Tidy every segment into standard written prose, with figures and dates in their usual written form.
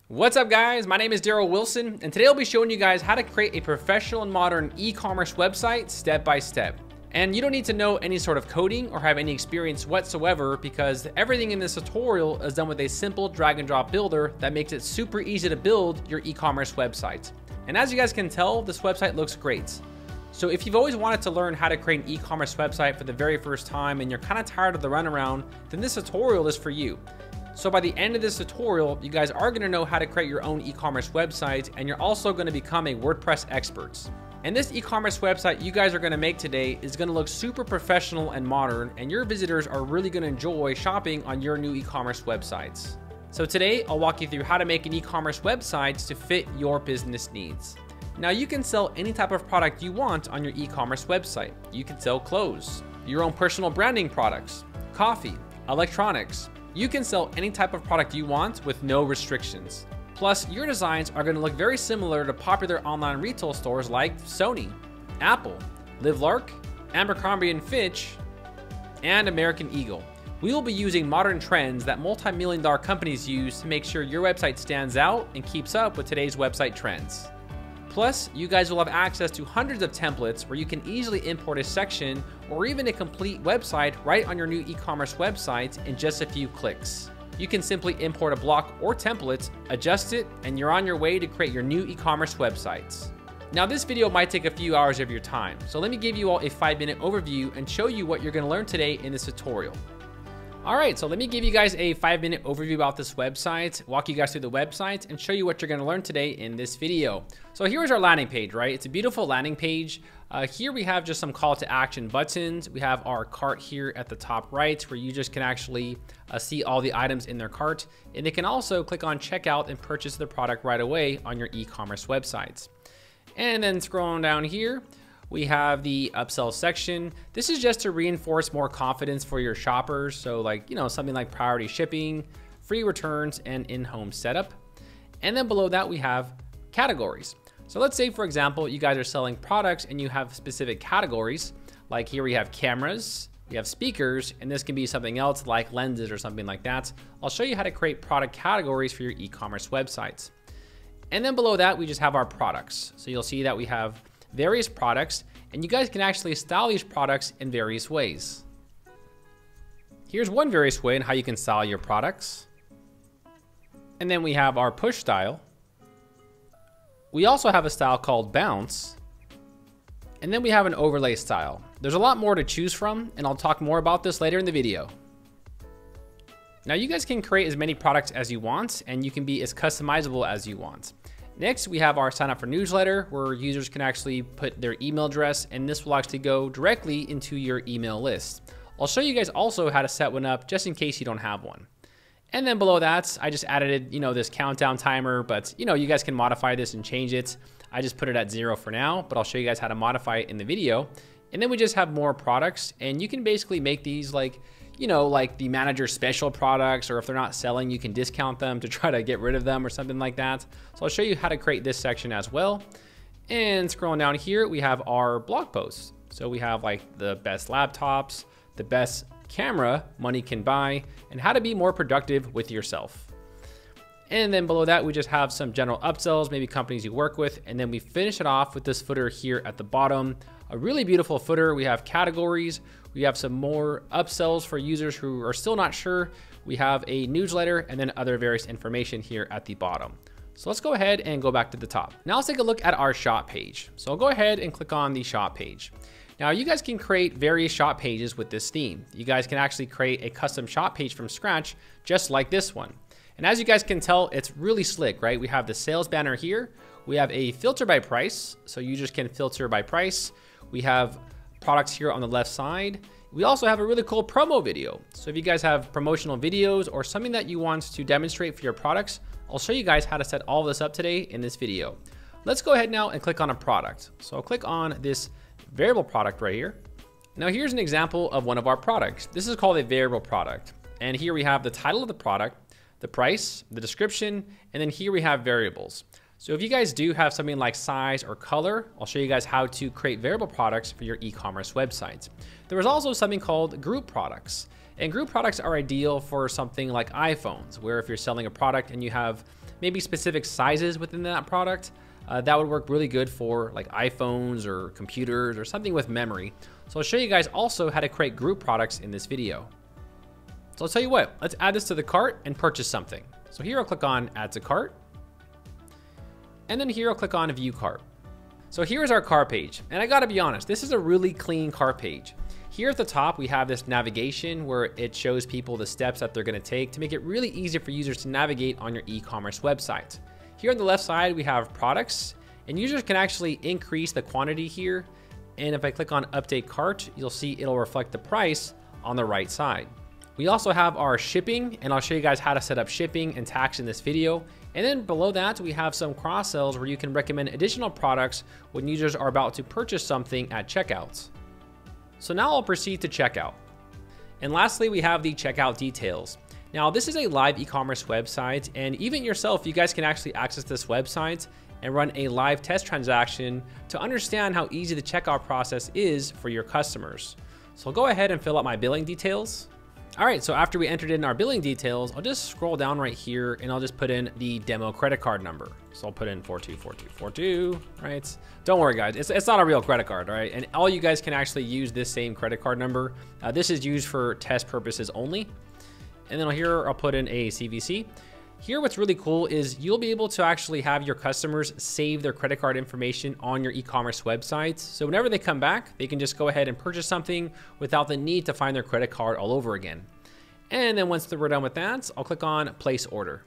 What's up guys, my name is Daryl Wilson and today I'll be showing you guys how to create a professional and modern e-commerce website step by step. And you don't need to know any sort of coding or have any experience whatsoever because everything in this tutorial is done with a simple drag and drop builder that makes it super easy to build your e-commerce website. And as you guys can tell, this website looks great. So if you've always wanted to learn how to create an e-commerce website for the very first time and you're kind of tired of the runaround, then this tutorial is for you. So by the end of this tutorial, you guys are gonna know how to create your own e-commerce website, and you're also gonna become a WordPress expert. And this e-commerce website you guys are gonna make today is gonna look super professional and modern, and your visitors are really gonna enjoy shopping on your new e-commerce websites. So today, I'll walk you through how to make an e-commerce website to fit your business needs. Now you can sell any type of product you want on your e-commerce website. You can sell clothes, your own personal branding products, coffee, electronics. You can sell any type of product you want with no restrictions. Plus, your designs are going to look very similar to popular online retail stores like Sony, Apple, Live Lark, Abercrombie & Fitch, and American Eagle. We will be using modern trends that multi-million-dollar companies use to make sure your website stands out and keeps up with today's website trends. Plus, you guys will have access to hundreds of templates where you can easily import a section or even a complete website right on your new e-commerce website in just a few clicks. You can simply import a block or template, adjust it, and you're on your way to create your new e-commerce websites. Now this video might take a few hours of your time, so let me give you all a 5-minute overview and show you what you're gonna learn today in this tutorial. All right, so let me give you guys a 5-minute overview about this website, walk you guys through the website, and show you what you're gonna learn today in this video. So here's our landing page, right? It's a beautiful landing page. Here we have just some call to action buttons. We have our cart here at the top right, where users can actually see all the items in their cart. And they can also click on checkout and purchase the product right away on your e-commerce websites. And then scrolling down here, we have the upsell section. This is just to reinforce more confidence for your shoppers. So like, something like priority shipping, free returns, and in-home setup. And then below that, we have categories. So let's say, for example, you guys are selling products and you have specific categories. Like here we have cameras, we have speakers, and this can be something else like lenses or something like that. I'll show you how to create product categories for your e-commerce websites. And then below that, we just have our products. So you'll see that we have various products, and you guys can actually style these products in various ways. Here's one various way in how you can style your products. And then we have our push style. We also have a style called bounce. And then we have an overlay style. There's a lot more to choose from, and I'll talk more about this later in the video. Now you guys can create as many products as you want, and you can be as customizable as you want. Next, we have our sign up for newsletter where users can actually put their email address, and this will actually go directly into your email list. I'll show you guys also how to set one up just in case you don't have one. And then below that, I just added, this countdown timer, but you guys can modify this and change it. I just put it at 0 for now, but I'll show you guys how to modify it in the video. And then we just have more products, and you can basically make these like the manager special products, or if they're not selling, you can discount them to try to get rid of them or something like that. So I'll show you how to create this section as well. And scrolling down here, we have our blog posts. So we have like the best laptops, the best camera money can buy, and how to be more productive with yourself. And then below that, we just have some general upsells, maybe companies you work with. And then we finish it off with this footer here at the bottom. A really beautiful footer. We have categories. We have some more upsells for users who are still not sure. We have a newsletter and then other various information here at the bottom. So let's go ahead and go back to the top. Now let's take a look at our shop page. So I'll go ahead and click on the shop page. Now you guys can create various shop pages with this theme. You guys can actually create a custom shop page from scratch, just like this one. And as you guys can tell, it's really slick, right? We have the sales banner here. We have a filter by price, so users can filter by price. We have products here on the left side. We also have a really cool promo video. So if you guys have promotional videos or something that you want to demonstrate for your products, I'll show you guys how to set all this up today in this video. Let's go ahead now and click on a product. So I'll click on this variable product right here. Now here's an example of one of our products. This is called a variable product. And here we have the title of the product, the price, the description, and then here we have variables. So if you guys do have something like size or color, I'll show you guys how to create variable products for your e-commerce websites. There is also something called group products. And group products are ideal for something like iPhones, where if you're selling a product and you have maybe specific sizes within that product. That would work really good for like iPhones or computers or something with memory. So I'll show you guys also how to create group products in this video. So I'll tell you what, let's add this to the cart and purchase something. So here I'll click on Add to Cart. And then here I'll click on View Cart. So here's our cart page. And I gotta be honest, this is a really clean cart page. Here at the top, we have this navigation where it shows people the steps that they're gonna take to make it really easy for users to navigate on your e-commerce website. Here on the left side, we have products, and users can actually increase the quantity here. And if I click on Update Cart, you'll see it'll reflect the price on the right side. We also have our shipping, and I'll show you guys how to set up shipping and tax in this video. And then below that, we have some cross sells where you can recommend additional products when users are about to purchase something at checkouts. So now I'll proceed to checkout. And lastly, we have the checkout details. Now this is a live e-commerce website, and even yourself, you guys can actually access this website and run a live test transaction to understand how easy the checkout process is for your customers. So I'll go ahead and fill out my billing details. All right, so after we entered in our billing details, I'll just scroll down right here and I'll just put in the demo credit card number. So I'll put in 424242, right? Don't worry guys, it's not a real credit card, all right? And all you guys can actually use this same credit card number. This is used for test purposes only. And then here I'll put in a CVC. Here, what's really cool is you'll be able to actually have your customers save their credit card information on your e-commerce websites. So whenever they come back, they can just go ahead and purchase something without the need to find their credit card all over again. And then once we're done with that, I'll click on Place Order.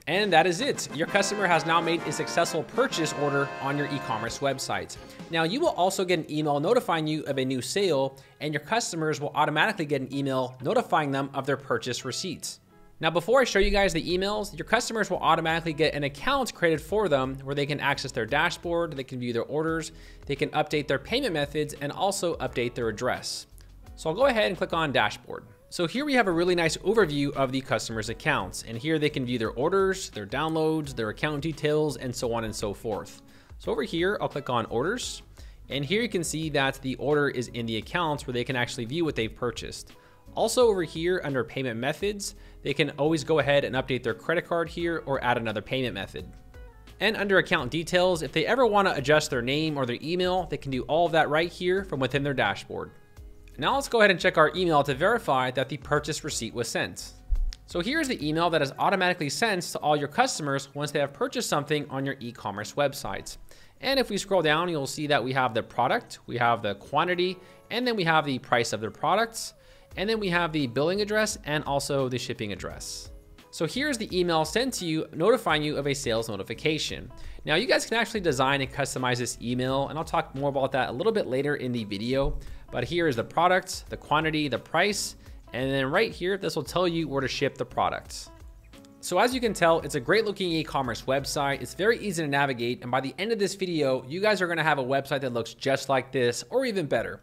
And that is it. Your customer has now made a successful purchase order on your e-commerce website. Now you will also get an email notifying you of a new sale, and your customers will automatically get an email notifying them of their purchase receipts. Now, before I show you guys the emails, your customers will automatically get an account created for them where they can access their dashboard, they can view their orders, they can update their payment methods, and also update their address. So I'll go ahead and click on Dashboard. So here we have a really nice overview of the customer's accounts, and here they can view their orders, their downloads, their account details, and so on and so forth. So over here, I'll click on Orders, and here you can see that the order is in the accounts where they can actually view what they've purchased. Also over here under payment methods, they can always go ahead and update their credit card here or add another payment method. And under account details, if they ever want to adjust their name or their email, they can do all of that right here from within their dashboard. Now let's go ahead and check our email to verify that the purchase receipt was sent. So here's the email that is automatically sent to all your customers once they have purchased something on your e-commerce websites. And if we scroll down, you'll see that we have the product, we have the quantity, and then we have the price of their products. And then we have the billing address and also the shipping address. So here's the email sent to you notifying you of a sales notification. Now you guys can actually design and customize this email, and I'll talk more about that a little bit later in the video. But here is the product, the quantity, the price, and then right here, this will tell you where to ship the products. So as you can tell, it's a great looking e-commerce website. It's very easy to navigate. And by the end of this video, you guys are gonna have a website that looks just like this or even better.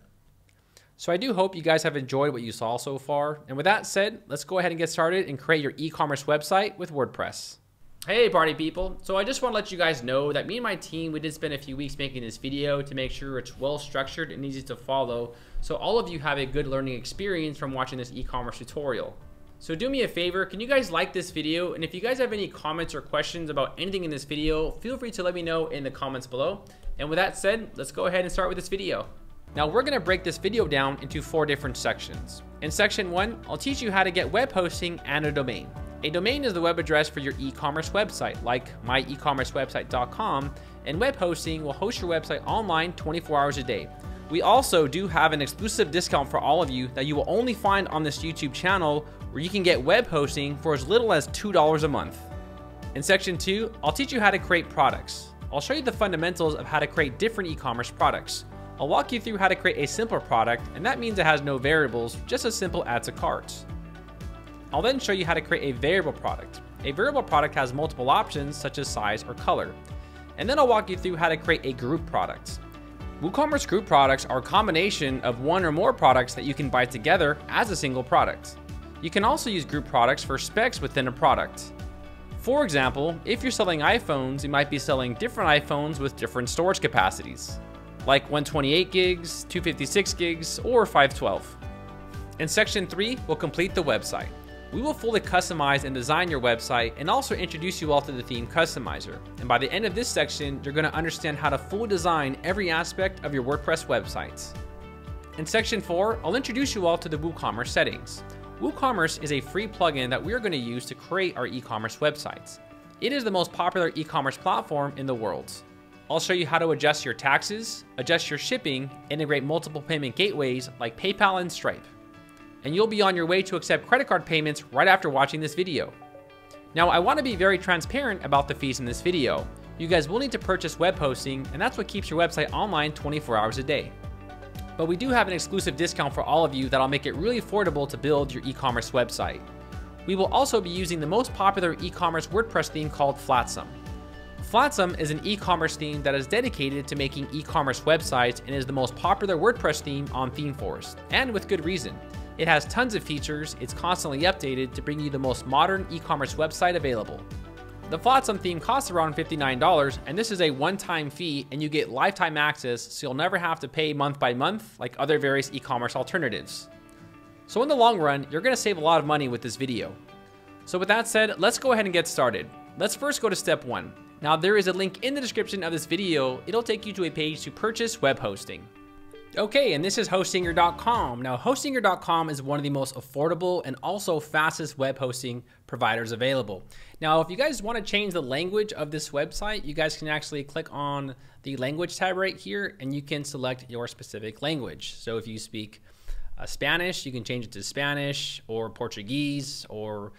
So I do hope you guys have enjoyed what you saw so far. And with that said, let's go ahead and get started and create your e-commerce website with WordPress. Hey party people. So I just want to let you guys know that me and my team, we did spend a few weeks making this video to make sure it's well structured and easy to follow. So all of you have a good learning experience from watching this e-commerce tutorial. So do me a favor, can you guys like this video? And if you guys have any comments or questions about anything in this video, feel free to let me know in the comments below. And with that said, let's go ahead and start with this video. Now we're gonna break this video down into 4 different sections. In section 1, I'll teach you how to get web hosting and a domain. A domain is the web address for your e-commerce website, like myecommercewebsite.com, and web hosting will host your website online 24 hours a day. We also do have an exclusive discount for all of you that you will only find on this YouTube channel, where you can get web hosting for as little as $2 a month. In section 2, I'll teach you how to create products. I'll show you the fundamentals of how to create different e-commerce products. I'll walk you through how to create a simpler product, and that means it has no variables, just a simple add to cart. I'll then show you how to create a variable product. A variable product has multiple options such as size or color. And then I'll walk you through how to create a group product. WooCommerce group products are a combination of one or more products that you can buy together as a single product. You can also use group products for specs within a product. For example, if you're selling iPhones, you might be selling different iPhones with different storage capacities, like 128 gigs, 256 gigs, or 512. In section 3, we'll complete the website. We will fully customize and design your website and also introduce you all to the theme customizer. And by the end of this section, you're going to understand how to fully design every aspect of your WordPress websites. In section 4, I'll introduce you all to the WooCommerce Settings. WooCommerce is a free plugin that we are going to use to create our e-commerce websites. It is the most popular e-commerce platform in the world. I'll show you how to adjust your taxes, adjust your shipping, integrate multiple payment gateways like PayPal and Stripe. And you'll be on your way to accept credit card payments right after watching this video. Now, I want to be very transparent about the fees in this video. You guys will need to purchase web hosting, and that's what keeps your website online 24 hours a day. But we do have an exclusive discount for all of you that'll make it really affordable to build your e-commerce website. We will also be using the most popular e-commerce WordPress theme called Flatsome. Flatsome is an e-commerce theme that is dedicated to making e-commerce websites and is the most popular WordPress theme on ThemeForest, and with good reason. It has tons of features, it's constantly updated to bring you the most modern e-commerce website available. The Flatsome theme costs around $59, and this is a one-time fee, and you get lifetime access, so you'll never have to pay month by month like other various e-commerce alternatives. So in the long run, you're going to save a lot of money with this video. So with that said, let's go ahead and get started. Let's first go to step 1. Now there is a link in the description of this video. It'll take you to a page to purchase web hosting. Okay, and this is Hostinger.com. Now, Hostinger.com is one of the most affordable and also fastest web hosting providers available. Now, if you guys want to change the language of this website, you guys can actually click on the language tab right here, and you can select your specific language. So if you speak Spanish, you can change it to Spanish or Portuguese or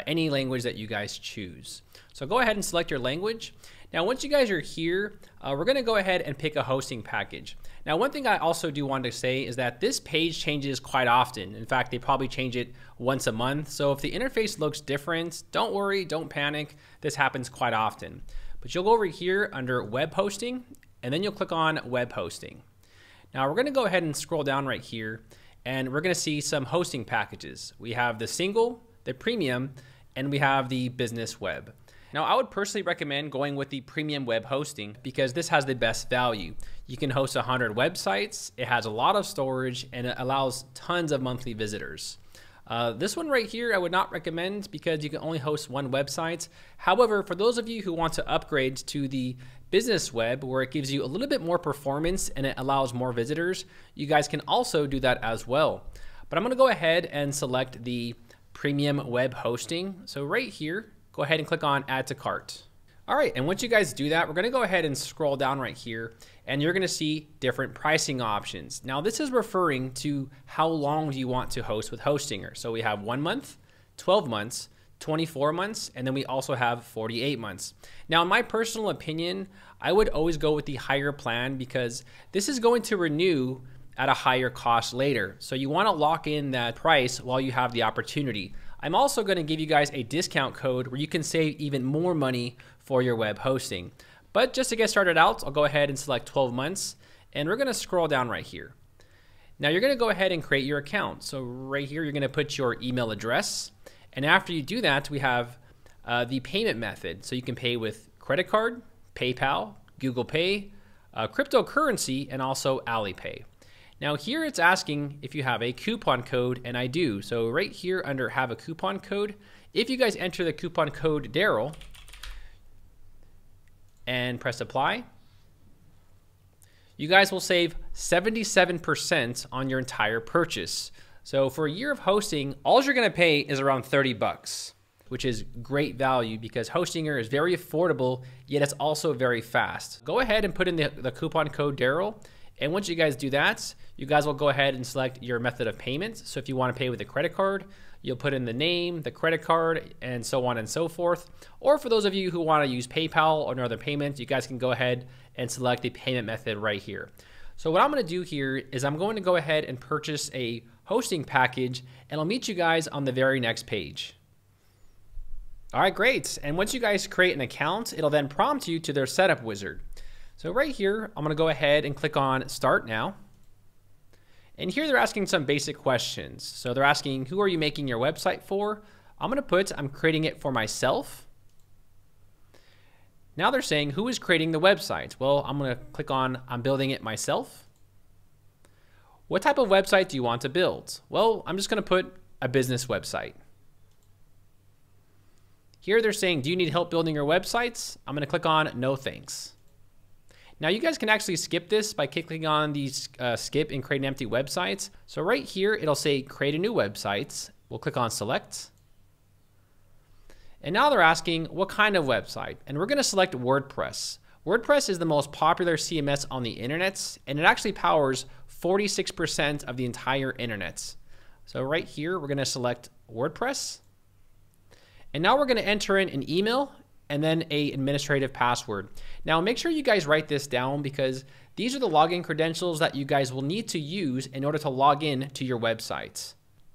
any language that you guys choose. So go ahead and select your language. Now, once you guys are here, we're going to go ahead and pick a hosting package. Now, one thing I also do want to say is that this page changes quite often. In fact, they probably change it once a month. So if the interface looks different, don't worry, don't panic. This happens quite often. But you'll go over here under web hosting, and then you'll click on web hosting. Now, we're going to go ahead and scroll down right here, and we're going to see some hosting packages. We have the single, the premium, and we have the business web. Now, I would personally recommend going with the premium web hosting because this has the best value. You can host 100 websites, it has a lot of storage, and it allows tons of monthly visitors. This one right here, I would not recommend because you can only host one website. However, for those of you who want to upgrade to the business web where it gives you a little bit more performance and it allows more visitors, you guys can also do that as well. But I'm going to go ahead and select the premium web hosting. So right here, go ahead and click on add to cart. All right, and once you guys do that, we're going to go ahead and scroll down right here, and you're going to see different pricing options. Now, this is referring to how long do you want to host with Hostinger. So we have 1 month, 12 months, 24 months, and then we also have 48 months. Now, in my personal opinion, I would always go with the higher plan because this is going to renew at a higher cost later. So you want to lock in that price while you have the opportunity. I'm also going to give you guys a discount code where you can save even more money for your web hosting. But just to get started out, I'll go ahead and select 12 months, and we're going to scroll down right here. Now you're going to go ahead and create your account. So right here, you're going to put your email address. And after you do that, we have the payment method. So you can pay with credit card, PayPal, Google Pay, cryptocurrency, and also Alipay. Now here it's asking if you have a coupon code, and I do. So right here under have a coupon code, if you guys enter the coupon code Daryl and press apply, you guys will save 77% on your entire purchase. So for a year of hosting, all you're gonna pay is around 30 bucks, which is great value because Hostinger is very affordable, yet it's also very fast. Go ahead and put in the coupon code Daryl. And once you guys do that, you guys will go ahead and select your method of payment. So if you want to pay with a credit card, you'll put in the name, the credit card, and so on and so forth. Or for those of you who want to use PayPal or another payment, you guys can go ahead and select the payment method right here. So what I'm going to do here is I'm going to go ahead and purchase a hosting package, and I'll meet you guys on the very next page. All right, great. And once you guys create an account, it'll then prompt you to their setup wizard. So right here, I'm going to go ahead and click on Start Now. And here they're asking some basic questions. So they're asking, who are you making your website for? I'm going to put, I'm creating it for myself. Now they're saying, who is creating the website? Well, I'm going to click on, I'm building it myself. What type of website do you want to build? Well, I'm just going to put a business website. Here they're saying, do you need help building your websites? I'm going to click on no thanks. Now you guys can actually skip this by clicking on the skip and create an empty websites. So right here, it'll say create a new website. We'll click on select. And now they're asking what kind of website, and we're going to select WordPress. WordPress is the most popular CMS on the internet, and it actually powers 46% of the entire internet. So right here, we're going to select WordPress. And now we're going to enter in an email and then an administrative password. Now make sure you guys write this down because these are the login credentials that you guys will need to use in order to log in to your website.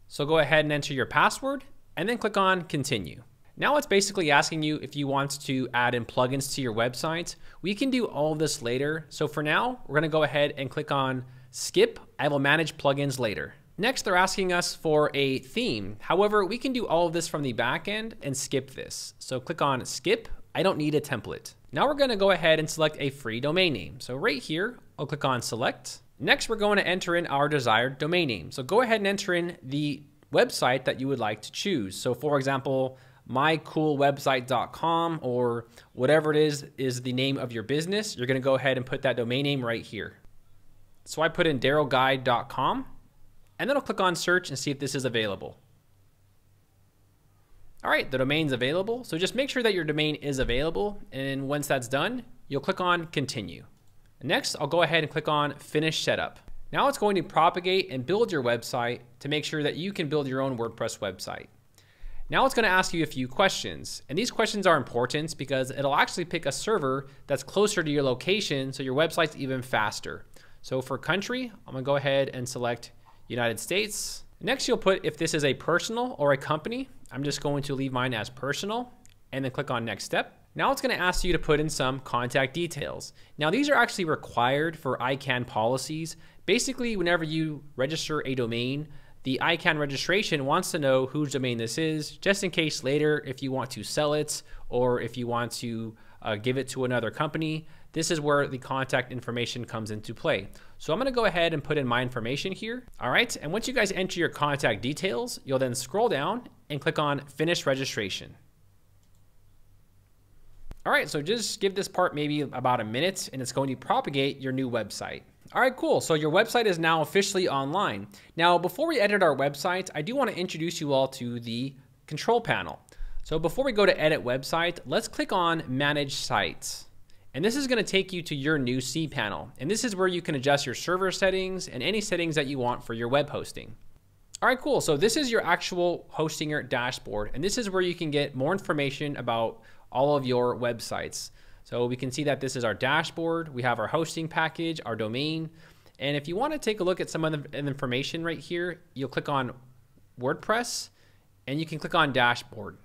So go ahead and enter your password and then click on continue. Now it's basically asking you if you want to add in plugins to your website. We can do all of this later. So for now, we're gonna go ahead and click on skip. I will manage plugins later. Next, they're asking us for a theme. However, we can do all of this from the back end and skip this. So click on skip. I don't need a template. Now we're gonna go ahead and select a free domain name. So right here, I'll click on select. Next, we're going to enter in our desired domain name. So go ahead and enter in the website that you would like to choose. So for example, mycoolwebsite.com or whatever it is the name of your business. You're gonna go ahead and put that domain name right here. So I put in darylguide.com. And then I'll click on search and see if this is available. All right, the domain's available. So just make sure that your domain is available. And once that's done, you'll click on continue. Next, I'll go ahead and click on finish setup. Now it's going to propagate and build your website to make sure that you can build your own WordPress website. Now it's going to ask you a few questions. And these questions are important because it'll actually pick a server that's closer to your location so your website's even faster. So for country, I'm going to go ahead and select United States. Next, you'll put if this is a personal or a company. I'm just going to leave mine as personal and then click on next step. Now it's going to ask you to put in some contact details. Now these are actually required for ICANN policies. Basically, whenever you register a domain, the ICANN registration wants to know whose domain this is, just in case later if you want to sell it or if you want to give it to another company. This is where the contact information comes into play. So I'm going to go ahead and put in my information here. All right, and once you guys enter your contact details, you'll then scroll down and click on Finish Registration. All right, so just give this part maybe about a minute and it's going to propagate your new website. All right, cool. So your website is now officially online. Now, before we edit our website, I do want to introduce you all to the control panel. So before we go to edit website, let's click on Manage Sites. And this is going to take you to your new cPanel. And this is where you can adjust your server settings and any settings that you want for your web hosting. All right, cool. So this is your actual Hostinger dashboard. And this is where you can get more information about all of your websites. So we can see that this is our dashboard. We have our hosting package, our domain. And if you want to take a look at some of the information right here, you'll click on WordPress and you can click on dashboard.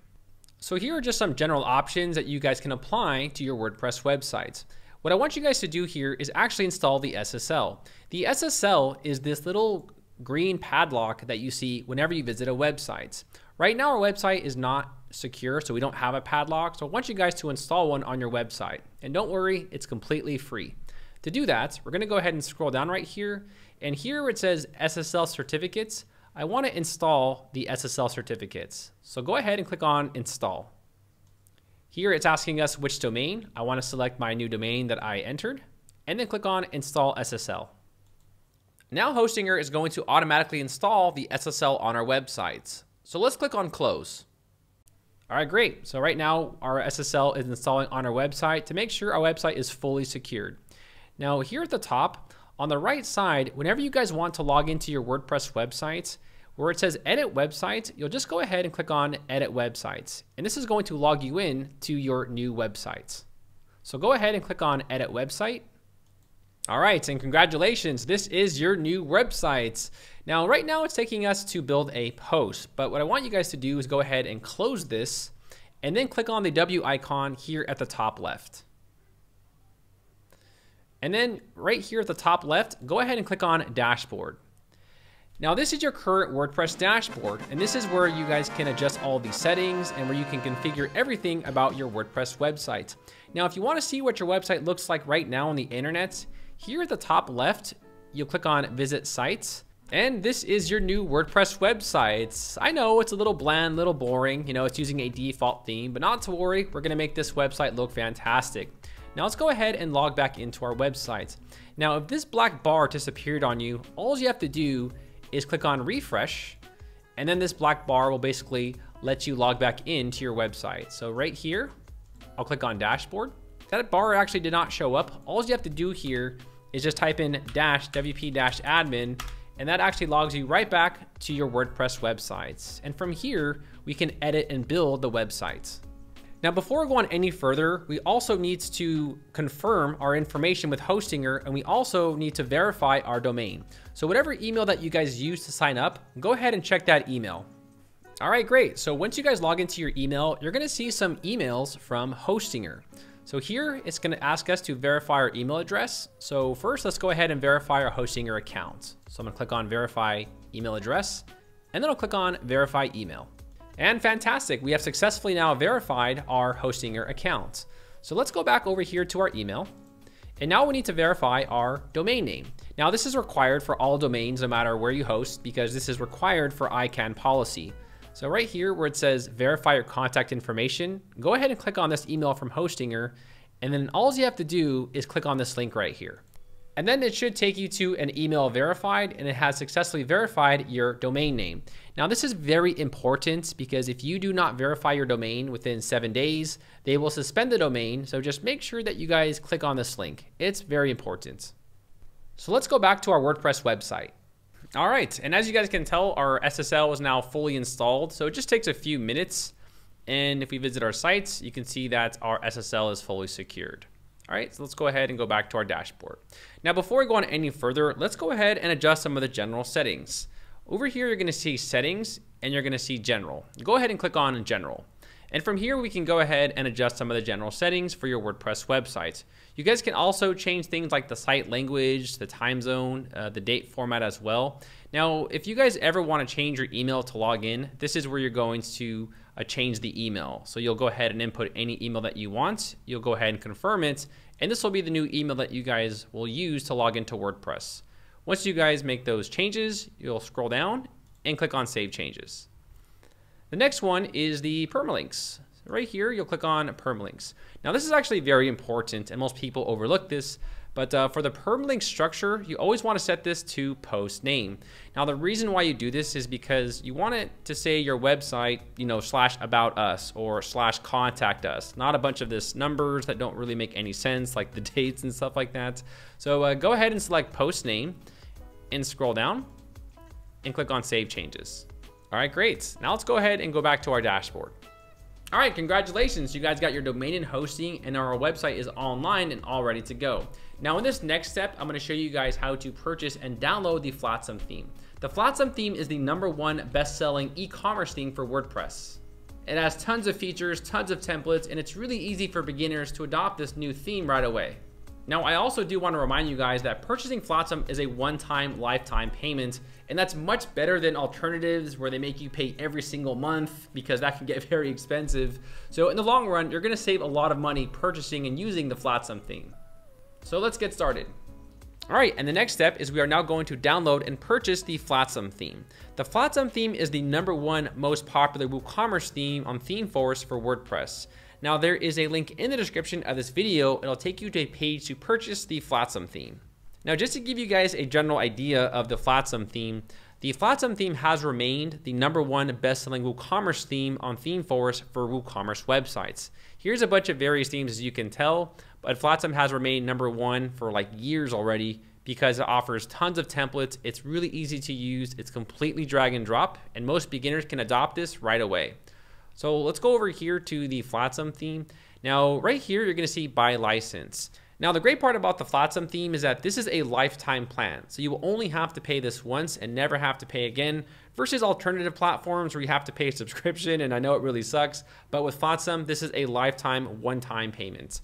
So here are just some general options that you guys can apply to your WordPress websites. What I want you guys to do here is actually install the SSL. The SSL is this little green padlock that you see whenever you visit a website. Right now our website is not secure, so we don't have a padlock. So I want you guys to install one on your website. And don't worry, it's completely free. To do that, we're going to go ahead and scroll down right here. And here where it says SSL certificates, I want to install the SSL certificates. So go ahead and click on install. Here it's asking us which domain. I want to select my new domain that I entered and then click on install SSL. Now Hostinger is going to automatically install the SSL on our websites. So let's click on close. All right, great. So right now our SSL is installing on our website to make sure our website is fully secured. Now here at the top, on the right side, whenever you guys want to log into your WordPress websites, where it says edit website, you'll just go ahead and click on edit websites. And this is going to log you in to your new websites. So go ahead and click on edit website. All right, and congratulations, this is your new website. Now, right now it's taking us to build a post, but what I want you guys to do is go ahead and close this and then click on the W icon here at the top left. And then right here at the top left, go ahead and click on dashboard. Now this is your current WordPress dashboard, and this is where you guys can adjust all these settings and where you can configure everything about your WordPress website. Now, if you want to see what your website looks like right now on the internet, here at the top left, you'll click on visit sites. And this is your new WordPress website. I know it's a little bland, a little boring. You know, it's using a default theme, but not to worry. We're gonna make this website look fantastic. Now let's go ahead and log back into our website. Now, if this black bar disappeared on you, all you have to do is click on refresh, and then this black bar will basically let you log back into your website. So right here, I'll click on dashboard. That bar actually did not show up. All you have to do here is just type in -wp-admin, and that actually logs you right back to your WordPress websites. And from here, we can edit and build the websites. Now, before we go on any further, we also need to confirm our information with Hostinger, and we also need to verify our domain. So whatever email that you guys use to sign up, go ahead and check that email. All right, great. So once you guys log into your email, you're gonna see some emails from Hostinger. So here, it's gonna ask us to verify our email address. So first, let's go ahead and verify our Hostinger account. So I'm gonna click on verify email address, and then I'll click on verify email. And fantastic, we have successfully now verified our Hostinger account. So let's go back over here to our email. And now we need to verify our domain name. Now this is required for all domains, no matter where you host, because this is required for ICANN policy. So right here where it says verify your contact information, go ahead and click on this email from Hostinger, and then all you have to do is click on this link right here. And then it should take you to an email verified, and it has successfully verified your domain name. Now this is very important because if you do not verify your domain within 7 days, they will suspend the domain. So just make sure that you guys click on this link. It's very important. So let's go back to our WordPress website. All right, and as you guys can tell, our SSL is now fully installed. So it just takes a few minutes. And if we visit our sites, you can see that our SSL is fully secured. All right, so let's go ahead and go back to our dashboard. Now, before we go on any further, let's go ahead and adjust some of the general settings. Over here, you're gonna see settings and you're gonna see general. Go ahead and click on general. And from here, we can go ahead and adjust some of the general settings for your WordPress website. You guys can also change things like the site language, the time zone, the date format as well. Now, if you guys ever wanna change your email to log in, this is where you're going to change the email. So you'll go ahead and input any email that you want. You'll go ahead and confirm it. And this will be the new email that you guys will use to log into WordPress. Once you guys make those changes, you'll scroll down and click on Save Changes. The next one is the permalinks. Right here, you'll click on permalinks. Now, this is actually very important, and most people overlook this, but for the permalink structure, you always want to set this to post name. Now, the reason why you do this is because you want it to say your website, you know, /about us or /contact us, not a bunch of this numbers that don't really make any sense, like the dates and stuff like that. So go ahead and select post name and scroll down and click on Save Changes. All right, great. Now let's go ahead and go back to our dashboard. All right, congratulations. You guys got your domain and hosting, and our website is online and all ready to go. Now in this next step, I'm gonna show you guys how to purchase and download the Flatsome theme. The Flatsome theme is the #1 best-selling e-commerce theme for WordPress. It has tons of features, tons of templates, and it's really easy for beginners to adopt this new theme right away. Now, I also do want to remind you guys that purchasing Flatsome is a one-time lifetime payment, and that's much better than alternatives where they make you pay every single month because that can get very expensive. So in the long run, you're going to save a lot of money purchasing and using the Flatsome theme. So let's get started. All right, and the next step is we are now going to download and purchase the Flatsome theme. The Flatsome theme is the #1 most popular WooCommerce theme on ThemeForest for WordPress. Now there is a link in the description of this video. It'll take you to a page to purchase the Flatsome theme. Now just to give you guys a general idea of the Flatsome theme has remained the #1 best-selling WooCommerce theme on ThemeForest for WooCommerce websites. Here's a bunch of various themes as you can tell, but Flatsome has remained #1 for like years already because it offers tons of templates. It's really easy to use. It's completely drag and drop, and most beginners can adopt this right away. So let's go over here to the Flatsome theme. Now, right here, you're gonna see by license. Now, the great part about the Flatsome theme is that this is a lifetime plan. So you will only have to pay this once and never have to pay again versus alternative platforms where you have to pay a subscription, and I know it really sucks, but with Flatsome, this is a lifetime one-time payment.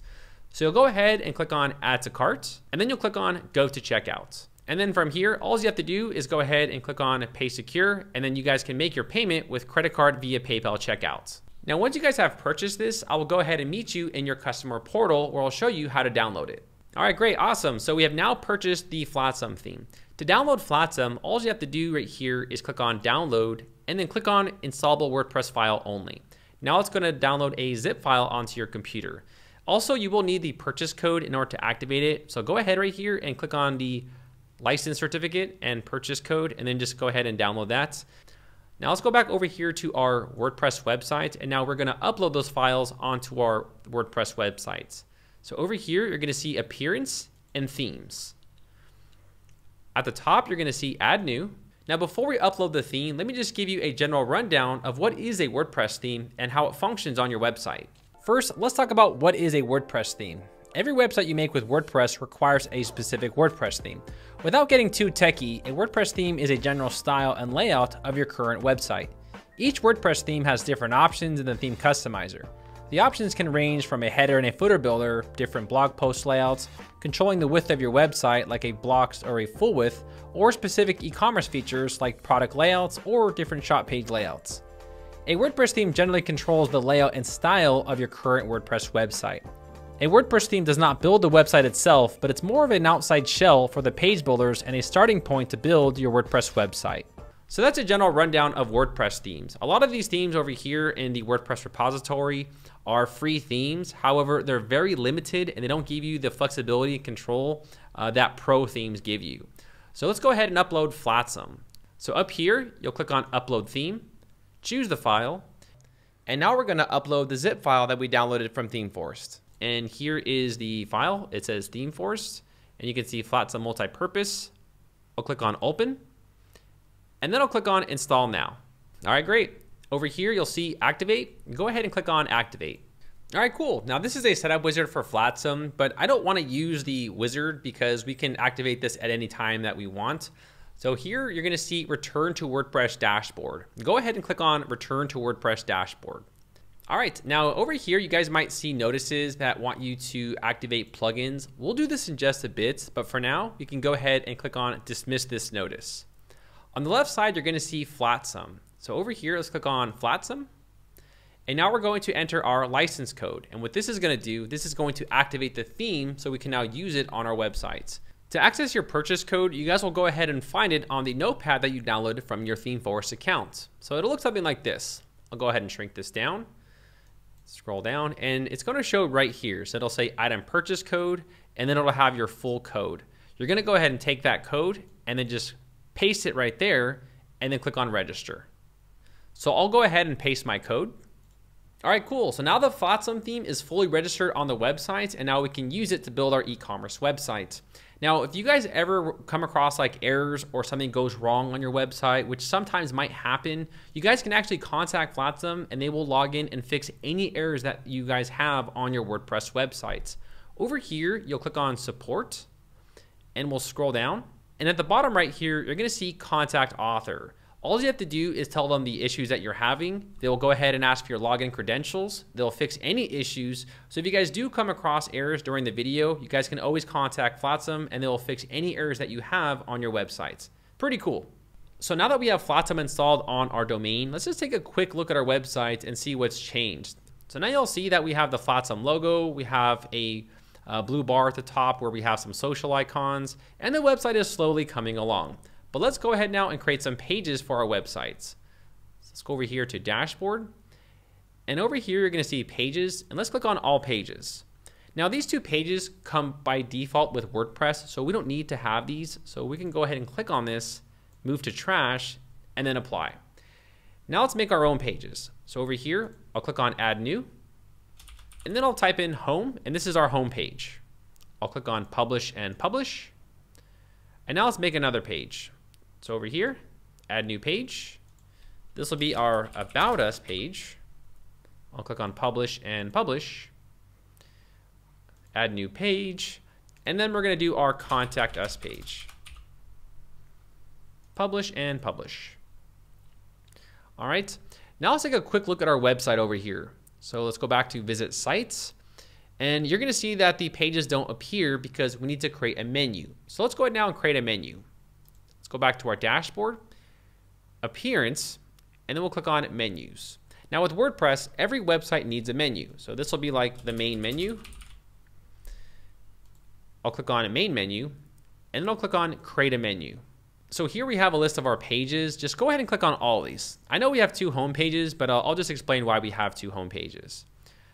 So you'll go ahead and click on Add to Cart, and then you'll click on Go to Checkout. And then from here, all you have to do is go ahead and click on Pay Secure, and then you guys can make your payment with credit card via PayPal checkout. Now, once you guys have purchased this, I will go ahead and meet you in your customer portal where I'll show you how to download it. All right, great, awesome. So we have now purchased the Flatsome theme. To download Flatsome, all you have to do right here is click on download and then click on installable WordPress file only. Now it's going to download a zip file onto your computer. Also, you will need the purchase code in order to activate it. So go ahead right here and click on the license certificate and purchase code, and then just go ahead and download that. Now let's go back over here to our WordPress website, and now we're going to upload those files onto our WordPress website. So over here, you're going to see appearance and themes. At the top, you're going to see add new. Now, before we upload the theme, let me just give you a general rundown of what is a WordPress theme and how it functions on your website. First, let's talk about what is a WordPress theme. Every website you make with WordPress requires a specific WordPress theme. Without getting too techy, a WordPress theme is a general style and layout of your current website. Each WordPress theme has different options in the theme customizer. The options can range from a header and a footer builder, different blog post layouts, controlling the width of your website like a blocks or a full width, or specific e-commerce features like product layouts or different shop page layouts. A WordPress theme generally controls the layout and style of your current WordPress website. A WordPress theme does not build the website itself, but it's more of an outside shell for the page builders and a starting point to build your WordPress website. So that's a general rundown of WordPress themes. A lot of these themes over here in the WordPress repository are free themes. However, they're very limited and they don't give you the flexibility and control that pro themes give you. So let's go ahead and upload Flatsome. So up here, you'll click on Upload Theme, choose the file, and now we're going to upload the zip file that we downloaded from ThemeForest. And here is the file. It says ThemeForest, and you can see Flatsome Multipurpose. I'll click on Open, and then I'll click on Install Now. All right, great. Over here, you'll see Activate. Go ahead and click on Activate. All right, cool. Now this is a setup wizard for Flatsome, but I don't want to use the wizard because we can activate this at any time that we want. So here you're going to see Return to WordPress Dashboard. Go ahead and click on Return to WordPress Dashboard. All right, now over here, you guys might see notices that want you to activate plugins. We'll do this in just a bit, but for now, you can go ahead and click on Dismiss this notice. On the left side, you're going to see Flatsome. So over here, let's click on Flatsome. And now we're going to enter our license code. And what this is going to do, this is going to activate the theme so we can now use it on our websites. To access your purchase code, you guys will go ahead and find it on the notepad that you downloaded from your ThemeForest account. So it'll look something like this. I'll go ahead and shrink this down, scroll down, and it's going to show right here. So it'll say item purchase code, and then it'll have your full code. You're going to go ahead and take that code and then just paste it right there and then click on register. So I'll go ahead and paste my code. All right, cool. So now the Flatsome theme is fully registered on the website, and now we can use it to build our e-commerce website. Now, if you guys ever come across like errors or something goes wrong on your website, which sometimes might happen, you guys can actually contact Flatsome and they will log in and fix any errors that you guys have on your WordPress websites. Over here, you'll click on support and we'll scroll down. And at the bottom right here, you're going to see contact author. All you have to do is tell them the issues that you're having. They'll go ahead and ask for your login credentials. They'll fix any issues. So if you guys do come across errors during the video, you guys can always contact Flatsome and they'll fix any errors that you have on your websites. Pretty cool. So now that we have Flatsome installed on our domain, let's just take a quick look at our website and see what's changed. So now you'll see that we have the Flatsome logo. We have a blue bar at the top where we have some social icons, and the website is slowly coming along. But let's go ahead now and create some pages for our websites. So let's go over here to dashboard. And over here, you're going to see pages, and let's click on all pages. Now these two pages come by default with WordPress, so we don't need to have these. So we can go ahead and click on this, move to trash, and then apply. Now let's make our own pages. So over here, I'll click on add new, and then I'll type in home, and this is our home page. I'll click on publish and publish. And now let's make another page. So over here, add new page. This will be our about us page. I'll click on publish and publish. Add new page. And then we're going to do our contact us page. Publish and publish. All right. Now let's take a quick look at our website over here. So let's go back to visit sites. And you're going to see that the pages don't appear because we need to create a menu. So let's go ahead now and create a menu. Let's go back to our dashboard, appearance, and then we'll click on menus. Now with WordPress, every website needs a menu. So this will be like the main menu. I'll click on a main menu, and then I'll click on create a menu. So here we have a list of our pages. Just go ahead and click on all of these. I know we have 2 home pages, but I'll just explain why we have 2 home pages.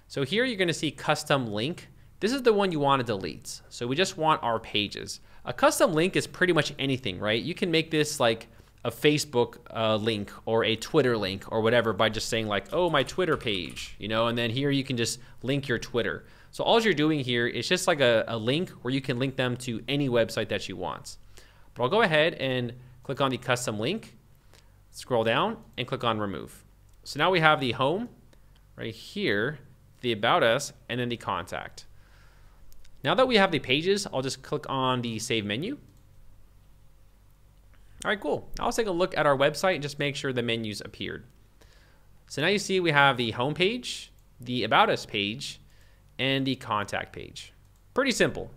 So here you're going to see custom link. This is the one you want to delete. So we just want our pages. A custom link is pretty much anything, right? You can make this like a Facebook link or a Twitter link or whatever by just saying like, oh, my Twitter page, you know, and then here you can just link your Twitter. So all you're doing here is just like a link where you can link them to any website that you want. But I'll go ahead and click on the custom link, scroll down and click on remove. So now we have the home right here, the about us, and then the contact. Now that we have the pages, I'll just click on the save menu. All right, cool. Now let's take a look at our website and just make sure the menus appeared. So now you see we have the home page, the about us page, and the contact page. Pretty simple.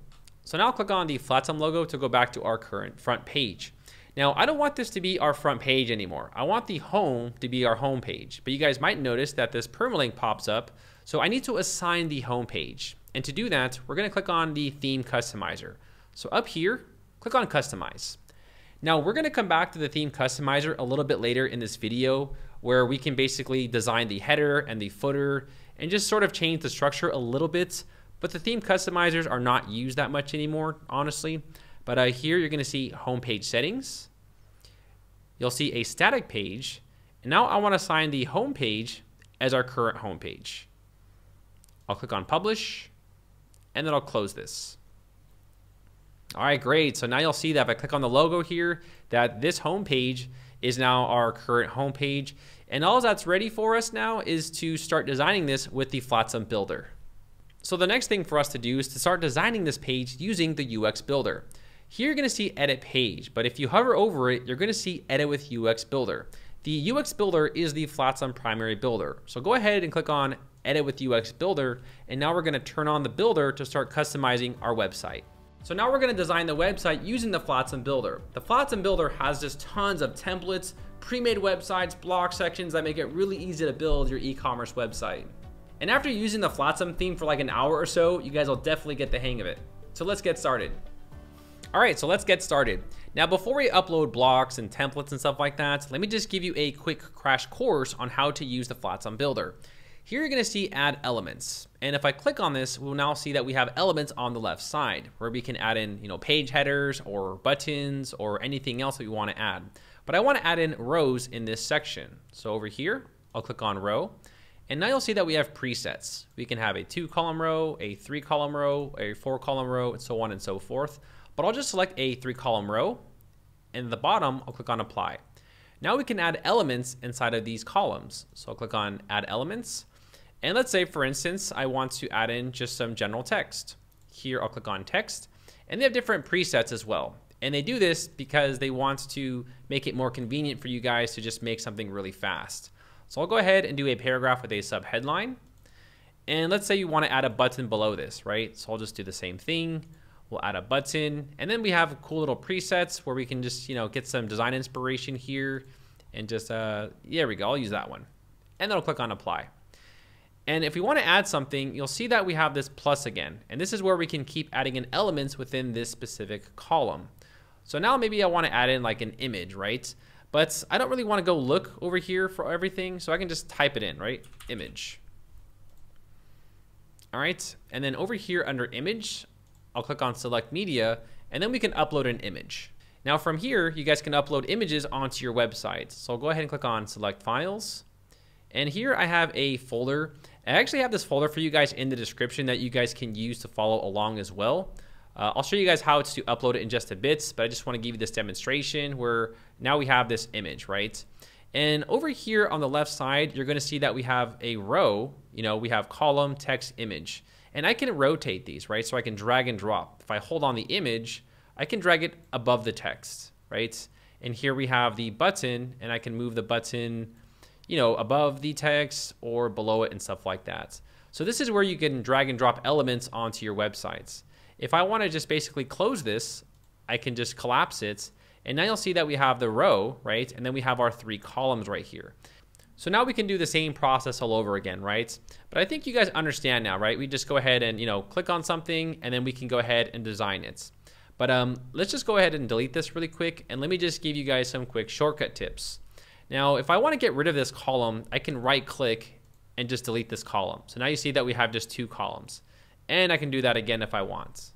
So now I'll click on the Flatsome logo to go back to our current front page. Now, I don't want this to be our front page anymore. I want the home to be our home page, but you guys might notice that this permalink pops up. So I need to assign the home page. And to do that, we're gonna click on the theme customizer. So up here, click on customize. Now we're gonna come back to the theme customizer a little bit later in this video where we can basically design the header and the footer and just sort of change the structure a little bit. But the theme customizers are not used that much anymore, honestly. But here you're gonna see homepage settings. You'll see a static page. And now I wanna assign the home page as our current home page. I'll click on publish, and then I'll close this. All right, great. So now you'll see that if I click on the logo here, that this home page is now our current home page. And all that's ready for us now is to start designing this with the Flatsome Builder. So the next thing for us to do is to start designing this page using the UX Builder. Here you're gonna see Edit Page, but if you hover over it, you're gonna see Edit with UX Builder. The UX Builder is the Flatsome primary builder. So go ahead and click on Edit with UX Builder, and now we're gonna turn on the builder to start customizing our website. So now we're gonna design the website using the Flatsome Builder. The Flatsome Builder has just tons of templates, pre-made websites, block sections that make it really easy to build your e-commerce website. And after using the Flatsome theme for like an hour or so, you guys will definitely get the hang of it. So let's get started. All right, so let's get started. Now, before we upload blocks and templates and stuff like that, let me just give you a quick crash course on how to use the Flatsome Builder. Here you're gonna see add elements. And if I click on this, we'll now see that we have elements on the left side where we can add in, page headers or buttons or anything else that we wanna add. But I wanna add in rows in this section. So over here, I'll click on row. And now you'll see that we have presets. We can have a 2-column row, a 3-column row, a 4-column row, and so on and so forth. But I'll just select a 3-column row, and at the bottom, I'll click on apply. Now we can add elements inside of these columns. So I'll click on add elements. And let's say, for instance, I want to add in just some general text. Here, I'll click on text, and they have different presets as well. And they do this because they want to make it more convenient for you guys to just make something really fast. So I'll go ahead and do a paragraph with a subheadline. And let's say you want to add a button below this, right? So I'll just do the same thing. We'll add a button. And then we have cool little presets where we can just, get some design inspiration here. And just, there we go. I'll use that one. And then I'll click on apply. And if we want to add something, you'll see that we have this plus again. And this is where we can keep adding in elements within this specific column. So now maybe I want to add in like an image, right? But I don't really want to go look over here for everything, so I can just type it in, right? Image. All right, and then over here under image, I'll click on select media, and then we can upload an image. Now from here, you guys can upload images onto your website. So I'll go ahead and click on select files. And here I have a folder. I actually have this folder for you guys in the description that you guys can use to follow along as well. I'll show you guys how to upload it in just a bit, but I just want to give you this demonstration where now we have this image, right? And over here on the left side, you're going to see that we have a row, we have column, text, image. And I can rotate these, right? So I can drag and drop. If I hold on the image, I can drag it above the text, right? And here we have the button, and I can move the button, above the text or below it and stuff like that. So this is where you can drag and drop elements onto your websites. If I want to just basically close this, I can just collapse it. And now you'll see that we have the row, right? And then we have our 3 columns right here. So now we can do the same process all over again, right? But I think you guys understand now, right? We just go ahead and, click on something, and then we can go ahead and design it. But let's just go ahead and delete this really quick, and let me just give you guys some quick shortcut tips. Now, if I want to get rid of this column, I can right click and just delete this column. So now you see that we have just 2 columns, and I can do that again if I want.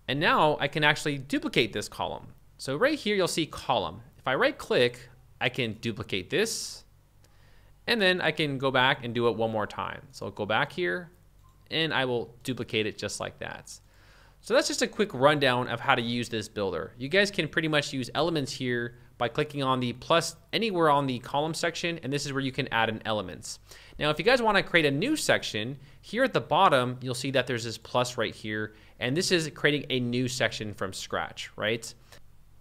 And now I can actually duplicate this column. So right here, you'll see column. If I right click, I can duplicate this, and then I can go back and do it one more time. So I'll go back here, and I will duplicate it just like that. So that's just a quick rundown of how to use this builder. You guys can pretty much use elements here by clicking on the plus anywhere on the column section, and this is where you can add in elements. Now, if you guys want to create a new section, here at the bottom, you'll see that there's this plus right here, and this is creating a new section from scratch, right?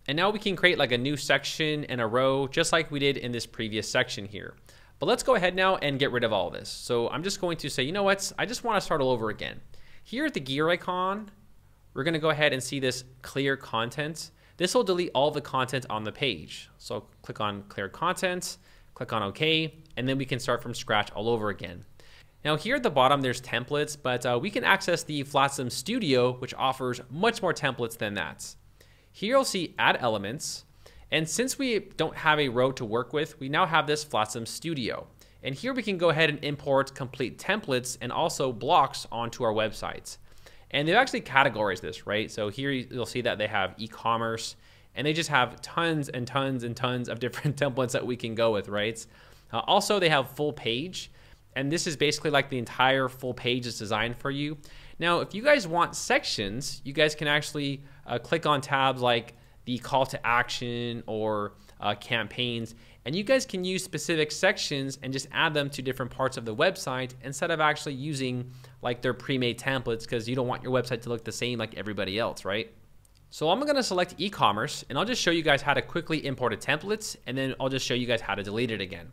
And now we can create like a new section and a row, just like we did in this previous section here. But let's go ahead now and get rid of all this. So I'm just going to say, you know what? I just want to start all over again. Here at the gear icon, we're going to go ahead and see this clear content. This will delete all the content on the page. So click on clear content, click on OK, and then we can start from scratch all over again. Now here at the bottom, there's templates, but we can access the Flatsome Studio, which offers much more templates than that. Here you'll see add elements. And since we don't have a row to work with, we now have this Flatsome Studio. And here we can go ahead and import complete templates and also blocks onto our websites. And they've actually categorized this, right? So here you'll see that they have e-commerce, and they just have tons and tons and tons of different templates that we can go with, right? Also, they have full page, and this is basically like the entire full page is designed for you. Now, if you guys want sections, you guys can actually click on tabs like the call to action or campaigns, and you guys can use specific sections and just add them to different parts of the website instead of actually using like their pre-made templates, because you don't want your website to look the same like everybody else, right? So I'm gonna select e-commerce, and I'll just show you guys how to quickly import a template, and then I'll just show you guys how to delete it again.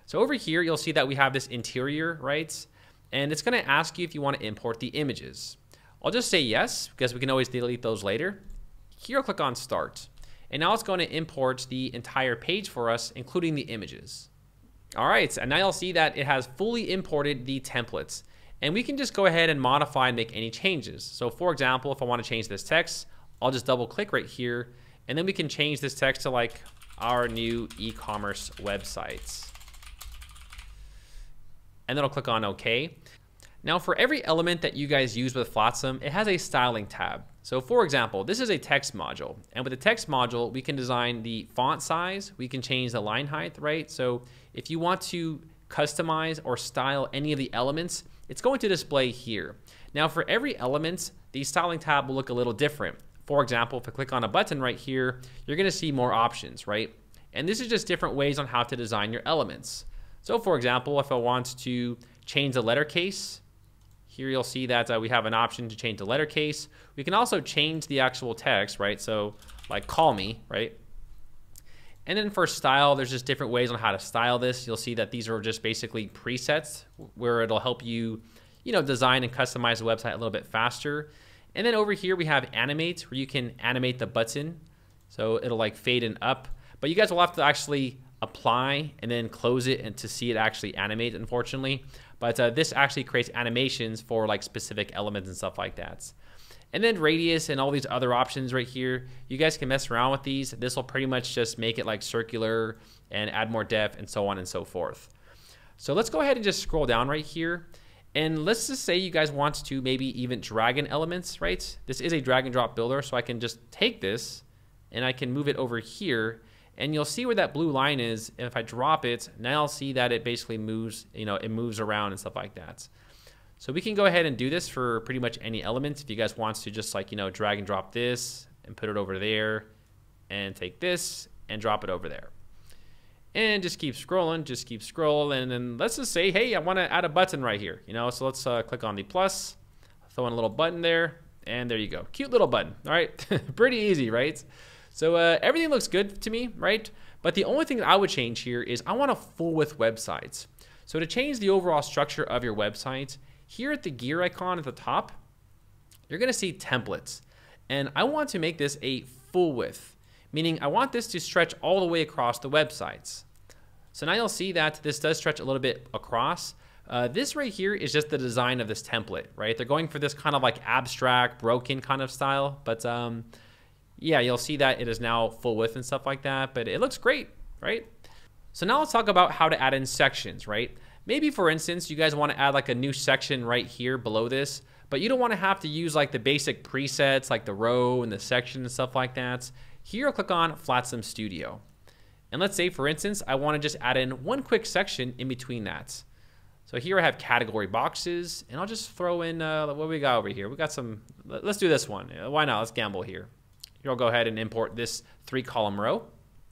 So over here, you'll see that we have this interior, right? And it's gonna ask you if you wanna import the images. I'll just say yes, because we can always delete those later. Here, I'll click on start. And now it's going to import the entire page for us, including the images. All right, and now you'll see that it has fully imported the templates. And we can just go ahead and modify and make any changes. So for example, if I want to change this text, I'll just double click right here, and then we can change this text to like our new e-commerce websites. And then I'll click on OK. Now for every element that you guys use with Flatsome, it has a styling tab. So for example, this is a text module, and with the text module, we can design the font size, we can change the line height, right? So if you want to customize or style any of the elements, it's going to display here. Now for every element, the styling tab will look a little different. For example, if I click on a button right here, you're gonna see more options, right? And this is just different ways on how to design your elements. So for example, if I want to change the letter case, here you'll see that we have an option to change the letter case. We can also change the actual text, right? So like call me, right? And then for style, there's just different ways on how to style this. You'll see that these are just basically presets where it'll help you, design and customize the website a little bit faster. And then over here we have animate, where you can animate the button. So it'll like fade and up, but you guys will have to actually apply and then close it and to see it actually animate, unfortunately. But this actually creates animations for like specific elements and stuff like that. And then radius and all these other options right here, you guys can mess around with these. This will pretty much just make it like circular and add more depth and so on and so forth. So let's go ahead and just scroll down right here. And let's just say you guys want to maybe even drag in elements, right? This is a drag and drop builder, so I can just take this and I can move it over here. And you'll see where that blue line is. And if I drop it, now I'll see that it basically moves, it moves around and stuff like that. So we can go ahead and do this for pretty much any element. If you guys want to just like, drag and drop this and put it over there and take this and drop it over there. And just keep scrolling. And then let's just say, hey, I want to add a button right here, so let's click on the plus, throw in a little button there, and there you go. Cute little button, all right? Pretty easy, right? So everything looks good to me, right? But the only thing that I would change here is I want a full width website. So to change the overall structure of your website, here at the gear icon at the top, you're gonna see templates. And I want to make this a full width, meaning I want this to stretch all the way across the websites. So now you'll see that this does stretch a little bit across. This right here is just the design of this template, right? They're going for this kind of like abstract, broken kind of style, but yeah, you'll see that it is now full width and stuff like that, but it looks great, right? So now let's talk about how to add in sections, right? Maybe for instance, you guys want to add like a new section right here below this, but you don't want to have to use like the basic presets like the row and the section and stuff like that. Here I'll click on Flatsome Studio. And let's say for instance, I want to just add in one quick section in between that. So here I have category boxes, and I'll just throw in, what we got over here? We got some, let's do this one. Why not? Let's gamble here. Here I'll go ahead and import this 3-column row,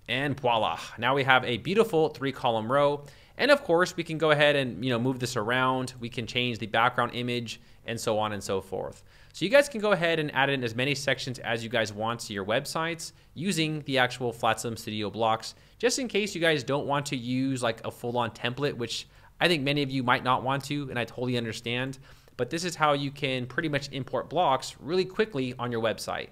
and voila. Now we have a beautiful 3-column row. And of course, we can go ahead and move this around. We can change the background image and so on and so forth. So you guys can go ahead and add in as many sections as you guys want to your websites using the actual Flatsome Studio blocks, just in case you guys don't want to use like a full-on template, which I think many of you might not want to, and I totally understand. But this is how you can pretty much import blocks really quickly on your website.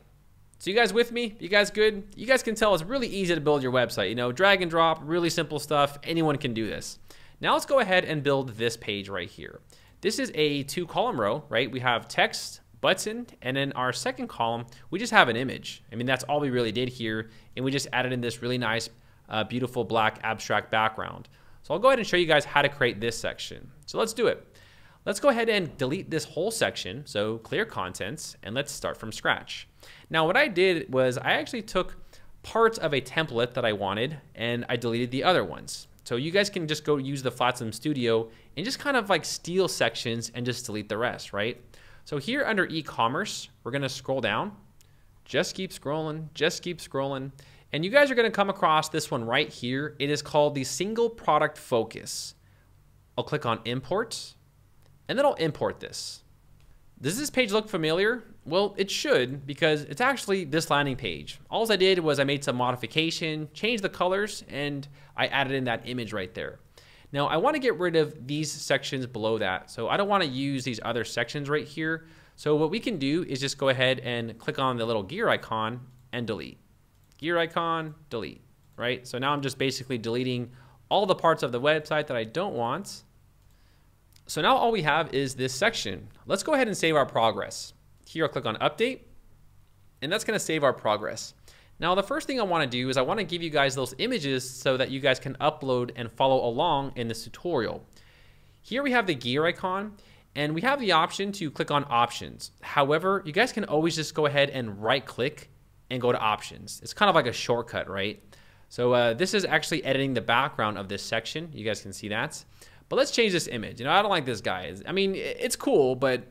So you guys with me? You guys good? You guys can tell it's really easy to build your website. Drag and drop, really simple stuff. Anyone can do this. Now let's go ahead and build this page right here. This is a 2-column row, right? We have text, button, and then our second column, we just have an image. I mean, that's all we really did here. And we just added in this really nice, beautiful black abstract background. So I'll go ahead and show you guys how to create this section. So let's do it. Let's go ahead and delete this whole section. So clear contents, and let's start from scratch. Now what I did was I actually took parts of a template that I wanted and I deleted the other ones. So you guys can just go use the Flatsome Studio and just kind of like steal sections and just delete the rest, right? So here under eCommerce, we're gonna scroll down, just keep scrolling, just keep scrolling. And you guys are gonna come across this one right here. It is called the single product focus. I'll click on import, and then I'll import this. Does this page look familiar? Well, it should, because it's actually this landing page. All I did was I made some modification, changed the colors, and I added in that image right there. Now I want to get rid of these sections below that. So I don't want to use these other sections right here. So what we can do is just go ahead and click on the little gear icon and delete. Gear icon, delete, right? So now I'm just basically deleting all the parts of the website that I don't want. So now all we have is this section. Let's go ahead and save our progress. Here I'll click on update, and that's gonna save our progress. Now the first thing I wanna do is I wanna give you guys those images so that you guys can upload and follow along in this tutorial. Here we have the gear icon, and we have the option to click on options. However, you guys can always just go ahead and right click and go to options. It's kind of like a shortcut, right? So this is actually editing the background of this section. You guys can see that. But let's change this image. I don't like this guy. I mean, it's cool, but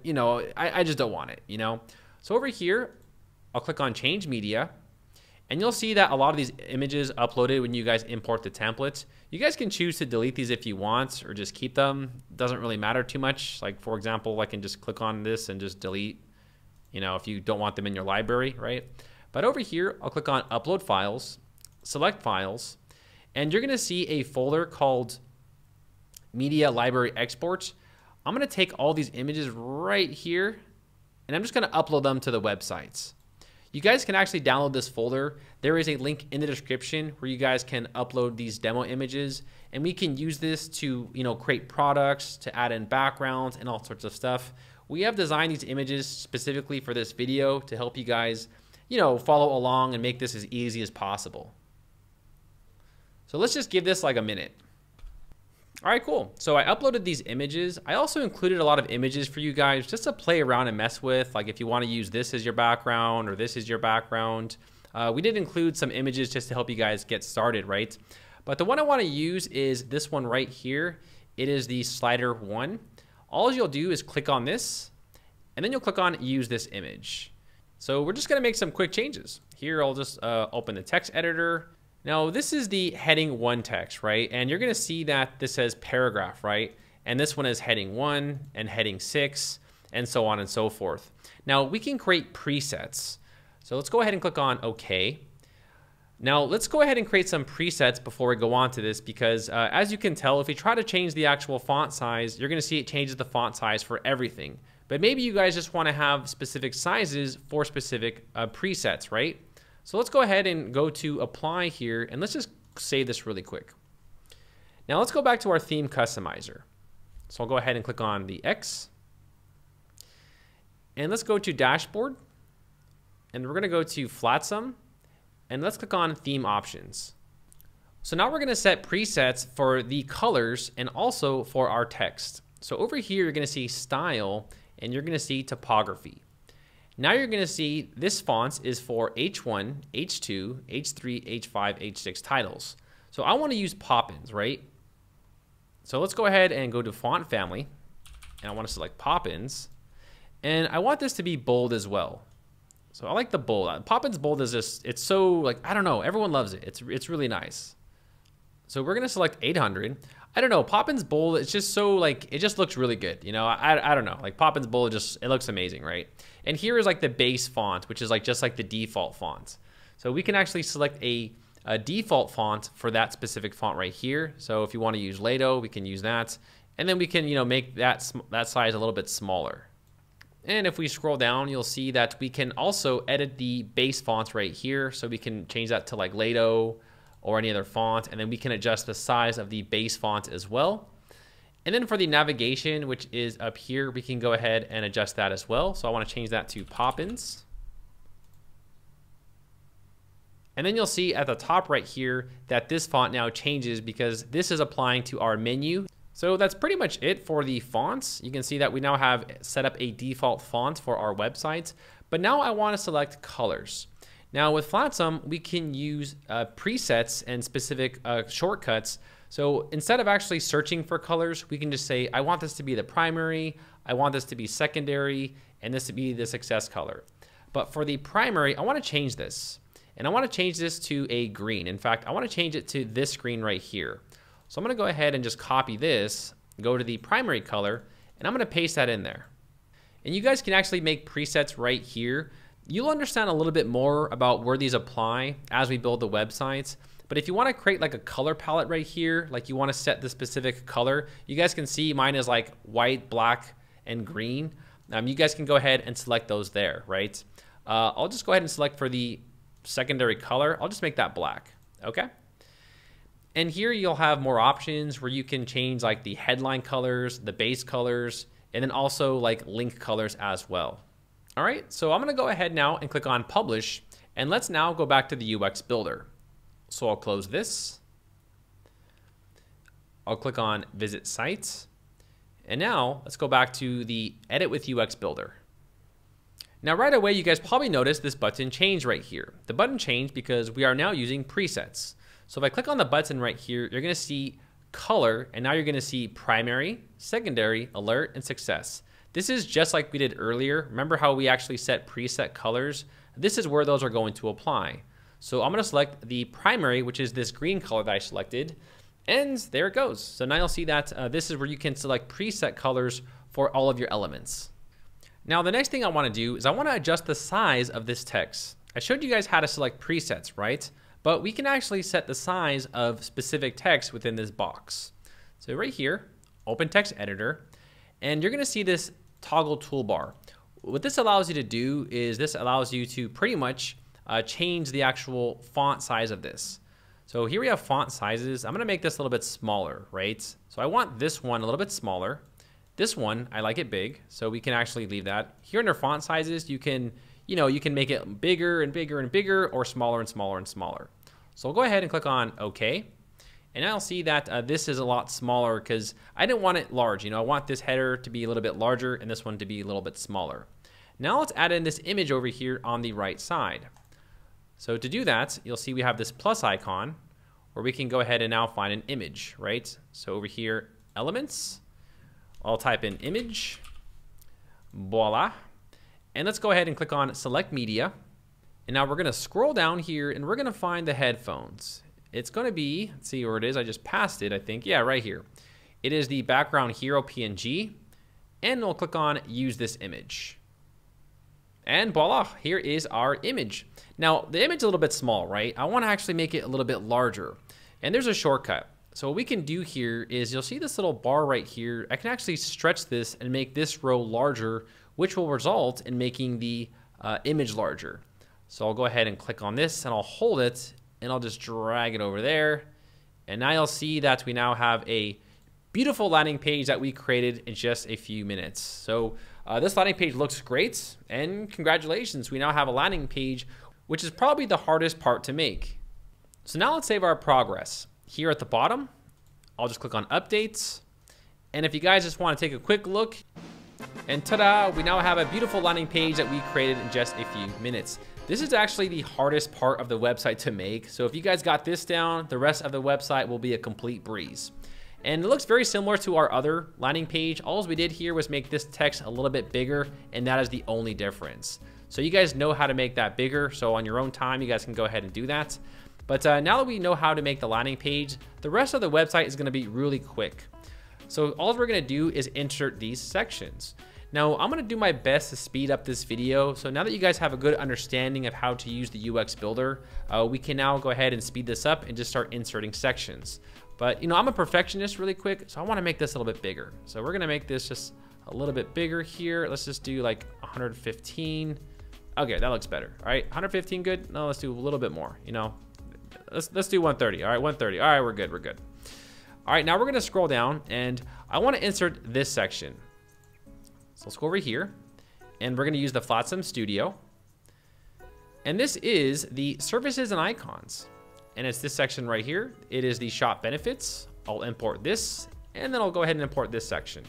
I just don't want it, So over here, I'll click on change media, and you'll see that a lot of these images uploaded when you guys import the templates. You guys can choose to delete these if you want, or just keep them. Doesn't really matter too much. Like for example, I can just click on this and just delete, if you don't want them in your library, right? But over here, I'll click on upload files, select files, and you're gonna see a folder called media library exports. I'm gonna take all these images right here, and I'm just gonna upload them to the websites. You guys can actually download this folder. There is a link in the description where you guys can upload these demo images, and we can use this to create products, to add in backgrounds and all sorts of stuff. We have designed these images specifically for this video to help you guys follow along and make this as easy as possible. So let's just give this like a minute. All right, cool. So I uploaded these images. I also included a lot of images for you guys just to play around and mess with. Like if you want to use this as your background or this as your background. We did include some images just to help you guys get started, right? But the one I want to use is this one right here. It is the slider one. All you'll do is click on this, and then you'll click on use this image. So we're just going to make some quick changes. Here I'll just open the text editor. Now this is the heading 1 text, right? And you're gonna see that this says paragraph, right? And this one is heading 1 and heading 6 and so on and so forth. Now we can create presets. So let's go ahead and click on OK. Now let's go ahead and create some presets before we go on to this, because as you can tell, if we try to change the actual font size, you're gonna see it changes the font size for everything. But maybe you guys just wanna have specific sizes for specific presets, right? So let's go ahead and go to apply here, and let's just save this really quick. Now let's go back to our theme customizer. So I'll go ahead and click on the X, and let's go to dashboard, and we're gonna go to Flatsome, and let's click on theme options. So now we're gonna set presets for the colors and also for our text. So over here, you're gonna see style and you're gonna see typography. Now you're gonna see this font is for H1, H2, H3, H5, H6 titles. So I wanna use Poppins, right? So let's go ahead and go to font family, and I wanna select Poppins, and I want this to be bold as well. So I like the bold. Poppins bold is just, it's so like, I don't know, everyone loves it. It's really nice. So we're gonna select 800. I don't know, Poppins bold, it's just so like, it just looks really good. You know, I don't know, like Poppins bold it looks amazing, right? And here is like the base font, which is like just like the default font. So we can actually select a default font for that specific font right here. So if you want to use Lato, we can use that. And then we can, you know, make that size a little bit smaller. And if we scroll down, you'll see that we can also edit the base font right here. So we can change that to like Lato or any other font, and then we can adjust the size of the base font as well. And then for the navigation, which is up here, we can go ahead and adjust that as well. So I want to change that to Poppins. And then you'll see at the top right here that this font now changes because this is applying to our menu. So that's pretty much it for the fonts. You can see that we now have set up a default font for our website, but now I want to select colors. Now with Flatsome, we can use presets and specific shortcuts. So instead of actually searching for colors, we can just say, I want this to be the primary, I want this to be secondary, and this to be the success color. But for the primary, I want to change this. And I want to change this to a green. In fact, I want to change it to this green right here. So I'm going to go ahead and just copy this, go to the primary color, and I'm going to paste that in there. And you guys can actually make presets right here. You'll understand a little bit more about where these apply as we build the websites. But if you want to create like a color palette right here, like you want to set the specific color, you guys can see mine is like white, black, and green. You guys can go ahead and select those there, right? I'll just go ahead and select for the secondary color. I'll just make that black, okay? And here you'll have more options where you can change like the headline colors, the base colors, and then also like link colors as well. All right, so I'm gonna go ahead now and click on Publish, and let's now go back to the UX Builder. So I'll close this. I'll click on Visit Site, and now let's go back to the Edit with UX Builder. Now right away, you guys probably noticed this button changed right here. The button changed because we are now using presets. So if I click on the button right here, you're gonna see color, and now you're gonna see primary, secondary, alert, and success. This is just like we did earlier. Remember how we actually set preset colors? This is where those are going to apply. So I'm gonna select the primary, which is this green color that I selected, and there it goes. So now you'll see that this is where you can select preset colors for all of your elements. Now the next thing I wanna do is I wanna adjust the size of this text. I showed you guys how to select presets, right? But we can actually set the size of specific text within this box. So right here, open text editor, and you're gonna see this toggle toolbar. What this allows you to do is this allows you to pretty much change the actual font size of this. So here we have font sizes. I'm gonna make this a little bit smaller, right? So I want this one a little bit smaller. This one, I like it big, so we can actually leave that. Here under font sizes, you can make it bigger and bigger and bigger, or smaller and smaller and smaller. So I'll go ahead and click on OK. And I'll see that this is a lot smaller because I didn't want it large. I want this header to be a little bit larger and this one to be a little bit smaller. Now let's add in this image over here on the right side. So to do that, you'll see we have this plus icon where we can go ahead and now find an image, right? So over here, elements, I'll type in image, voila. And let's go ahead and click on select media. And now we're gonna scroll down here and we're gonna find the headphones. It's gonna be, let's see where it is. I just passed it, I think. Yeah, right here. It is the background hero PNG. And we'll click on use this image. And voila, here is our image. Now, the image is a little bit small, right? I wanna actually make it a little bit larger. And there's a shortcut. So what we can do here is you'll see this little bar right here. I can actually stretch this and make this row larger, which will result in making the image larger. So I'll go ahead and click on this and I'll hold it and I'll just drag it over there. And now you'll see that we now have a beautiful landing page that we created in just a few minutes. So This landing page looks great, and congratulations, we now have a landing page, which is probably the hardest part to make. So now let's save our progress. Here at the bottom, I'll just click on Updates. And if you guys just want to take a quick look, and ta-da, we now have a beautiful landing page that we created in just a few minutes. This is actually the hardest part of the website to make. So if you guys got this down, the rest of the website will be a complete breeze. And it looks very similar to our other landing page. All we did here was make this text a little bit bigger, and that is the only difference. So you guys know how to make that bigger. So on your own time, you guys can go ahead and do that. But now that we know how to make the landing page, the rest of the website is gonna be really quick. So all we're gonna do is insert these sections. Now, I'm gonna do my best to speed up this video. So now that you guys have a good understanding of how to use the UX Builder, we can now go ahead and speed this up and just start inserting sections. But I'm a perfectionist really quick, so I wanna make this a little bit bigger. So we're gonna make this just a little bit bigger here. Let's just do like 115. Okay, that looks better. All right, 115 good? No, let's do a little bit more, Let's do 130. All right, 130. All right, we're good, we're good. All right, now we're gonna scroll down, and I wanna insert this section. So let's go over here, and we're gonna use the Flatsome Studio. And this is the services and icons. And it's this section right here. It is the shop benefits. I'll import this, and then I'll go ahead and import this section.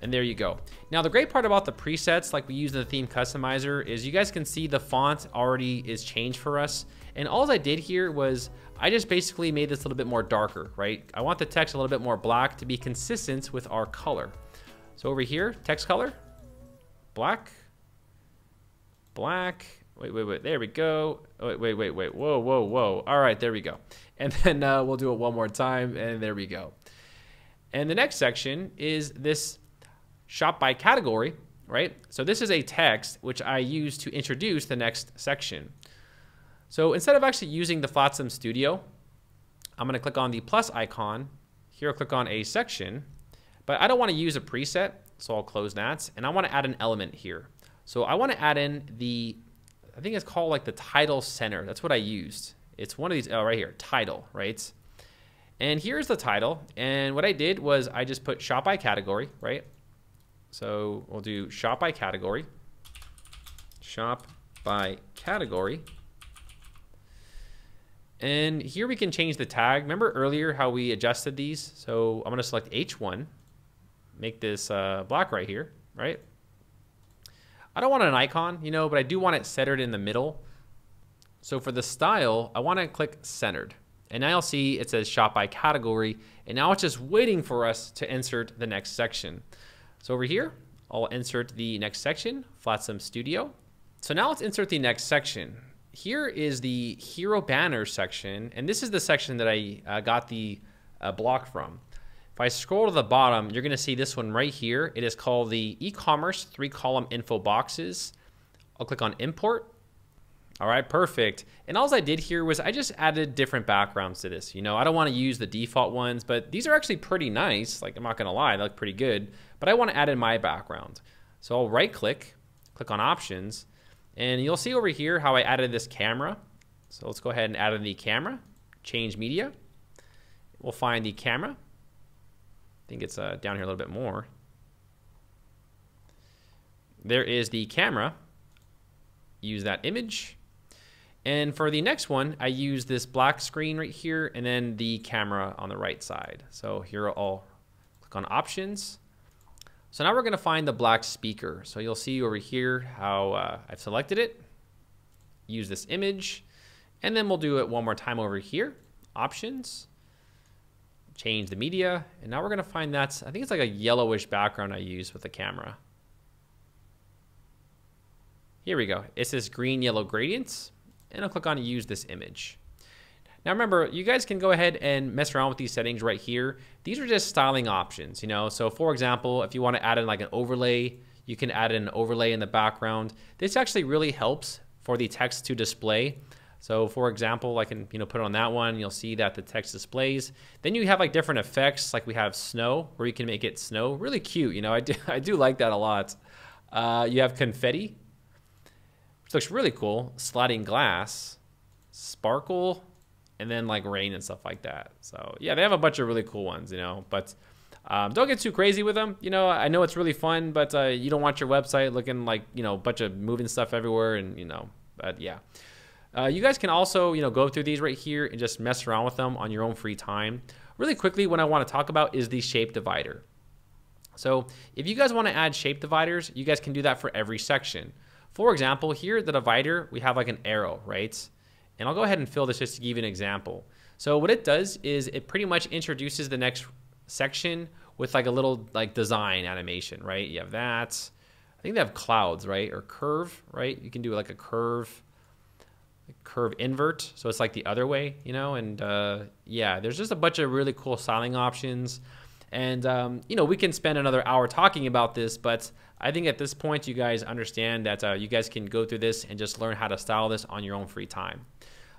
And there you go. Now, the great part about the presets like we use in the theme customizer is you guys can see the font already is changed for us. And all I did here was I just basically made this a little bit more darker, right? I want the text a little bit more black to be consistent with our color. So over here, text color, black, black. Wait, there we go. Wait, whoa. All right, there we go. And then we'll do it one more time, and there we go. And the next section is this shop by category, right? So this is a text which I use to introduce the next section. So instead of actually using the Flatsome Studio, I'm gonna click on the plus icon. Here I'll click on a section, but I don't wanna use a preset, so I'll close that. And I wanna add an element here. So I wanna add in I think it's called like the title center. That's what I used. It's one of these, right here, title, right? And here's the title. And what I did was I just put shop by category, right? So we'll do shop by category, shop by category. And here we can change the tag. Remember earlier how we adjusted these? So I'm gonna select H1, make this black right here, right? I don't want an icon, but I do want it centered in the middle. So for the style, I wanna click centered. And now you'll see it says shop by category, and now it's just waiting for us to insert the next section. So over here, I'll insert the next section, Flatsome Studio. So now let's insert the next section. Here is the hero banner section, and this is the section that I got the block from. If I scroll to the bottom, you're gonna see this one right here. It is called the eCommerce 3-column info boxes. I'll click on import. All right, perfect. And all I did here was I just added different backgrounds to this. I don't wanna use the default ones, but these are actually pretty nice. Like, I'm not gonna lie, they look pretty good, but I wanna add in my background. So I'll right click on options, and you'll see over here how I added this camera. So let's go ahead and add in the camera, change media. We'll find the camera. I think it's down here a little bit more. There is the camera. Use that image. And for the next one, I use this black screen right here and then the camera on the right side. So here I'll click on options. So now we're gonna find the black speaker. So you'll see over here how I've selected it. Use this image. And then we'll do it one more time over here. Options. Change the media. And now we're gonna find I think it's like a yellowish background I use with the camera. Here we go. It's this green yellow gradients. And I'll click on use this image. Now remember, you guys can go ahead and mess around with these settings right here. These are just styling options, So for example, if you want to add in like an overlay, you can add in an overlay in the background. This actually really helps for the text to display. So for example, I can put it on that one. You'll see that the text displays. Then you have like different effects, like we have snow, where you can make it snow. Really cute, I do like that a lot. You have confetti, which looks really cool. Sliding glass, sparkle, and then like rain and stuff like that. So yeah, they have a bunch of really cool ones, but Don't get too crazy with them. You know, I know it's really fun, but you don't want your website looking like, you know, a bunch of moving stuff everywhere, and, you know, but yeah. You guys can also, you know, go through these right here and just mess around with them on your own free time. Really quickly, what I want to talk about is the shape divider. So if you guys want to add shape dividers, you guys can do that for every section. For example, here, the divider, we have like an arrow, right? And I'll go ahead and fill this just to give you an example. So what it does is it pretty much introduces the next section with like a little like design animation, right? You have that. I think they have clouds, right? Or curve, right? You can do like a curve invert. So it's like the other way, you know? And yeah, there's just a bunch of really cool styling options. And, you know, we can spend another hour talking about this, but I think at this point, you guys understand that you guys can go through this and just learn how to style this on your own free time.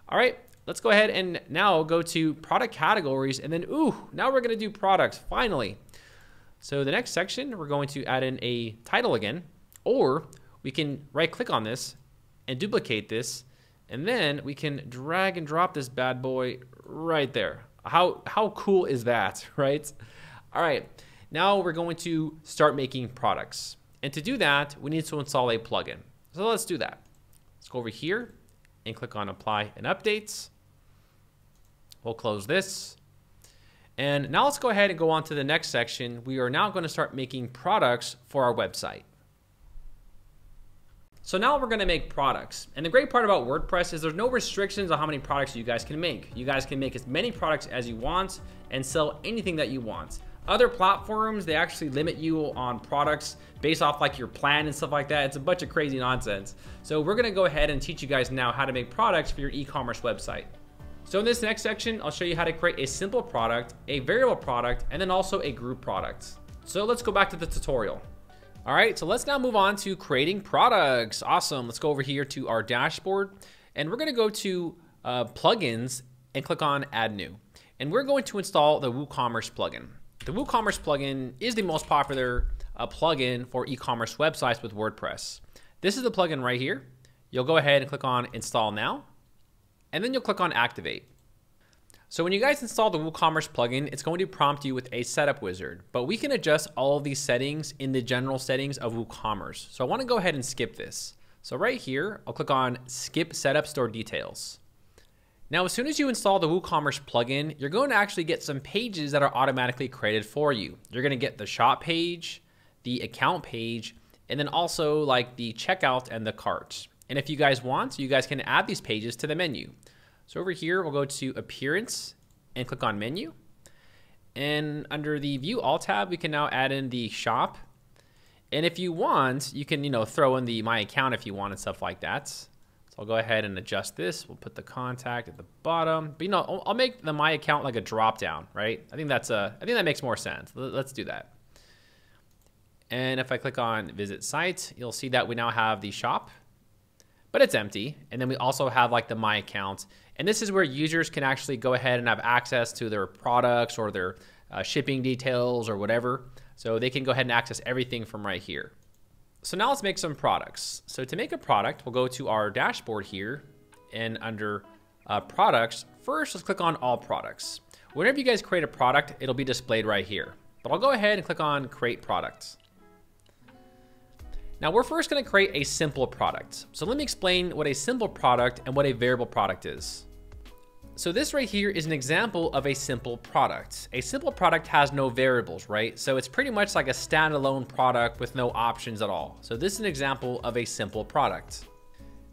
All right, let's go ahead and now go to product categories. And then, now we're going to do products, finally. So the next section, we're going to add in a title again, or we can right click on this and duplicate this. And then we can drag and drop this bad boy right there. How cool is that, right? All right, now we're going to start making products. And to do that, we need to install a plugin. So let's do that. Let's go over here and click on Apply and Updates. We'll close this. And now let's go ahead and go on to the next section. We are now going to start making products for our website. So now we're going to make products. And the great part about WordPress is there's no restrictions on how many products you guys can make. You guys can make as many products as you want and sell anything that you want. Other platforms, they actually limit you on products based off like your plan and stuff like that. It's a bunch of crazy nonsense. So we're gonna go ahead and teach you guys now how to make products for your e-commerce website. So in this next section, I'll show you how to create a simple product, a variable product, and then also a group product. So let's go back to the tutorial. All right, so let's now move on to creating products. Awesome, let's go over here to our dashboard, and we're gonna go to plugins and click on add new. And we're going to install the WooCommerce plugin. The WooCommerce plugin is the most popular plugin for e-commerce websites with WordPress. This is the plugin right here. You'll go ahead and click on Install Now, and then you'll click on Activate. So when you guys install the WooCommerce plugin, it's going to prompt you with a setup wizard, but we can adjust all of these settings in the general settings of WooCommerce. So I want to go ahead and skip this. So right here, I'll click on Skip Setup Store Details. Now, as soon as you install the WooCommerce plugin, you're going to actually get some pages that are automatically created for you. You're going to get the shop page, the account page, and then also like the checkout and the cart. And if you guys want, you guys can add these pages to the menu. So over here, we'll go to Appearance and click on Menu. And under the View All tab, we can now add in the shop. And if you want, you can, throw in the My Account if you want and stuff like that. So I'll go ahead and adjust this. We'll put the contact at the bottom. But I'll make the My Account like a drop down, right? I think that makes more sense. Let's do that. And if I click on Visit Site, you'll see that we now have the shop, but it's empty. And then we also have like the My Account. And this is where users can actually go ahead and have access to their products or their shipping details or whatever. So they can go ahead and access everything from right here. So now let's make some products. So to make a product, we'll go to our dashboard here, and under products, first let's click on all products. Whenever you guys create a product, it'll be displayed right here. But I'll go ahead and click on create products. Now we're first gonna create a simple product. So let me explain what a simple product and what a variable product is. So this right here is an example of a simple product. A simple product has no variables, right? So it's pretty much like a standalone product with no options at all. So this is an example of a simple product.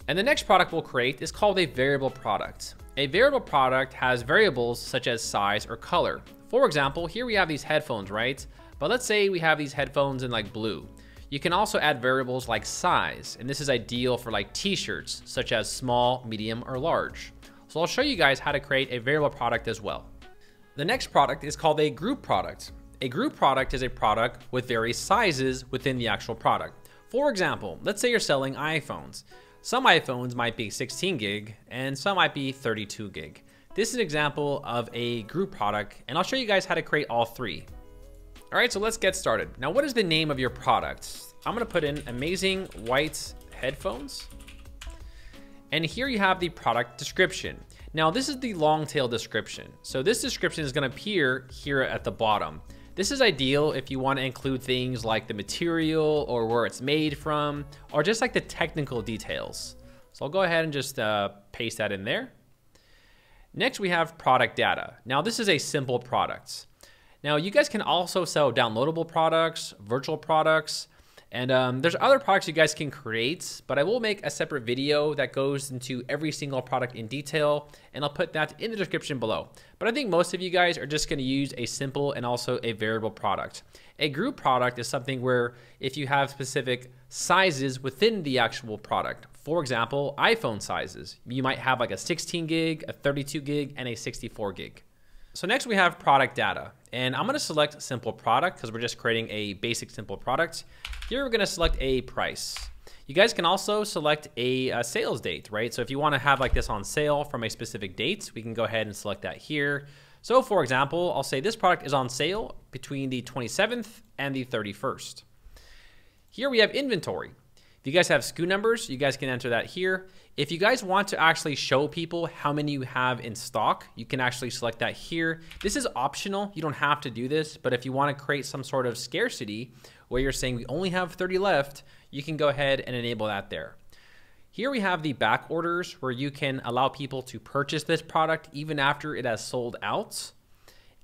And the next product we'll create is called a variable product. A variable product has variables such as size or color. For example, here we have these headphones, right? But let's say we have these headphones in like blue. You can also add variables like size, and this is ideal for like t-shirts, such as small, medium, or large. So I'll show you guys how to create a variable product as well. The next product is called a group product. A group product is a product with various sizes within the actual product. For example, let's say you're selling iPhones. Some iPhones might be 16 gig and some might be 32 gig. This is an example of a group product, and I'll show you guys how to create all three. All right, so let's get started. Now, what is the name of your product? I'm gonna put in Amazing White Headphones. And here you have the product description. Now this is the long tail description. So this description is gonna appear here at the bottom. This is ideal if you want to include things like the material or where it's made from, or just like the technical details. So I'll go ahead and just paste that in there. Next, we have product data. Now, this is a simple product. Now, you guys can also sell downloadable products, virtual products, and there's other products you guys can create, but I will make a separate video that goes into every single product in detail, and I'll put that in the description below. But I think most of you guys are just going to use a simple and also a variable product. A group product is something where if you have specific sizes within the actual product, for example, iPhone sizes, you might have like a 16 gig, a 32 gig, and a 64 gig. So next we have product data, and I'm going to select simple product because we're just creating a basic simple product. Here we're going to select a price. You guys can also select a sales date, right? So if you want to have like this on sale from a specific date, we can go ahead and select that here. So for example, I'll say this product is on sale between the 27th and the 31st. Here we have inventory. If you guys have SKU numbers, you guys can enter that here. If you guys want to actually show people how many you have in stock, you can actually select that here. This is optional. You don't have to do this, but if you want to create some sort of scarcity where you're saying we only have 30 left, you can go ahead and enable that there. Here we have the back orders where you can allow people to purchase this product even after it has sold out.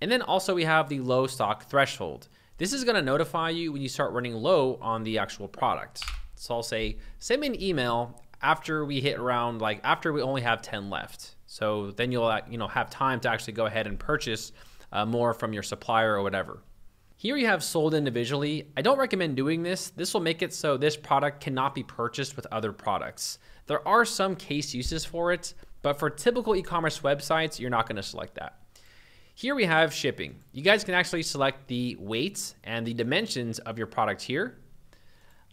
And then also we have the low stock threshold. This is going to notify you when you start running low on the actual product. So I'll say, send me an email after we hit around, like after we only have 10 left. So then you'll have time to actually go ahead and purchase more from your supplier or whatever. Here you have sold individually. I don't recommend doing this. This will make it so this product cannot be purchased with other products. There are some case uses for it, but for typical e-commerce websites, you're not going to select that. Here we have shipping. You guys can actually select the weights and the dimensions of your product here.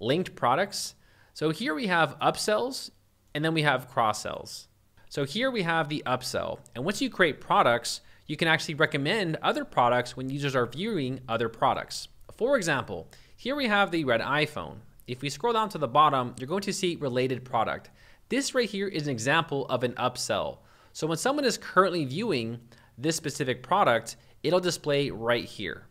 Linked products. So here we have upsells, and then we have cross sells. So here we have the upsell, and once you create products, you can actually recommend other products when users are viewing other products. For example, here we have the red iPhone. If we scroll down to the bottom, you're going to see related product. This right here is an example of an upsell. So when someone is currently viewing this specific product, it'll display right here.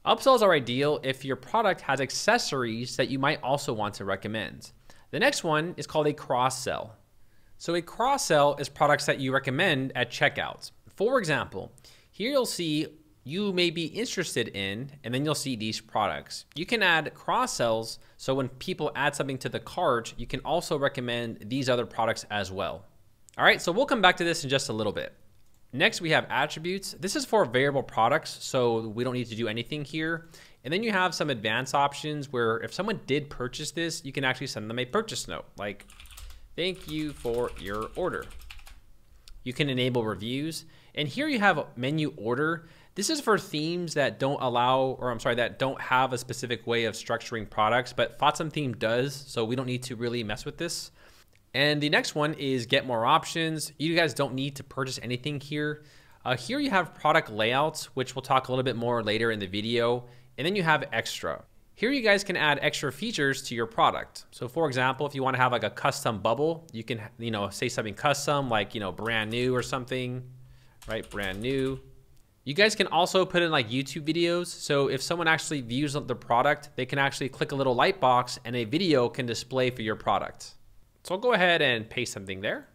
Upsells are ideal if your product has accessories that you might also want to recommend. The next one is called a cross-sell. So a cross-sell is products that you recommend at checkout. For example, here you'll see you may be interested in, and then you'll see these products. You can add cross-sells, so when people add something to the cart, you can also recommend these other products as well. All right, so we'll come back to this in just a little bit. Next, we have attributes. This is for variable products, so we don't need to do anything here. And then you have some advanced options where if someone did purchase this, you can actually send them a purchase note, like, thank you for your order. You can enable reviews. And here you have menu order. This is for themes that don't that don't have a specific way of structuring products, but Flatsome theme does, so we don't need to really mess with this. And the next one is get more options. You guys don't need to purchase anything here. Here you have product layouts, which we'll talk a little bit more later in the video. And then you have extra. Here you guys can add extra features to your product. So for example, if you want to have like a custom bubble, you can, say something custom like, brand new or something, right? Brand new. You guys can also put in like YouTube videos. So if someone actually views the product, they can actually click a little light box and a video can display for your product. So I'll go ahead and paste something there.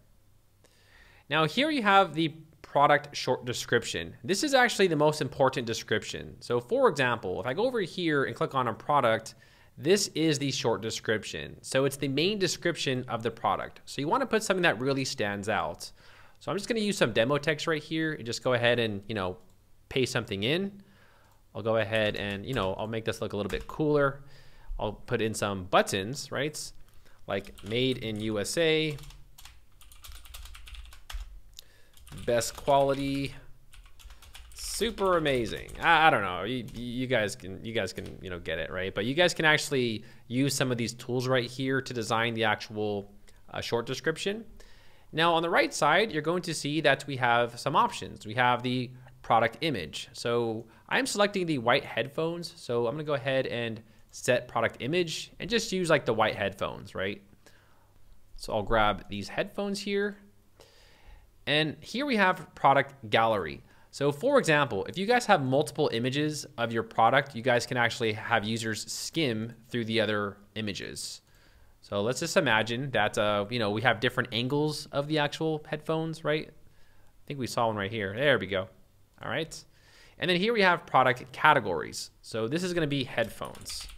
Now here you have the product short description. This is actually the most important description. So for example, if I go over here and click on a product, this is the short description. So it's the main description of the product. So you want to put something that really stands out. So I'm just going to use some demo text right here and just go ahead and, paste something in. I'll go ahead and, I'll make this look a little bit cooler. I'll put in some buttons, right? Like made in USA, best quality, super amazing. I don't know. You guys can get it, right? But you guys can actually use some of these tools right here to design the actual short description. Now on the right side, you're going to see that we have some options. We have the product image. So I'm selecting the white headphones. So I'm gonna go ahead and set product image and just use like the white headphones, right? So I'll grab these headphones here. And here we have product gallery. So for example, if you guys have multiple images of your product, you guys can actually have users skim through the other images. So let's just imagine that, we have different angles of the actual headphones, right? I think we saw one right here. There we go. All right. And then here we have product categories. So this is going to be headphones.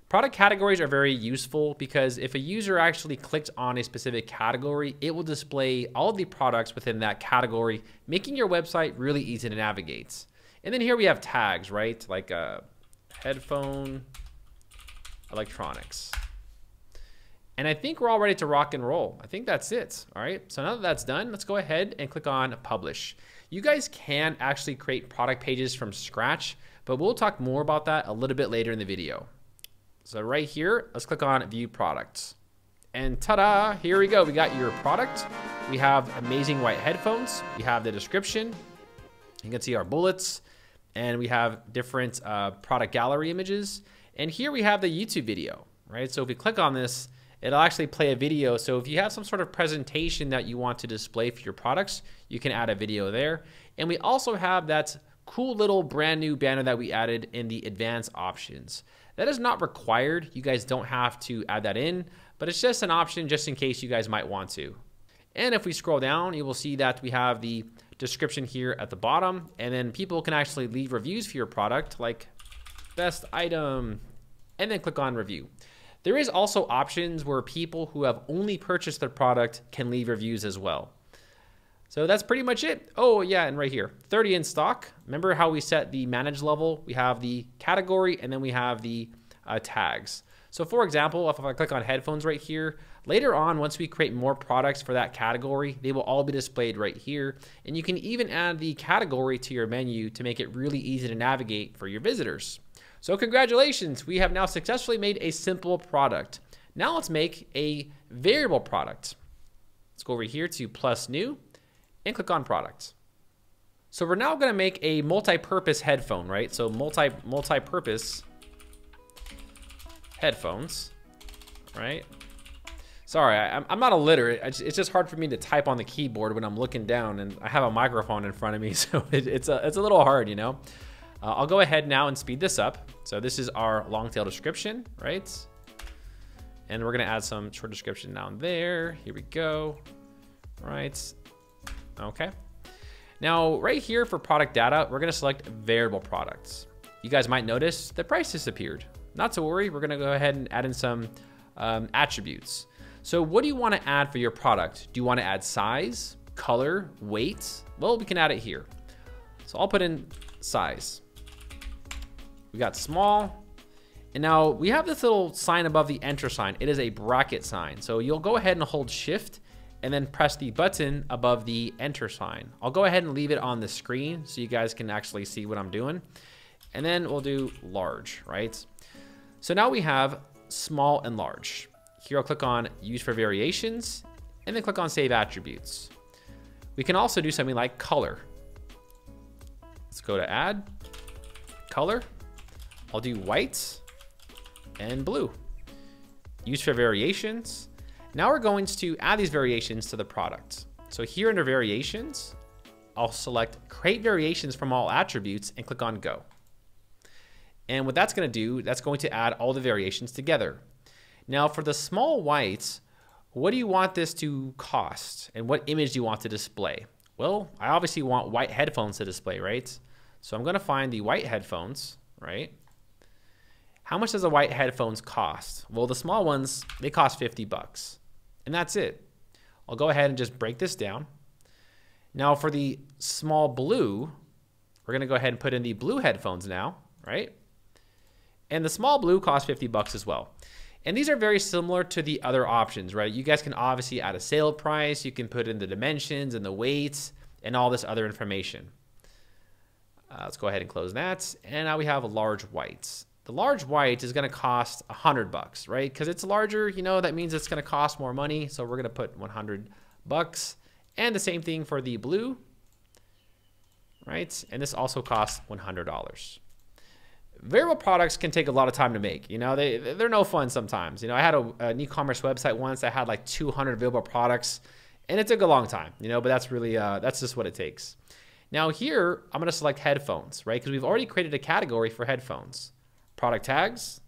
Product categories are very useful because if a user actually clicks on a specific category, it will display all of the products within that category, making your website really easy to navigate. And then here we have tags, right? Like headphone electronics. And I think we're all ready to rock and roll. I think that's it. All right. So now that that's done, let's go ahead and click on publish. You guys can actually create product pages from scratch, but we'll talk more about that a little bit later in the video. So right here, let's click on view products. And ta-da, here we go. We got your product. We have amazing white headphones. We have the description. You can see our bullets, and we have different product gallery images. And here we have the YouTube video, right? So if we click on this, it'll actually play a video. So if you have some sort of presentation that you want to display for your products, you can add a video there. And we also have that cool little brand new banner that we added in the advanced options. That is not required. You guys don't have to add that in, but it's just an option just in case you guys might want to. And if we scroll down, you will see that we have the description here at the bottom, and then people can actually leave reviews for your product, like best item, and then click on review. There is also options where people who have only purchased their product can leave reviews as well. So that's pretty much it. Oh yeah, and right here, 30 in stock. Remember how we set the manage level? We have the category and then we have the tags. So for example, if I click on headphones right here, later on, once we create more products for that category, they will all be displayed right here. And you can even add the category to your menu to make it really easy to navigate for your visitors. So congratulations, we have now successfully made a simple product. Now let's make a variable product. Let's go over here to plus new and click on products. So we're now going to make a multi-purpose headphone, right? So multi-purpose headphones, right? Sorry, I'm not illiterate. It's just hard for me to type on the keyboard when I'm looking down, and I have a microphone in front of me, so it's a little hard, you know. I'll go ahead now and speed this up. So this is our long tail description, right? And we're going to add some short description down there. Here we go. Right. Okay. Now, right here for product data, we're going to select variable products. You guys might notice the price disappeared. Not to worry, we're going to go ahead and add in some attributes. So what do you want to add for your product? Do you want to add size, color, weight? Well, we can add it here. So I'll put in size. We got small. And now we have this little sign above the enter sign. It is a bracket sign. So you'll go ahead and hold shift and then press the button above the enter sign. I'll go ahead and leave it on the screen so you guys can actually see what I'm doing. And then we'll do large, right? So now we have small and large. Here I'll click on use for variations and then click on save attributes. We can also do something like color. Let's go to add color. I'll do white and blue. Use for variations. Now we're going to add these variations to the product. So here under variations, I'll select create variations from all attributes and click on go. And what that's going to do, that's going to add all the variations together. Now for the small whites, what do you want this to cost? And what image do you want to display? Well, I obviously want white headphones to display, right? So I'm going to find the white headphones, right? How much does the white headphones cost? Well, the small ones, they cost 50 bucks. And that's it. I'll go ahead and just break this down. Now for the small blue, we're going to go ahead and put in the blue headphones now, right? And the small blue costs 50 bucks as well. And these are very similar to the other options, right? You guys can obviously add a sale price. You can put in the dimensions and the weights and all this other information. Let's go ahead and close that. And now we have large whites. The large white is going to cost 100 bucks, right? Because it's larger, you know, that means it's going to cost more money. So we're going to put 100 bucks. And the same thing for the blue, right? And this also costs $100. Variable products can take a lot of time to make. You know, they're no fun sometimes. You know, I had an e-commerce website once that had like 200 variable products, and it took a long time. You know, but that's really that's just what it takes. Now here, I'm gonna select headphones, right? Because we've already created a category for headphones. Product tags,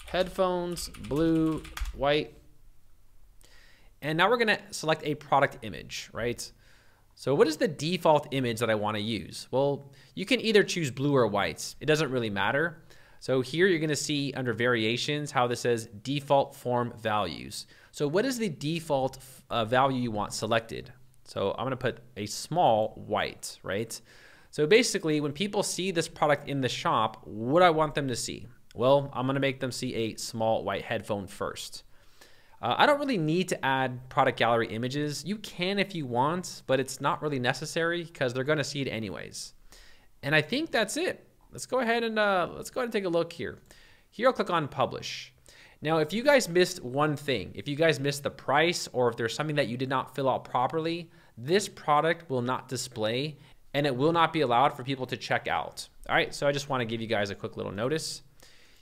headphones, blue, white. And now we're gonna select a product image, right? So what is the default image that I wanna use? Well, you can either choose blue or white. It doesn't really matter. So here you're gonna see under variations how this says default form values. So what is the default value you want selected? So I'm gonna put a small white, right? So basically when people see this product in the shop, what do I want them to see? Well, I'm gonna make them see a small white headphone first. I don't really need to add product gallery images. You can if you want, but it's not really necessary because they're gonna see it anyways. And I think that's it. Let's go ahead and take a look here. Here I'll click on publish. Now, if you guys missed one thing, if you guys missed the price or if there's something that you did not fill out properly, this product will not display and it will not be allowed for people to check out. All right, so I just wanna give you guys a quick little notice.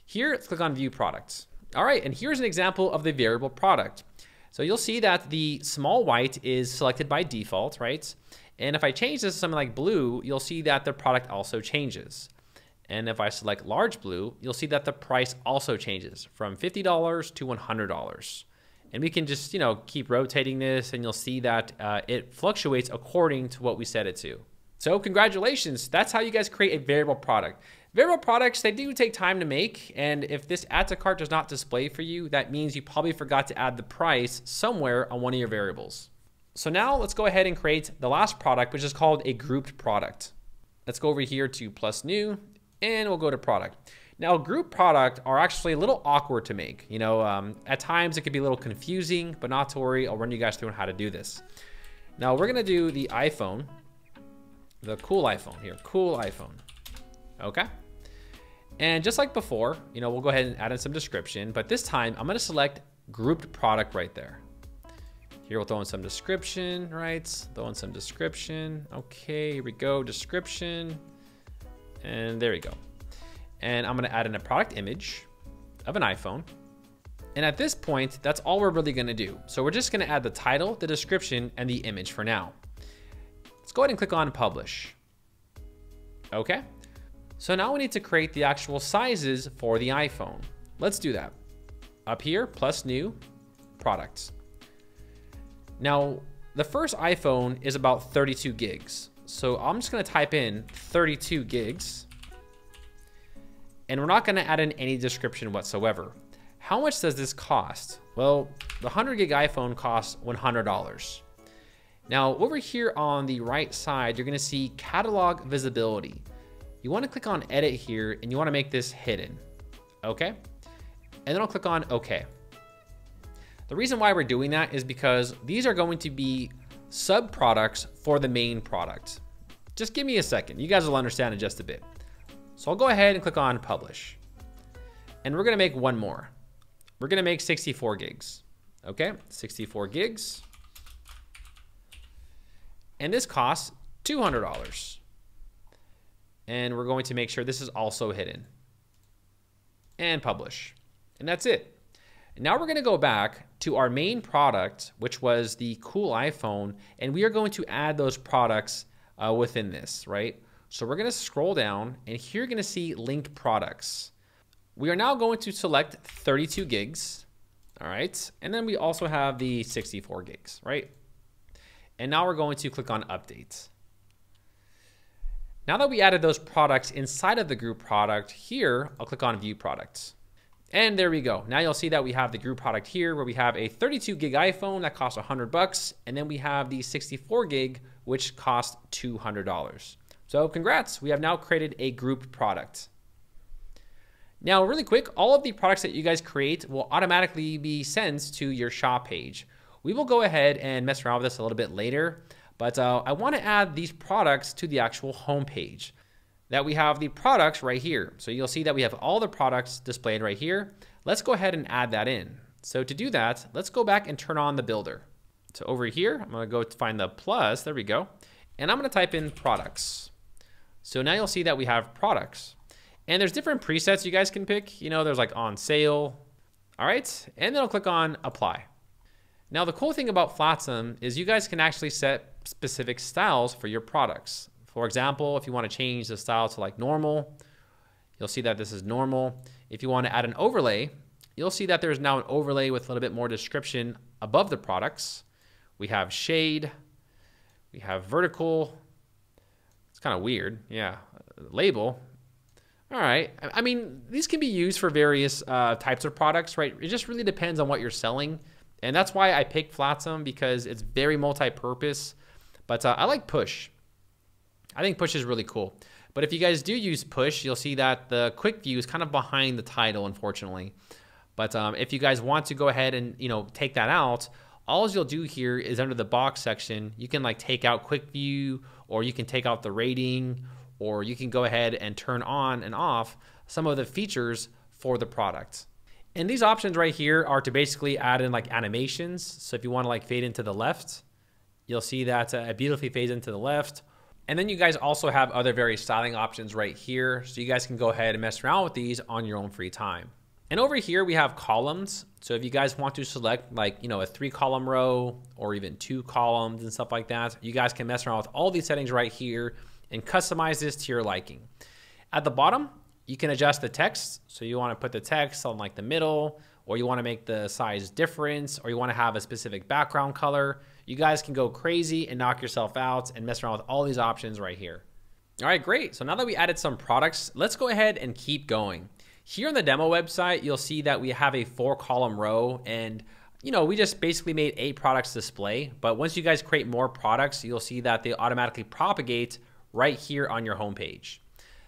Here, let's click on view products. All right, and here's an example of the variable product. So you'll see that the small white is selected by default, right? And if I change this to something like blue, you'll see that the product also changes. And if I select large blue, you'll see that the price also changes from $50 to $100. And we can just, keep rotating this and you'll see that it fluctuates according to what we set it to. So congratulations, that's how you guys create a variable product. Variable products, they do take time to make, and if this add to cart does not display for you, that means you probably forgot to add the price somewhere on one of your variables. So now let's go ahead and create the last product, which is called a grouped product. Let's go over here to plus new, and we'll go to product. Now, group product are actually a little awkward to make. At times it could be a little confusing, but not to worry, I'll run you guys through on how to do this. Now we're gonna do the iPhone, the cool iPhone here, cool iPhone. Okay. And just like before, we'll go ahead and add in some description, but this time I'm gonna select grouped product right there. Here we'll throw in some description, right? Throw in some description. Okay, here we go, description. And there we go. And I'm gonna add in a product image of an iPhone. And at this point, that's all we're really gonna do. So we're just gonna add the title, the description, and the image for now. Let's go ahead and click on publish. Okay. So now we need to create the actual sizes for the iPhone. Let's do that. Up here, plus new, products. Now, the first iPhone is about 32 gigs. So I'm just gonna type in 32 gigs. And we're not gonna add in any description whatsoever. How much does this cost? Well, the 100 gig iPhone costs $100. Now, over here on the right side, you're gonna see catalog visibility. You wanna click on edit here and you wanna make this hidden, okay? And then I'll click on okay. The reason why we're doing that is because these are going to be sub products for the main product. Just give me a second, you guys will understand in just a bit. So I'll go ahead and click on publish. And we're gonna make one more. We're gonna make 64 gigs, okay? 64 gigs. And this costs $200. And we're going to make sure this is also hidden. And publish. And that's it. And now we're gonna go back to our main product, which was the cool iPhone, and we are going to add those products within this, right? So we're gonna scroll down, and here you're gonna see link products. We are now going to select 32 gigs, all right? And then we also have the 64 gigs, right? And now we're going to click on update. Now that we added those products inside of the group product, here, I'll click on view products. And there we go. Now you'll see that we have the group product here where we have a 32 gig iPhone that costs $100. And then we have the 64 gig, which costs $200. So congrats, we have now created a group product. Now really quick, all of the products that you guys create will automatically be sent to your shop page. We will go ahead and mess around with this a little bit later, but I want to add these products to the actual home page. That we have the products right here. So you'll see that we have all the products displayed right here. Let's go ahead and add that in. So to do that, let's go back and turn on the builder. So over here, I'm gonna go to find the plus, there we go. And I'm gonna type in products. So now you'll see that we have products. And there's different presets you guys can pick. There's like on sale. All right, and then I'll click on apply. Now the cool thing about Flatsome is you guys can actually set specific styles for your products. For example, if you want to change the style to like normal, you'll see that this is normal. If you want to add an overlay, you'll see that there's now an overlay with a little bit more description above the products. We have shade, we have vertical. It's kind of weird. Yeah, label. All right. I mean, these can be used for various types of products, right? It just really depends on what you're selling. And that's why I picked Flatsome, because it's very multi-purpose. But I like push. I think push is really cool. But if you guys do use push, you'll see that the quick view is kind of behind the title, unfortunately. But if you guys want to go ahead and take that out, all you'll do here is under the box section, you can like take out quick view, or you can take out the rating, or you can go ahead and turn on and off some of the features for the product. And these options right here are to basically add in like animations. So if you want to like fade into the left, you'll see that it beautifully fades into the left. And then you guys also have other various styling options right here. So you guys can go ahead and mess around with these on your own free time. And over here we have columns. So if you guys want to select like, a 3-column row or even 2 columns and stuff like that, you guys can mess around with all these settings right here and customize this to your liking. At the bottom, you can adjust the text. So you want to put the text on like the middle, or you want to make the size different, or you want to have a specific background color. You guys can go crazy and knock yourself out and mess around with all these options right here. All right, great. So now that we added some products, let's go ahead and keep going. Here on the demo website, you'll see that we have a 4-column row, and we just basically made 8 products display. But once you guys create more products, you'll see that they automatically propagate right here on your homepage.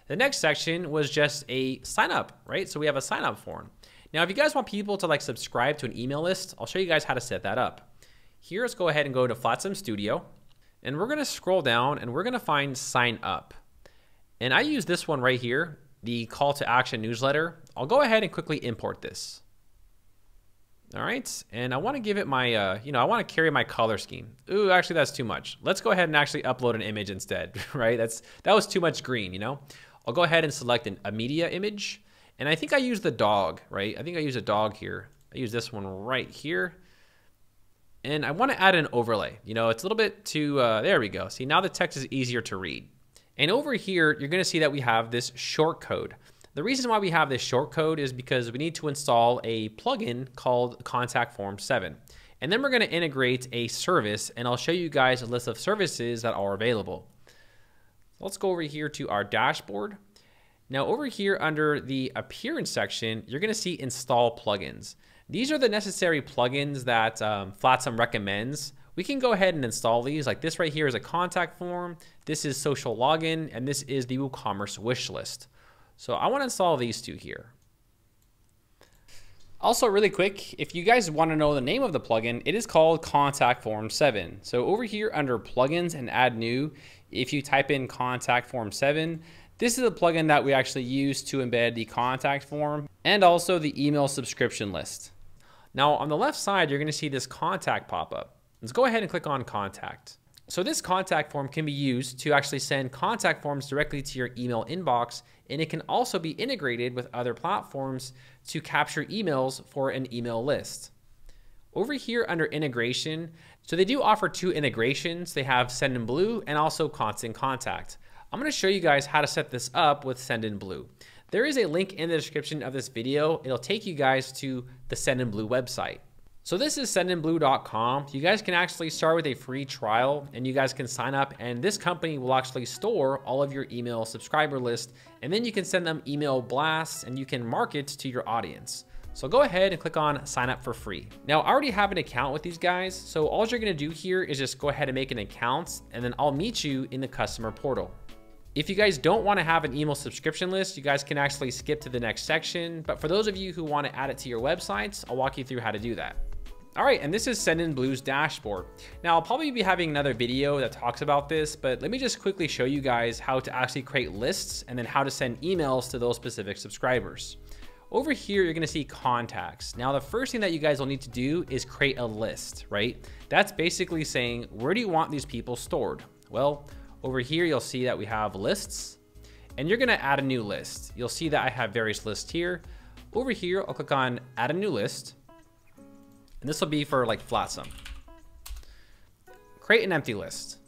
The next section was just a sign up, right? So we have a sign up form. Now, if you guys want people to like subscribe to an email list, I'll show you guys how to set that up. Here, let's go ahead and go to Flatsome Studio, and we're gonna scroll down and we're gonna find sign up. And I use this one right here, the call to action newsletter. I'll go ahead and quickly import this. All right, and I wanna give it my, I wanna carry my color scheme. Ooh, actually that's too much. Let's go ahead and actually upload an image instead, right? That was too much green, I'll go ahead and select a media image. And I think I use the dog, right? I think I use a dog here. I use this one right here. And I wanna add an overlay. It's a little bit too, there we go. See, now the text is easier to read. And over here, you're gonna see that we have this short code. The reason why we have this short code is because we need to install a plugin called Contact Form 7. And then we're gonna integrate a service, and I'll show you guys a list of services that are available. So let's go over here to our dashboard. Now over here under the appearance section, you're gonna see install plugins. These are the necessary plugins that Flatsome recommends. We can go ahead and install these. Like this right here is a contact form. This is social login, and this is the WooCommerce wish list. So I wanna install these 2 here. Also really quick, if you guys wanna know the name of the plugin, it is called Contact Form 7. So over here under plugins and add new, if you type in Contact Form 7, this is a plugin that we actually use to embed the contact form and also the email subscription list. Now on the left side, you're gonna see this contact pop up. Let's go ahead and click on contact. So this contact form can be used to actually send contact forms directly to your email inbox, and it can also be integrated with other platforms to capture emails for an email list. Over here under integration, so they do offer 2 integrations. They have Sendinblue and also Constant Contact. I'm gonna show you guys how to set this up with Sendinblue. There is a link in the description of this video. It'll take you guys to the Sendinblue website. So this is sendinblue.com. You guys can actually start with a free trial, and you guys can sign up, and this company will actually store all of your email subscriber list, and then you can send them email blasts and you can market to your audience. So go ahead and click on sign up for free. Now I already have an account with these guys, so all you're gonna do here is just go ahead and make an account, and then I'll meet you in the customer portal. If you guys don't want to have an email subscription list, you guys can actually skip to the next section. But for those of you who want to add it to your websites, I'll walk you through how to do that. All right, and this is Sendinblue's dashboard. Now I'll probably be having another video that talks about this, but let me just quickly show you guys how to actually create lists and then how to send emails to those specific subscribers. Over here, you're gonna see contacts. Now the first thing that you guys will need to do is create a list, right? That's basically saying, where do you want these people stored? Well, over here, you'll see that we have lists, and you're gonna add a new list. You'll see that I have various lists here. Over here, I'll click on add a new list, and this will be for like Flatsome. Create an empty list.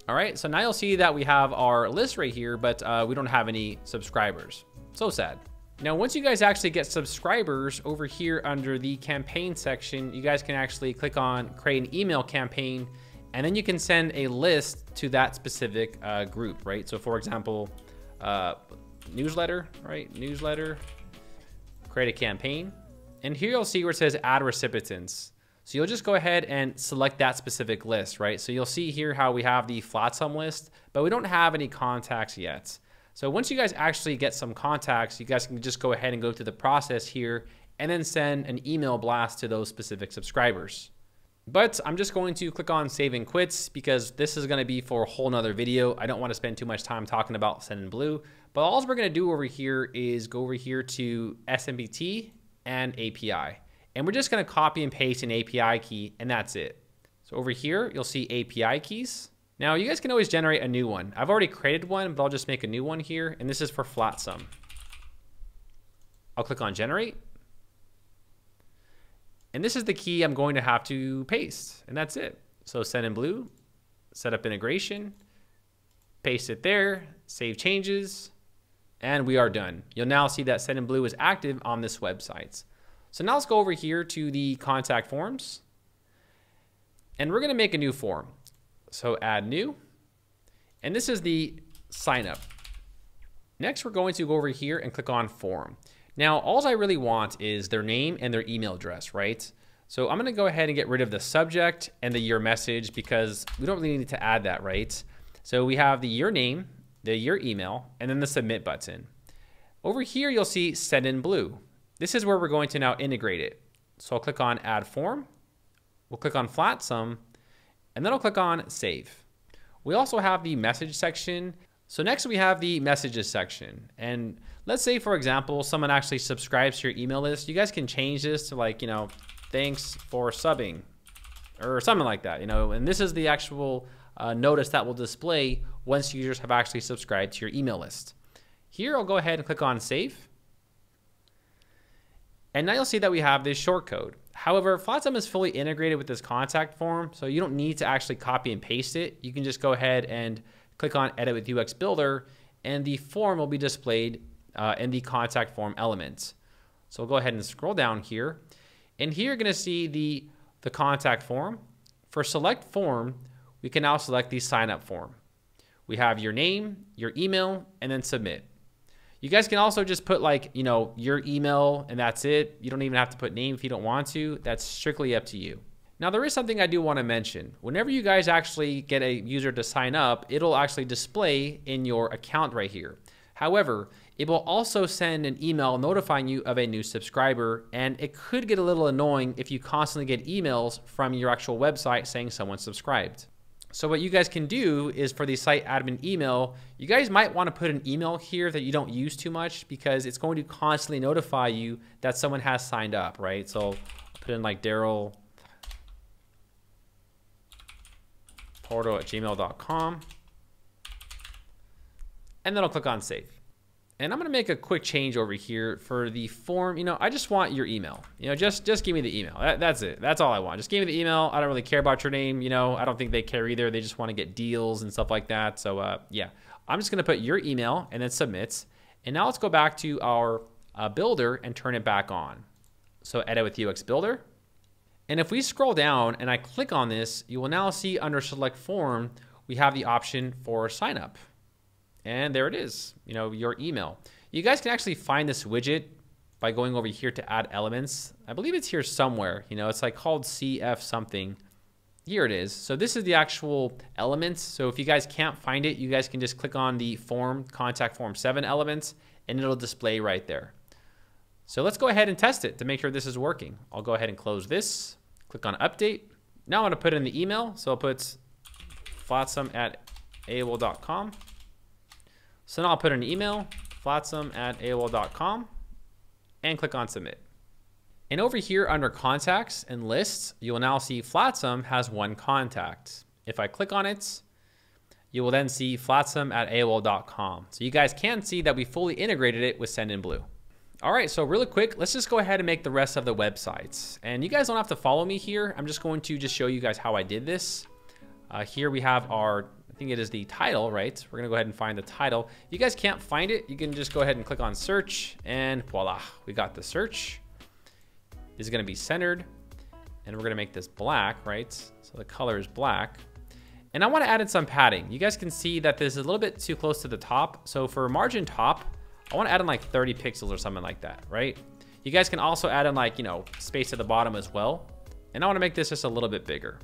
All right, so now you'll see that we have our list right here, but we don't have any subscribers. So sad. Now, once you guys actually get subscribers over here under the campaign section, you guys can actually click on create an email campaign, and then you can send a list to that specific group, right? So for example, newsletter, right? Newsletter, create a campaign. And here you'll see where it says add recipients. So you'll just go ahead and select that specific list, right? So you'll see here how we have the Flatsome list, but we don't have any contacts yet. So once you guys actually get some contacts, you guys can just go ahead and go through the process here and then send an email blast to those specific subscribers. But I'm just going to click on save and quits because this is going to be for a whole nother video. I don't want to spend too much time talking about Sendinblue, but all we're going to do over here is go over here to SMBT and API. And we're just going to copy and paste an API key, and that's it. So over here, you'll see API keys. Now, you guys can always generate a new one. I've already created one, but I'll just make a new one here, and this is for Flatsome. I'll click on generate. And this is the key I'm going to have to paste, and that's it. So Sendinblue, set up integration, paste it there, save changes, and we are done. You'll now see that Sendinblue is active on this website. So now let's go over here to the contact forms, and we're going to make a new form. So add new, and this is the sign up. Next, we're going to go over here and click on form. Now, all I really want is their name and their email address, right? So I'm going to go ahead and get rid of the subject and the your message because we don't really need to add that, right? So we have the your name, the your email, and then the submit button. Over here, you'll see Sendinblue. This is where we're going to now integrate it. So I'll click on add form. We'll click on Flatsome, and then I'll click on save. We also have the message section. So next we have the messages section. And let's say, for example, someone actually subscribes to your email list. You guys can change this to like, thanks for subbing or something like that, and this is the actual notice that will display once users have actually subscribed to your email list. Here, I'll go ahead and click on save. And now you'll see that we have this shortcode. However, Flatsome is fully integrated with this contact form, so you don't need to actually copy and paste it. You can just go ahead and click on Edit with UX Builder, and the form will be displayed in the contact form elements. So we'll go ahead and scroll down here. And here you're going to see the contact form. For select form, we can now select the sign up form. We have your name, your email, and then submit. You guys can also just put like, your email and that's it. You don't even have to put name if you don't want to. That's strictly up to you. Now, there is something I do want to mention. Whenever you guys actually get a user to sign up, it'll actually display in your account right here. However, it will also send an email notifying you of a new subscriber, and it could get a little annoying if you constantly get emails from your actual website saying someone subscribed. So what you guys can do is for the site admin email, you guys might want to put an email here that you don't use too much because it's going to constantly notify you that someone has signed up, right? So I'll put in like Daryl portal@gmail.com, and then I'll click on save. And I'm going to make a quick change over here for the form. I just want your email. Just give me the email. That's it. That's all I want. Just give me the email. I don't really care about your name. I don't think they care either. They just want to get deals and stuff like that. So yeah, I'm just going to put your email and then submit. And now let's go back to our builder and turn it back on. So edit with UX Builder. And if we scroll down and I click on this, you will now see under select form, we have the option for sign up. And there it is, your email. You guys can actually find this widget by going over here to add elements. I believe it's here somewhere. It's like called CF something. Here it is. So this is the actual elements. So if you guys can't find it, you guys can just click on the form, contact form 7 elements, and it'll display right there. So let's go ahead and test it to make sure this is working. I'll go ahead and close this, click on update. Now I want to put in the email. So I'll put flatsome@aol.com. So now I'll put in an email, flatsome@aol.com, and click on submit. And over here under contacts and lists, you will now see Flatsome has one contact. If I click on it, you will then see flatsome@aol.com. So you guys can see that we fully integrated it with Sendinblue. All right, so really quick, let's just go ahead and make the rest of the websites. And you guys don't have to follow me here. I'm just going to show you guys how I did this. Here we have our think it is the title, right? We're gonna go ahead and find the title. If you guys can't find it, you can just go ahead and click on search, and voila, we got the search. This is gonna be centered, and we're gonna make this black, right? So the color is black. And I wanna add in some padding. You guys can see that this is a little bit too close to the top. So for margin top, I wanna add in like 30 pixels or something like that, right? You guys can also add in like, you know, space at the bottom as well. And I wanna make this just a little bit bigger.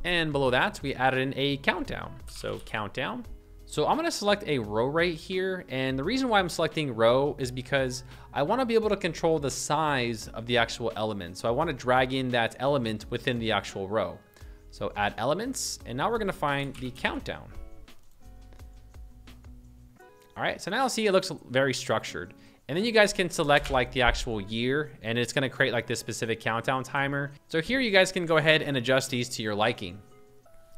And below that, we added in a countdown. So countdown. So I'm gonna select a row right here. And the reason why I'm selecting row is because I wanna be able to control the size of the actual element. So I wanna drag in that element within the actual row. So add elements, and now we're gonna find the countdown. All right, so now see it looks very structured. And then you guys can select like the actual year, and it's gonna create like this specific countdown timer. So here you guys can go ahead and adjust these to your liking.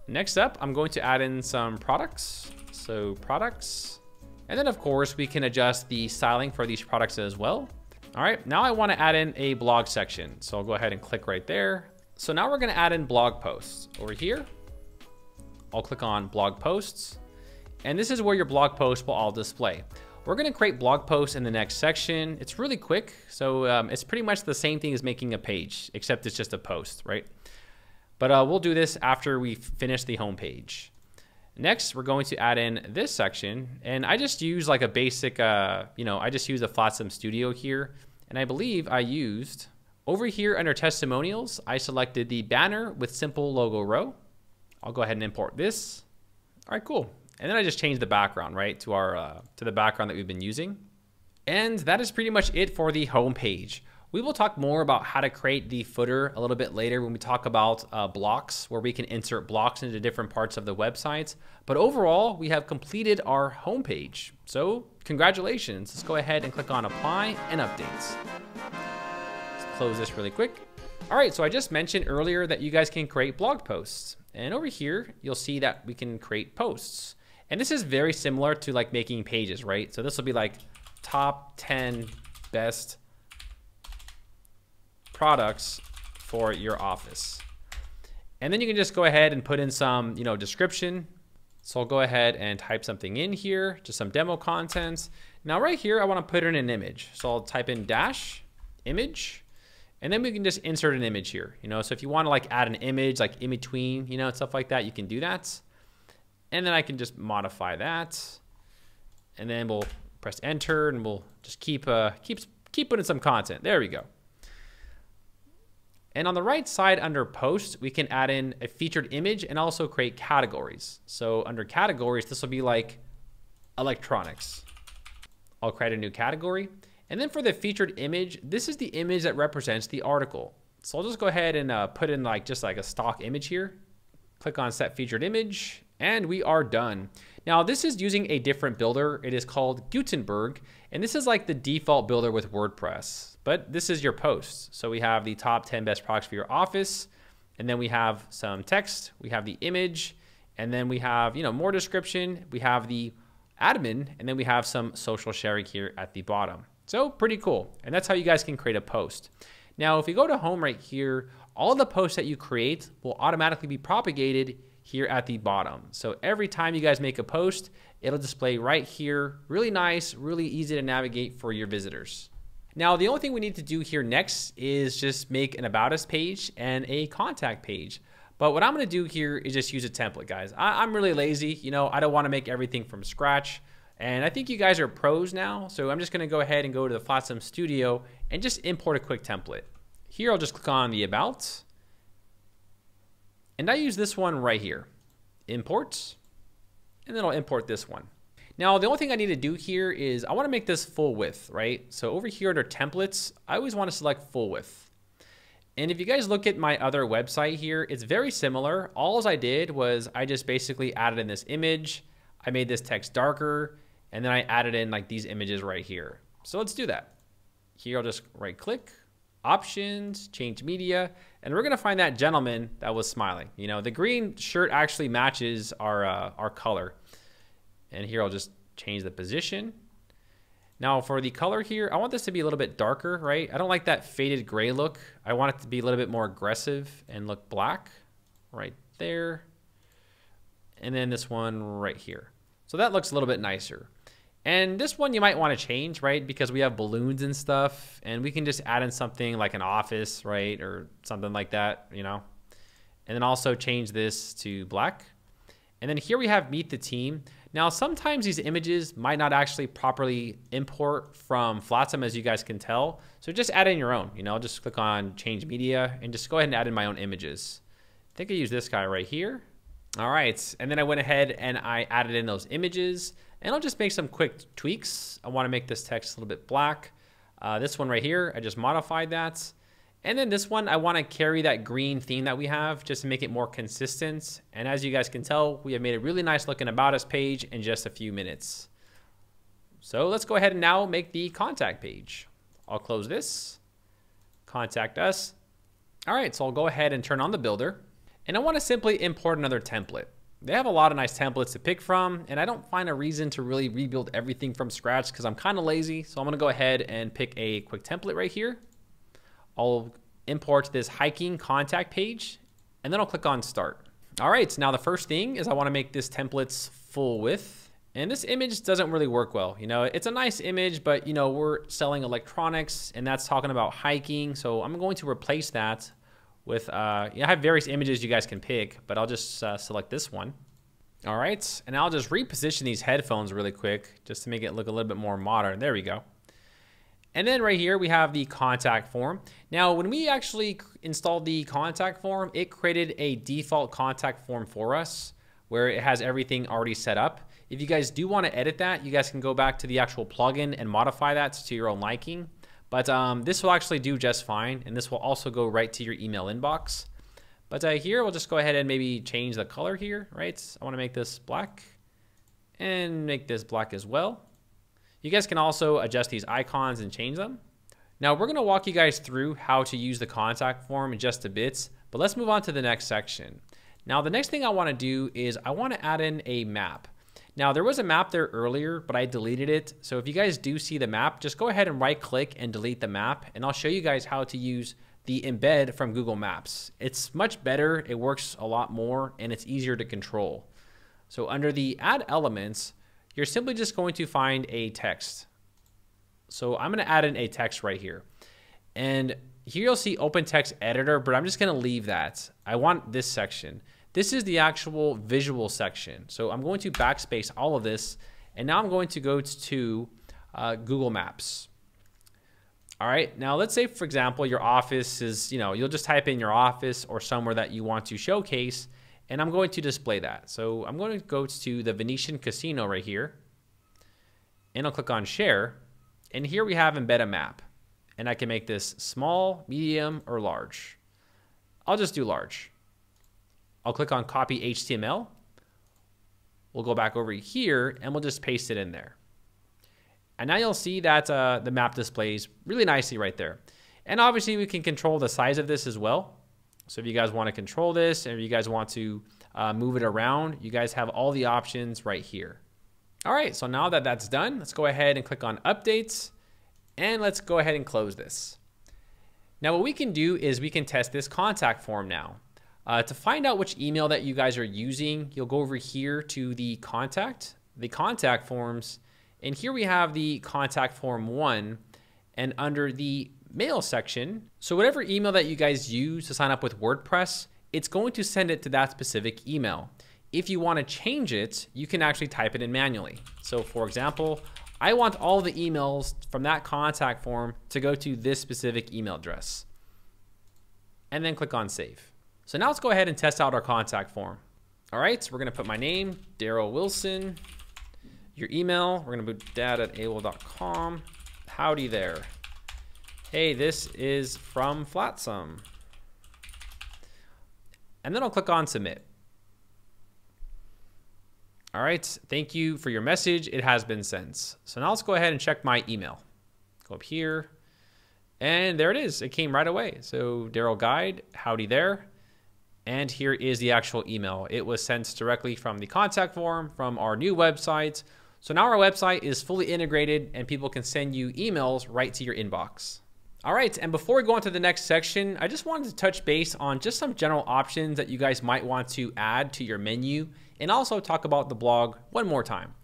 Next up, I'm going to add in some products. So products, and then of course we can adjust the styling for these products as well. All right, now I wanna add in a blog section. So I'll go ahead and click right there. So now we're gonna add in blog posts. Over here, I'll click on blog posts, and this is where your blog posts will all display. We're gonna create blog posts in the next section. It's really quick, so it's pretty much the same thing as making a page, except it's just a post, right? But we'll do this after we finish the home page. Next, we're going to add in this section, and I just use like a basic, I just use a Flatsome Studio here, and I believe I used, over here under testimonials, I selected the banner with simple logo row. I'll go ahead and import this. All right, cool. And then I just changed the background, right, to our to the background that we've been using. And that is pretty much it for the home page. We will talk more about how to create the footer a little bit later when we talk about blocks, where we can insert blocks into different parts of the website. But overall, we have completed our home page. So congratulations. Let's go ahead and click on Apply and Updates. Let's close this really quick. All right, so I just mentioned earlier that you guys can create blog posts. And over here, you'll see that we can create posts. And this is very similar to like making pages, right? So this will be like top 10 best products for your office. And then you can just go ahead and put in some, description. So I'll go ahead and type something in here, just some demo content. Now right here, I want to put in an image. So I'll type in dash image, and then we can just insert an image here. So if you want to like add an image like in between, stuff like that, you can do that. And then I can just modify that, and then we'll press enter, and we'll just keep putting some content. There we go. And on the right side under posts, we can add in a featured image and also create categories. So under categories, this will be like electronics. I'll create a new category. And then for the featured image, this is the image that represents the article. So I'll just go ahead and put in just like a stock image here. Click on set featured image, and we are done. Now this is using a different builder. It is called Gutenberg, and this is like the default builder with WordPress, but this is your posts. So we have the top 10 best products for your office, and then we have some text, we have the image, and then we have, more description, we have the admin, and then we have some social sharing here at the bottom. So pretty cool. And that's how you guys can create a post. Now, if you go to home right here, all of the posts that you create will automatically be propagated here at the bottom. So every time you guys make a post, it'll display right here. Really nice, really easy to navigate for your visitors. Now, the only thing we need to do here next is just make an About Us page and a contact page. But what I'm gonna do here is just use a template, guys. I'm really lazy. I don't wanna make everything from scratch. And I think you guys are pros now. So I'm just gonna go ahead and go to the Flatsome Studio and just import a quick template. Here, I'll just click on the About. And I use this one right here, import, and then I'll import this one. Now, the only thing I need to do here is I want to make this full width, right? So over here under templates, I always want to select full width. And if you guys look at my other website here, it's very similar. All I did was I just basically added in this image. I made this text darker, and then I added in like these images right here. So let's do that. Here, I'll just right click, options, change media, and we're gonna find that gentleman that was smiling. The green shirt actually matches our color. And here I'll just change the position. Now for the color here, I want this to be a little bit darker, right? I don't like that faded gray look. I want it to be a little bit more aggressive and look black right there. and then this one right here. So that looks a little bit nicer. And this one you might want to change, right? Because we have balloons and stuff, and we can just add in something like an office, right? Or something like that, you know? And then also change this to black. And then here we have meet the team. Now, sometimes these images might not actually properly import from Flatsome, as you guys can tell. So just add in your own, you know, just click on change media and just go ahead and add in my own images. I think I use this guy right here. All right, and then I went ahead and I added in those images. And I'll just make some quick tweaks. I want to make this text a little bit black. This one right here, I just modified that. And then this one, I want to carry that green theme that we have just to make it more consistent. And as you guys can tell, we have made a really nice looking About Us page in just a few minutes. So let's go ahead and now make the contact page. I'll close this, contact us. All right, so I'll go ahead and turn on the builder. And I want to simply import another template. They have a lot of nice templates to pick from, and I don't find a reason to really rebuild everything from scratch because I'm kind of lazy. So I'm going to go ahead and pick a quick template right here. I'll import this hiking contact page, and then I'll click on start. All right, so now the first thing is I want to make this template's full width, and this image doesn't really work well. You know, it's a nice image, but you know, we're selling electronics, and that's talking about hiking. So I'm going to replace that with, I have various images you guys can pick, but I'll just select this one. All right, and I'll just reposition these headphones really quick just to make it look a little bit more modern. There we go. And then right here, we have the contact form. Now, when we actually installed the contact form, it created a default contact form for us where it has everything already set up. If you guys do want to edit that, you guys can go back to the actual plugin and modify that to your own liking. But this will actually do just fine, and this will also go right to your email inbox. But here, we'll just go ahead and maybe change the color here, right? I want to make this black and make this black as well. You guys can also adjust these icons and change them. Now, we're going to walk you guys through how to use the contact form in just a bit, but let's move on to the next section. Now, the next thing I want to do is I want to add in a map. Now, there was a map there earlier, but I deleted it. So if you guys do see the map, just go ahead and right click and delete the map. And I'll show you guys how to use the embed from Google Maps. It's much better. It works a lot more and it's easier to control. So under the add elements, you're simply just going to find a text. So I'm going to add in a text right here. And here you'll see open text editor, but I'm just going to leave that. I want this section. This is the actual visual section. So I'm going to backspace all of this. And now I'm going to go to Google Maps. All right. Now let's say, for example, your office is, you'll just type in your office or somewhere that you want to showcase. And I'm going to display that. So I'm going to go to the Venetian Casino right here. And I'll click on share. And here we have embed a map. And I can make this small, medium, or large. I'll just do large. I'll click on copy HTML. We'll go back over here and we'll just paste it in there. And now you'll see that the map displays really nicely right there. And obviously we can control the size of this as well. So if you guys want to control this and if you guys want to move it around, you guys have all the options right here. All right, so now that that's done, let's go ahead and click on updates and let's go ahead and close this. Now what we can do is we can test this contact form now. To find out which email that you guys are using, you'll go over here to the contact forms, and here we have the contact form 1, and under the mail section, so whatever email that you guys use to sign up with WordPress, it's going to send it to that specific email. If you want to change it, you can actually type it in manually. So for example, I want all the emails from that contact form to go to this specific email address. And then click on save. So now let's go ahead and test out our contact form. All right, so we're gonna put my name, Daryl Wilson, your email, we're gonna put dad@aol.com. Howdy there. Hey, this is from Flatsome. And then I'll click on submit. All right, thank you for your message. It has been sent. So now let's go ahead and check my email. Go up here, and there it is. It came right away. So Daryl Guide, howdy there. And here is the actual email. It was sent directly from the contact form from our new website. So now our website is fully integrated and people can send you emails right to your inbox. All right, and before we go on to the next section, I just wanted to touch base on just some general options that you guys might want to add to your menu, and also talk about the blog one more time.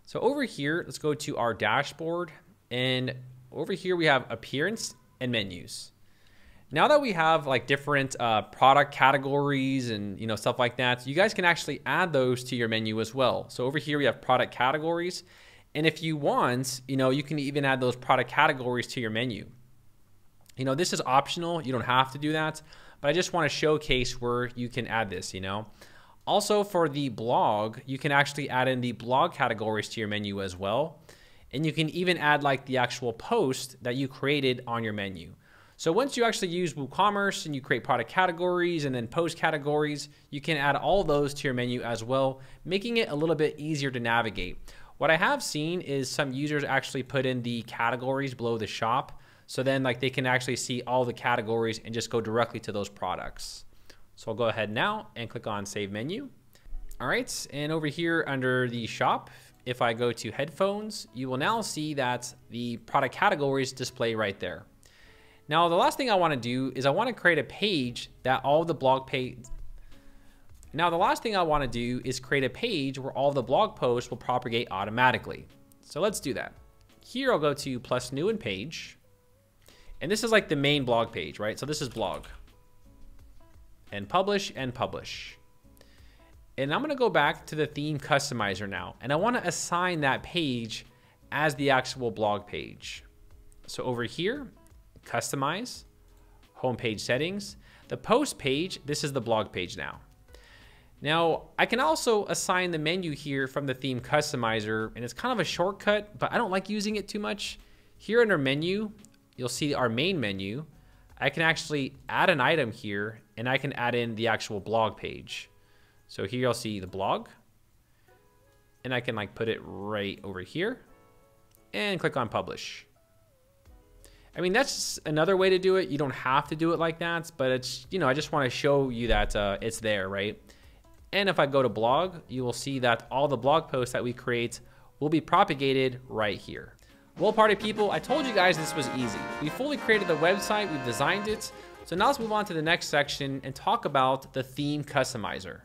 So over here, let's go to our dashboard, and over here we have appearance and menus. Now that we have like different product categories and stuff like that, you guys can actually add those to your menu as well. So over here we have product categories, and if you want, you can even add those product categories to your menu. This is optional. You don't have to do that, but I just want to showcase where you can add this, Also for the blog, you can actually add in the blog categories to your menu as well. And you can even add like the actual post that you created on your menu. So once you actually use WooCommerce and you create product categories and then post categories, you can add all those to your menu as well, making it a little bit easier to navigate. What I have seen is some users actually put in the categories below the shop. So then like they can actually see all the categories and just go directly to those products. So I'll go ahead now and click on Save Menu. All right, and over here under the shop, if I go to headphones, you will now see that the product categories display right there. Now, the last thing I want to do is I want to create a page that all the blog page. Now, the last thing I want to do is create a page where all the blog posts will propagate automatically. So let's do that. Here I'll go to plus new and page. And this is like the main blog page, right? So this is blog. And publish and publish. And I'm going to go back to the theme customizer now. And I want to assign that page as the actual blog page. So over here, customize, homepage settings, the post page, this is the blog page now. Now, I can also assign the menu here from the theme customizer, and it's kind of a shortcut, but I don't like using it too much. Here under menu, you'll see our main menu. I can actually add an item here, and I can add in the actual blog page. So here you'll see the blog, and I can like put it right over here and click on publish. I mean, that's another way to do it. You don't have to do it like that, but it's, I just want to show you that it's there, right? And if I go to blog, you will see that all the blog posts that we create will be propagated right here. Well, party people, I told you guys this was easy. We fully created the website, we've designed it. So now let's move on to the next section and talk about the theme customizer.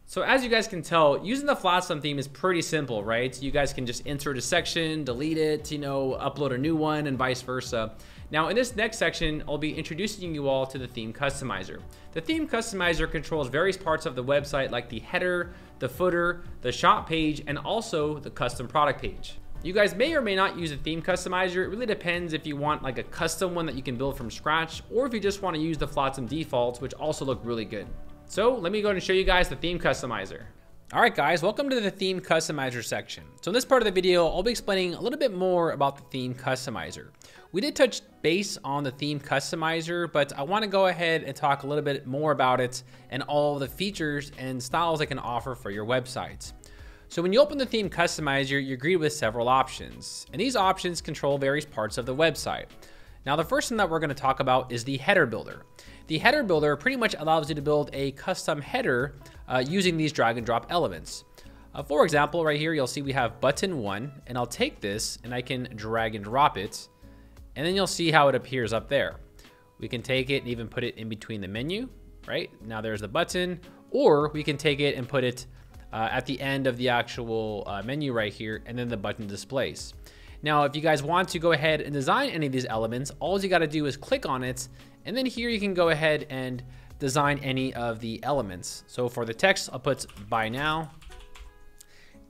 So as you guys can tell, using the Flatsome theme is pretty simple, right? You guys can just insert a section, delete it, upload a new one, and vice versa. Now in this next section, I'll be introducing you all to the theme customizer. The theme customizer controls various parts of the website like the header, the footer, the shop page, and also the custom product page. You guys may or may not use a theme customizer. It really depends if you want like a custom one that you can build from scratch, or if you just want to use the Flatsome defaults, which also look really good. So let me go ahead and show you guys the theme customizer. All right, guys, welcome to the theme customizer section. So in this part of the video, I'll be explaining a little bit more about the theme customizer. We did touch base on the theme customizer, but I want to go ahead and talk a little bit more about it and all the features and styles it can offer for your websites. So when you open the theme customizer, you're greeted with several options, and these options control various parts of the website. Now, the first thing that we're going to talk about is the header builder. The header builder pretty much allows you to build a custom header using these drag and drop elements. For example, right here, you'll see we have button 1, and I'll take this and I can drag and drop it, and then you'll see how it appears up there. We can take it and even put it in between the menu, right? Now there's the button, or we can take it and put it at the end of the actual menu right here, and then the button displays. Now, if you guys want to go ahead and design any of these elements, all you got to do is click on it, and then here you can go ahead and design any of the elements. So for the text, I'll put buy now,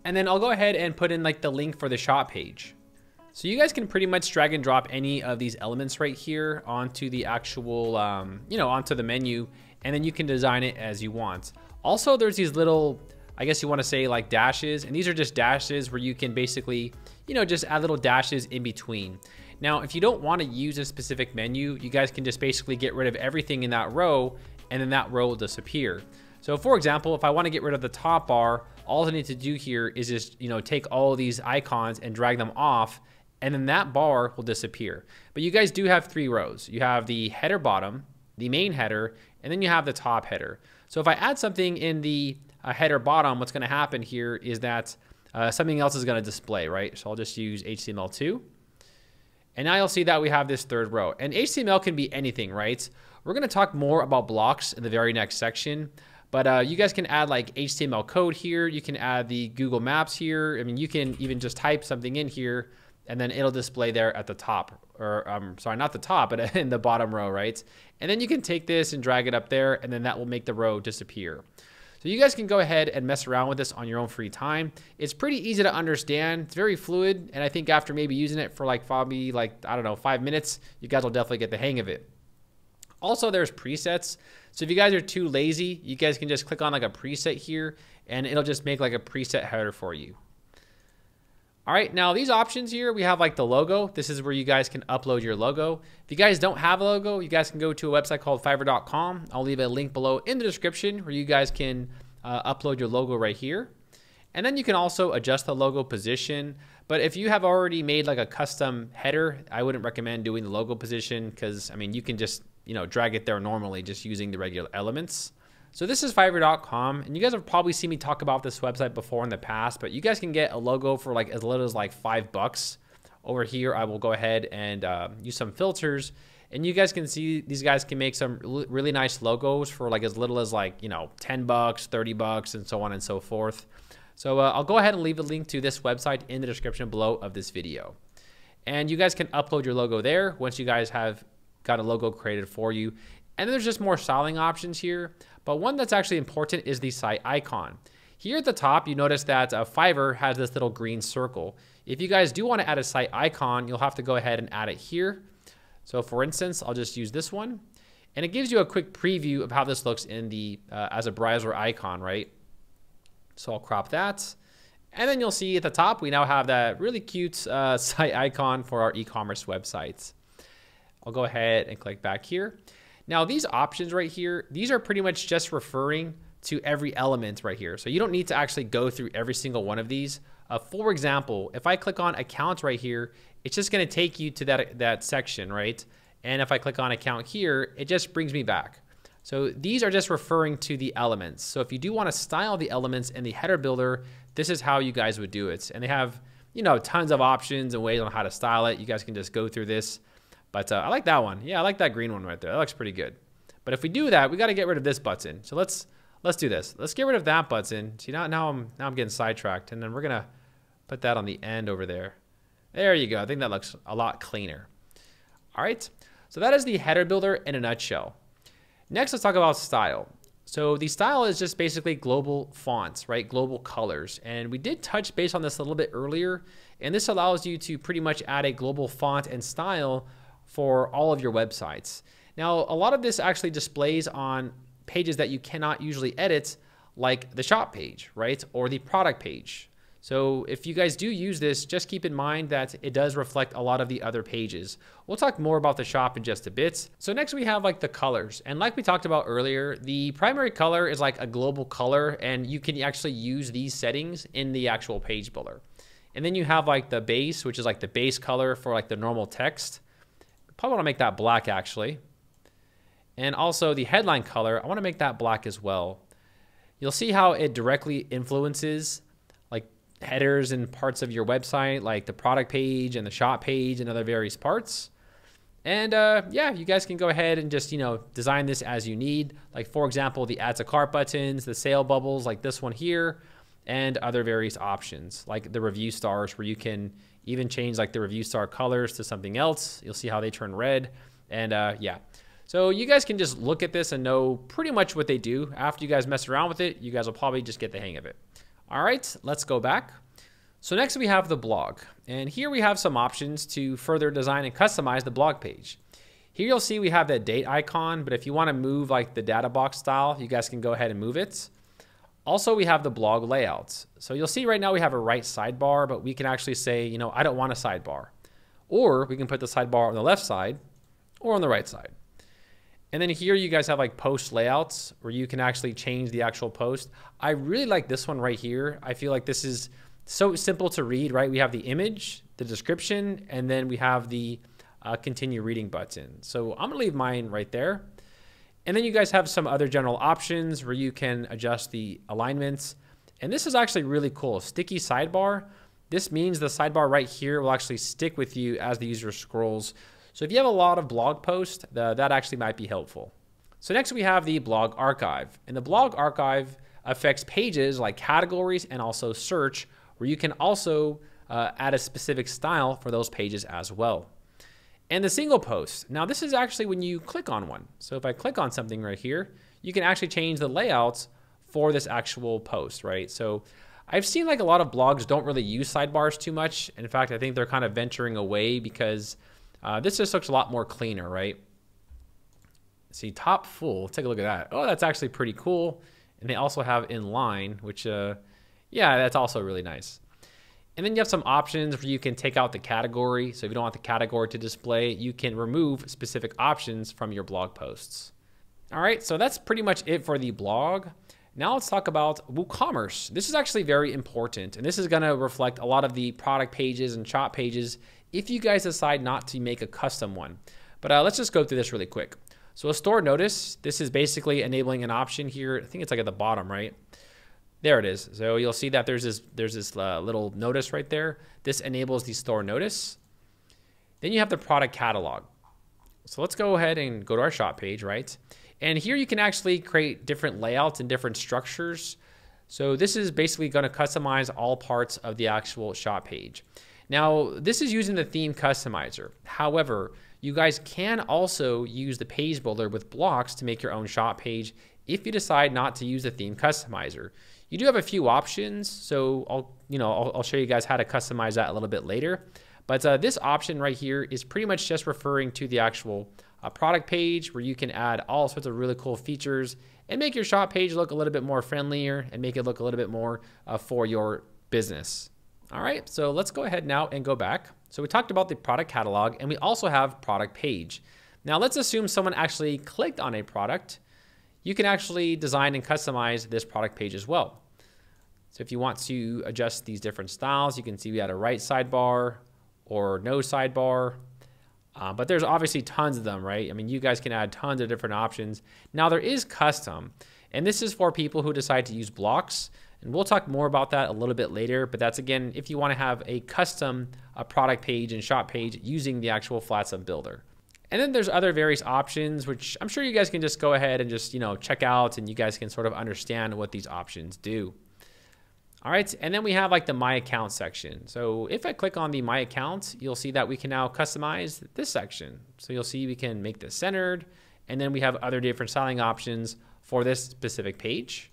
and then I'll go ahead and put in like the link for the shop page. So you guys can pretty much drag and drop any of these elements right here onto the actual, onto the menu, and then you can design it as you want. Also, there's these little, I guess you want to say like dashes, and these are just dashes where you can basically, just add little dashes in between. Now, if you don't want to use a specific menu, you guys can just basically get rid of everything in that row, and then that row will disappear. So for example, if I want to get rid of the top bar, all I need to do here is just, take all of these icons and drag them off, and then that bar will disappear. But you guys do have 3 rows. You have the header bottom, the main header, and then you have the top header. So if I add something in the header bottom, what's going to happen here is that something else is going to display, right? So I'll just use HTML2. And now you'll see that we have this third row. And HTML can be anything, right? We're going to talk more about blocks in the very next section. But you guys can add like HTML code here. You can add the Google Maps here. I mean, you can even just type something in here and then it'll display there at the top. Or sorry, not the top, but in the bottom row, right? And then you can take this and drag it up there, and then that will make the row disappear. So you guys can go ahead and mess around with this on your own free time. It's pretty easy to understand. It's very fluid, and I think after maybe using it for like probably like, I don't know, 5 minutes, you guys will definitely get the hang of it. Also, there's presets. So if you guys are too lazy, you guys can just click on like a preset here, and it'll just make like a preset header for you. All right, now these options here, we have like the logo. This is where you guys can upload your logo. If you guys don't have a logo, you guys can go to a website called Fiverr.com. I'll leave a link below in the description where you guys can upload your logo right here. And then you can also adjust the logo position. But if you have already made like a custom header, I wouldn't recommend doing the logo position because, I mean, you can just, drag it there normally just using the regular elements. So this is Fiverr.com, and you guys have probably seen me talk about this website before in the past, but you guys can get a logo for like as little as like $5. Over here, I will go ahead and use some filters, and you guys can see these guys can make some really nice logos for like as little as like, $10, $30, and so on and so forth. So I'll go ahead and leave a link to this website in the description below of this video. And you guys can upload your logo there once you guys have got a logo created for you. And then there's just more styling options here. But one that's actually important is the site icon. Here at the top, you notice that Fiverr has this little green circle. If you guys do want to add a site icon, you'll have to go ahead and add it here. So for instance, I'll just use this one. And it gives you a quick preview of how this looks in the as a browser icon, right? So I'll crop that. And then you'll see at the top, we now have that really cute site icon for our e-commerce websites. I'll go ahead and click back here. Now these options right here, these are pretty much just referring to every element right here. So you don't need to actually go through every single one of these. For example, if I click on account right here, it's just gonna take you to that section, right? And if I click on account here, it just brings me back. So these are just referring to the elements. So if you do wanna style the elements in the header builder, this is how you guys would do it. And they have, tons of options and ways on how to style it. You guys can just go through this. But I like that one. Yeah, I like that green one right there. That looks pretty good. But if we do that, we got to get rid of this button. So let's do this. Let's get rid of that button. See, now I'm getting sidetracked, and then we're gonna put that on the end over there. There you go. I think that looks a lot cleaner. All right. So that is the header builder in a nutshell. Next, let's talk about style. So the style is just basically global fonts, right? Global colors. And we did touch base on this a little bit earlier, and this allows you to pretty much add a global font and style for all of your websites. Now, a lot of this actually displays on pages that you cannot usually edit, like the shop page, right? Or the product page. So if you guys do use this, just keep in mind that it does reflect a lot of the other pages. We'll talk more about the shop in just a bit. So next we have like the colors. And like we talked about earlier, the primary color is like a global color, and you can actually use these settings in the actual page builder. And then you have like the base, which is like the base color for like the normal text. Probably want to make that black actually. And also the headline color, I want to make that black as well. You'll see how it directly influences like headers and parts of your website, like the product page and the shop page and other various parts. And yeah, you guys can go ahead and just, design this as you need. Like for example, the add to cart buttons, the sale bubbles like this one here, and other various options like the review stars, where you can even change like the review star colors to something else. You'll see how they turn red. And yeah, so you guys can just look at this and know pretty much what they do. After you guys mess around with it, you guys will probably just get the hang of it. All right, let's go back. So next we have the blog. And here we have some options to further design and customize the blog page. Here you'll see we have that date icon, but if you want to move like the data box style, you guys can go ahead and move it. Also, we have the blog layouts. So you'll see right now we have a right sidebar, but we can actually say, I don't want a sidebar. Or we can put the sidebar on the left side or on the right side. And then here you guys have like post layouts where you can actually change the actual post. I really like this one right here. I feel like this is so simple to read, right? We have the image, the description, and then we have the continue reading button. So I'm gonna leave mine right there. And then you guys have some other general options where you can adjust the alignments. And this is actually really cool. Sticky sidebar. This means the sidebar right here will actually stick with you as the user scrolls. So if you have a lot of blog posts, that actually might be helpful. So next we have the blog archive. And the blog archive affects pages like categories and also search, where you can also add a specific style for those pages as well. And the single post. Now this is actually when you click on one. So if I click on something right here, you can actually change the layouts for this actual post, right? So I've seen like a lot of blogs don't really use sidebars too much. In fact, I think they're kind of venturing away because this just looks a lot more cleaner, right? See, top full, take a look at that. Oh, that's actually pretty cool. And they also have inline, which, yeah, that's also really nice. And then you have some options where you can take out the category. So if you don't want the category to display, you can remove specific options from your blog posts. All right, so that's pretty much it for the blog. Now let's talk about WooCommerce. This is actually very important, and this is gonna reflect a lot of the product pages and shop pages if you guys decide not to make a custom one. But let's just go through this really quick. So a store notice, this is basically enabling an option here. I think it's like at the bottom, right? There it is. So you'll see that there's this little notice right there. This enables the store notice. Then you have the product catalog. So let's go ahead and go to our shop page, right? And here you can actually create different layouts and different structures. So this is basically going to customize all parts of the actual shop page. Now, this is using the theme customizer. However, you guys can also use the page builder with blocks to make your own shop page if you decide not to use the theme customizer. You do have a few options, so I'll show you guys how to customize that a little bit later. But this option right here is pretty much just referring to the actual product page, where you can add all sorts of really cool features and make your shop page look a little bit more friendlier and make it look a little bit more for your business. All right, so let's go ahead now and go back. So we talked about the product catalog, and we also have product page. Now let's assume someone actually clicked on a product. You can actually design and customize this product page as well. So if you want to adjust these different styles, you can see we had a right sidebar or no sidebar, but there's obviously tons of them, right? I mean, you guys can add tons of different options. Now there is custom, and this is for people who decide to use blocks, and we'll talk more about that a little bit later, but that's again, if you want to have a custom product page and shop page using the actual Flatsome builder. And then there's other various options, which I'm sure you guys can just go ahead and just, check out, and you guys can sort of understand what these options do. All right, and then we have like the My Account section. So if I click on the My Account, you'll see that we can now customize this section. So you'll see we can make this centered, and then we have other different styling options for this specific page.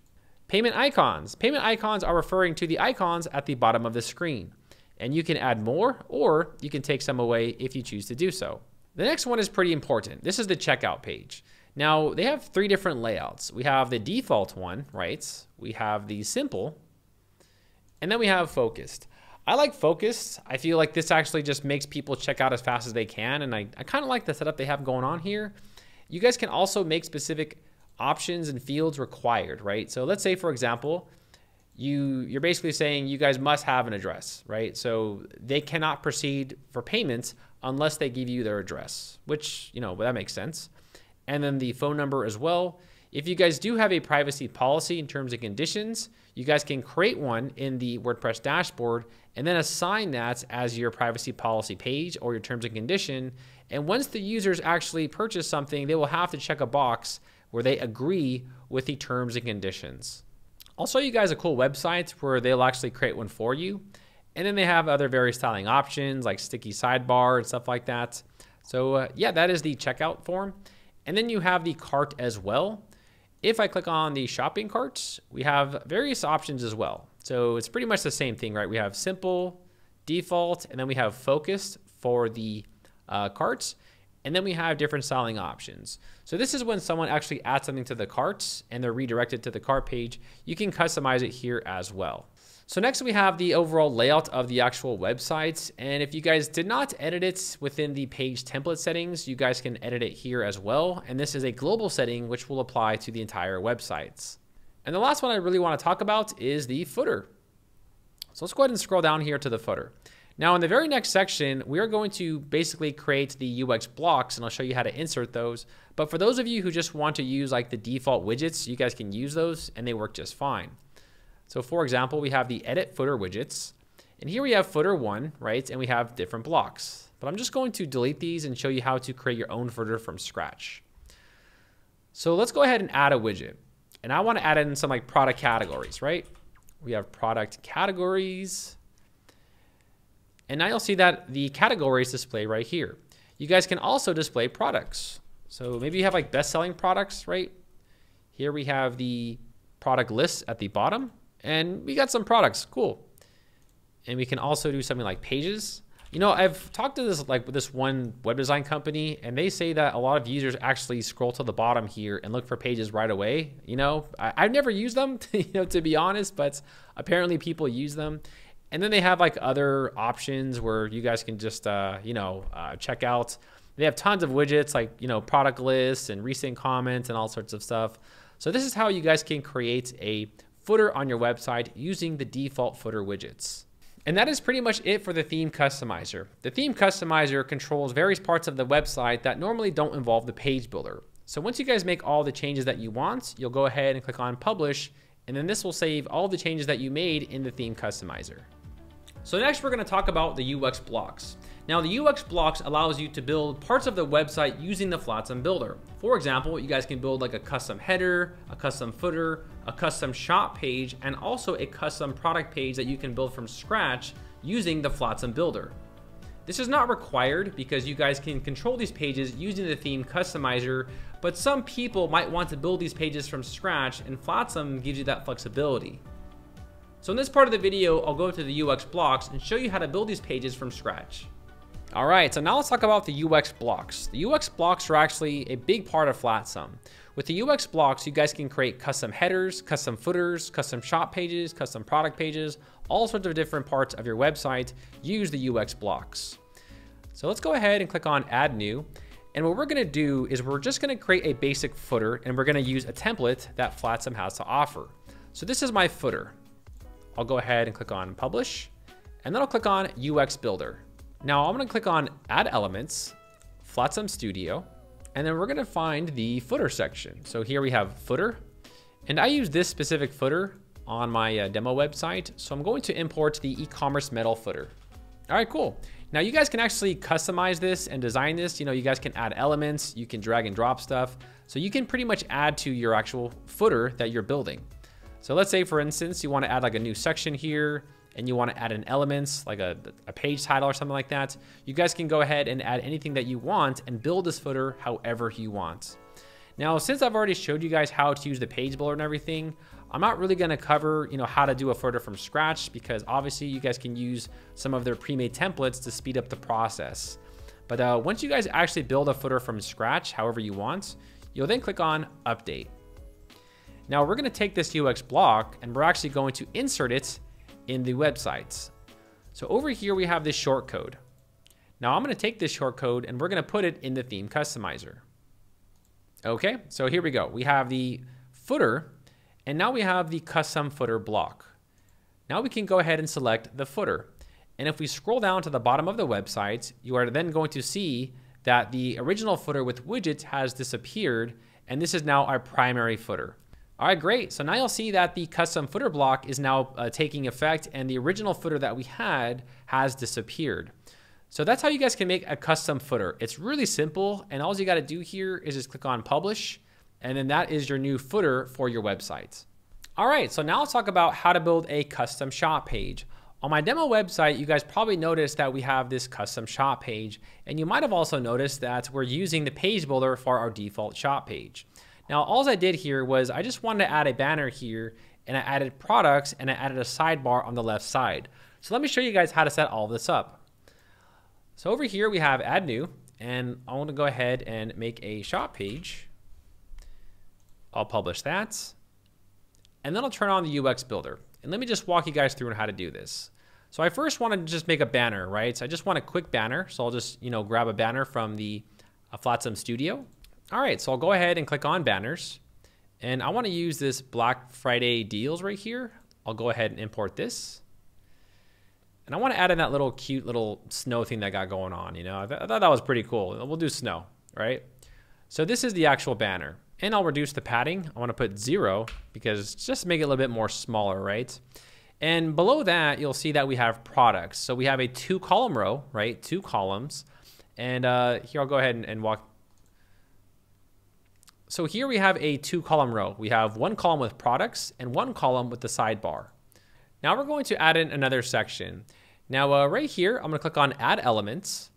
Payment icons. Payment icons are referring to the icons at the bottom of the screen. And you can add more, or you can take some away if you choose to do so. The next one is pretty important. This is the checkout page. Now, they have three different layouts. We have the default one, right? We have the simple, and then we have focused. I like focused. I feel like this actually just makes people check out as fast as they can, and I kind of like the setup they have going on here. You guys can also make specific options and fields required, right? So let's say, for example, you're basically saying you guys must have an address, right? So they cannot proceed for payments unless they give you their address, which, that makes sense. And then the phone number as well. If you guys do have a privacy policy in terms and conditions, you guys can create one in the WordPress dashboard and then assign that as your privacy policy page or your terms and condition. And once the users actually purchase something, they will have to check a box where they agree with the terms and conditions. I'll show you guys a cool website where they'll actually create one for you. And then they have other various styling options like sticky sidebar and stuff like that. So yeah, that is the checkout form. And then you have the cart as well. If I click on the shopping carts, we have various options as well. So it's pretty much the same thing, right? We have simple, default, and then we have focused for the carts. And then we have different styling options. So this is when someone actually adds something to the carts and they're redirected to the cart page. You can customize it here as well. So next we have the overall layout of the actual website. And if you guys did not edit it within the page template settings, you guys can edit it here as well. And this is a global setting which will apply to the entire websites. And the last one I really want to talk about is the footer. So let's go ahead and scroll down here to the footer. Now in the very next section, we are going to basically create the UX blocks, and I'll show you how to insert those. But for those of you who just want to use like the default widgets, you guys can use those and they work just fine. So for example, we have the edit footer widgets. And here we have footer 1, right? And we have different blocks. But I'm just going to delete these and show you how to create your own footer from scratch. So let's go ahead and add a widget. And I want to add in some like product categories, right? We have product categories. And now you'll see that the categories display right here. You guys can also display products. So maybe you have like best-selling products, right? Here we have the product list at the bottom, and we got some products, cool. And we can also do something like pages. You know, I've talked to this one web design company, and they say that a lot of users actually scroll to the bottom here and look for pages right away. You know, I've never used them, you know, to be honest, but apparently people use them. And then they have like other options where you guys can just, check out. They have tons of widgets like, you know, product lists and recent comments and all sorts of stuff. So this is how you guys can create a footer on your website using the default footer widgets. And that is pretty much it for the theme customizer. The theme customizer controls various parts of the website that normally don't involve the page builder. So once you guys make all the changes that you want, you'll go ahead and click on publish, and then this will save all the changes that you made in the theme customizer. So next we're going to talk about the UX blocks. Now the UX blocks allows you to build parts of the website using the Flatsome builder. For example, you guys can build like a custom header, a custom footer, a custom shop page, and also a custom product page that you can build from scratch using the Flatsome builder. This is not required because you guys can control these pages using the theme customizer, but some people might want to build these pages from scratch, and Flatsome gives you that flexibility. So in this part of the video, I'll go to the UX blocks and show you how to build these pages from scratch. All right, so now let's talk about the UX blocks. The UX blocks are actually a big part of Flatsome. With the UX blocks, you guys can create custom headers, custom footers, custom shop pages, custom product pages, all sorts of different parts of your website. Use the UX blocks. So let's go ahead and click on Add New. And what we're gonna do is we're just gonna create a basic footer, and we're gonna use a template that Flatsome has to offer. So this is my footer. I'll go ahead and click on Publish, and then I'll click on UX Builder. Now I'm gonna click on Add Elements, Flatsome Studio, and then we're gonna find the footer section. So here we have footer, and I use this specific footer on my demo website. So I'm going to import the eCommerce metal footer. All right, cool. Now you guys can actually customize this and design this. You know, you guys can add elements, you can drag and drop stuff. So you can pretty much add to your actual footer that you're building. So let's say for instance, you wanna add like a new section here, and you want to add in elements like a page title or something like that. You guys can go ahead and add anything that you want and build this footer however you want. Now, since I've already showed you guys how to use the page builder and everything, I'm not really going to cover, you know, how to do a footer from scratch, because obviously you guys can use some of their pre-made templates to speed up the process. But once you guys actually build a footer from scratch, however you want, you'll then click on Update. Now we're going to take this UX block and we're actually going to insert it in the websites. So over here we have this short code. Now I'm going to take this short code and we're going to put it in the theme customizer. Okay, so here we go. We have the footer, and now we have the custom footer block. Now we can go ahead and select the footer. And if we scroll down to the bottom of the website, you are then going to see that the original footer with widgets has disappeared, and this is now our primary footer. All right, great. So now you'll see that the custom footer block is now taking effect, and the original footer that we had has disappeared. So that's how you guys can make a custom footer. It's really simple, and all you got to do here is just click on Publish, and then that is your new footer for your website. All right, so now let's talk about how to build a custom shop page. On my demo website, you guys probably noticed that we have this custom shop page, and you might have also noticed that we're using the page builder for our default shop page. Now, all I did here was I just wanted to add a banner here, and I added products, and I added a sidebar on the left side. So let me show you guys how to set all this up. So over here we have Add New, and I want to go ahead and make a shop page. I'll publish that, and then I'll turn on the UX Builder. And let me just walk you guys through on how to do this. So I first want to just make a banner, right? So I just want a quick banner. So I'll just, grab a banner from the Flatsome Studio. All right, so I'll go ahead and click on banners, and I want to use this Black Friday deals right here. I'll go ahead and import this, and I want to add in that little cute little snow thing that I got going on. I thought that was pretty cool. We'll do snow, right? So this is the actual banner, and I'll reduce the padding. I want to put 0 because just to make it a little bit more smaller, right? And below that, you'll see that we have products. So we have a 2-column row, right? 2 columns. And here I'll go ahead and walk. So here we have a 2-column row. We have 1 column with products and 1 column with the sidebar. Now we're going to add in another section. Now right here, I'm gonna click on Add Elements,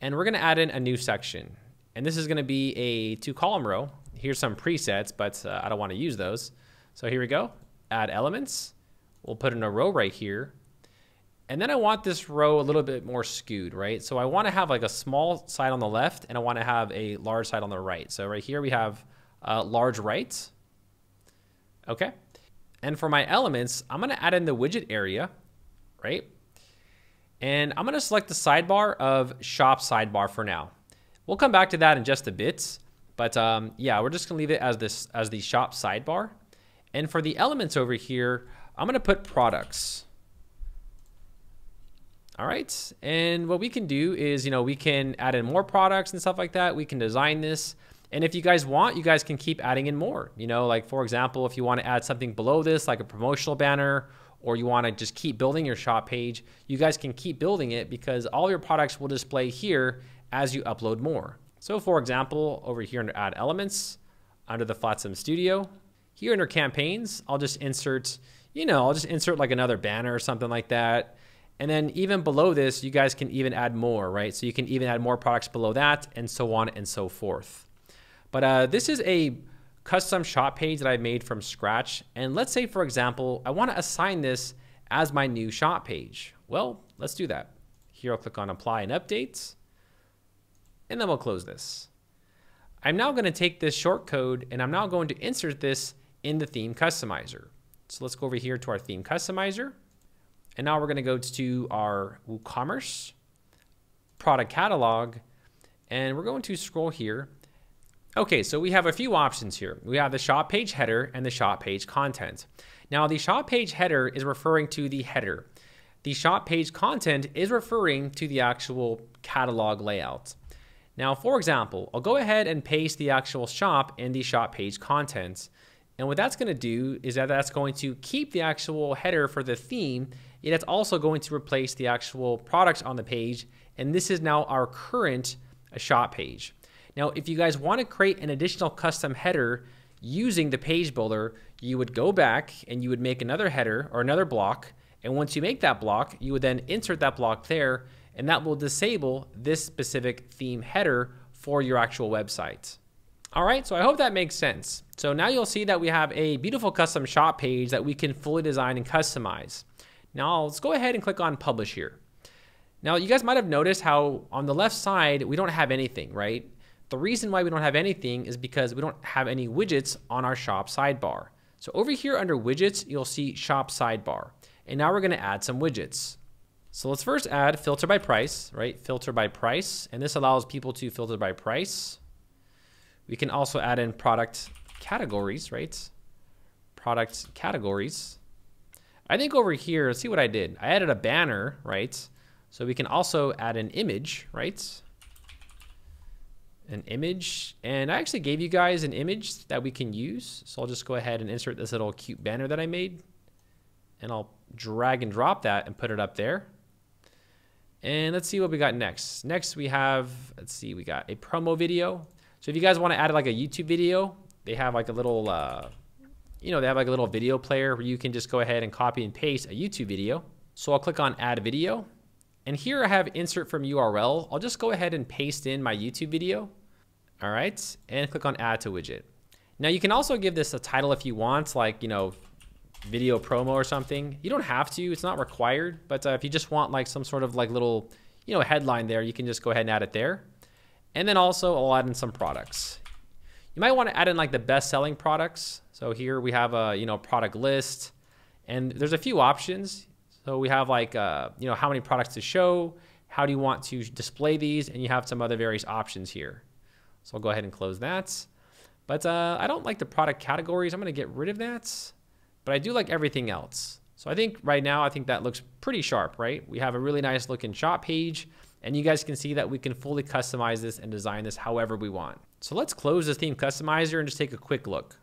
and we're gonna add in a new section. And this is gonna be a 2-column row. Here's some presets, but I don't wanna use those. So here we go, Add Elements. We'll put in a row right here. And then I want this row a little bit more skewed, right? So I wanna have like a small side on the left, and I wanna have a large side on the right. So right here we have large right. Okay. And for my elements, I'm gonna add in the widget area, right? And I'm gonna select the sidebar of shop sidebar for now. We'll come back to that in just a bit, but yeah, we're just gonna leave it as the shop sidebar. And for the elements over here, I'm gonna put products. All right, and what we can do is, we can add in more products and stuff like that. We can design this. And if you guys want, you guys can keep adding in more. Like for example, if you want to add something below this, like a promotional banner, or you want to just keep building your shop page, you guys can keep building it because all your products will display here as you upload more. So for example, over here under Add Elements, under the Flatsome Studio, here under Campaigns, I'll just insert, like another banner or something like that. And then even below this, you guys can even add more, right? So you can even add more products below that and so on and so forth. But this is a custom shop page that I've made from scratch. And let's say, for example, I want to assign this as my new shop page. Well, let's do that. Here I'll click on Apply and Updates, and then we'll close this. I'm now going to take this short code and I'm now going to insert this in the theme customizer. So let's go over here to our theme customizer. And now we're going to go to our WooCommerce product catalog, and we're going to scroll here. Okay, so we have a few options here. We have the shop page header and the shop page content. Now the shop page header is referring to the header. The shop page content is referring to the actual catalog layout. Now, for example, I'll go ahead and paste the actual shop in the shop page content. And what that's gonna do is that's going to keep the actual header for the theme. It's also going to replace the actual products on the page. And this is now our current shop page. Now, if you guys want to create an additional custom header using the page builder, you would go back and you would make another header or another block. And once you make that block, you would then insert that block there, and that will disable this specific theme header for your actual website. All right, so I hope that makes sense. So now you'll see that we have a beautiful custom shop page that we can fully design and customize. Now let's go ahead and click on Publish here. Now you guys might have noticed how on the left side, we don't have anything, right? The reason why we don't have anything is because we don't have any widgets on our shop sidebar. So over here under widgets, you'll see shop sidebar. And now we're gonna add some widgets. So let's first add filter by price, right? Filter by price. And this allows people to filter by price. We can also add in product categories, right? Product categories. I think over here, let's see what I did. I added a banner, right? So we can also add an image, right? An image, and I actually gave you guys an image that we can use. So I'll just go ahead and insert this little cute banner that I made, and I'll drag and drop that and put it up there. And let's see what we got next. Next we have, we got a promo video. So if you guys want to add like a YouTube video, they have like a little, they have like a little video player where you can just go ahead and copy and paste a YouTube video. So I'll click on Add Video. And here I have Insert from URL. I'll just go ahead and paste in my YouTube video. All right, and click on Add to Widget. Now you can also give this a title if you want, like, video promo or something. You don't have to, it's not required, but if you just want like some sort of like little, headline there, you can just go ahead and add it there. And then also I'll add in some products. You might want to add in like the best-selling products. So here we have a, product list, and there's a few options. So we have like, how many products to show, how do you want to display these, and you have some other various options here. So I'll go ahead and close that. But I don't like the product categories. I'm going to get rid of that, but I do like everything else. So I think right now, that looks pretty sharp, right? We have a really nice looking shop page, and you guys can see that we can fully customize this and design this however we want. So let's close this theme customizer and just take a quick look.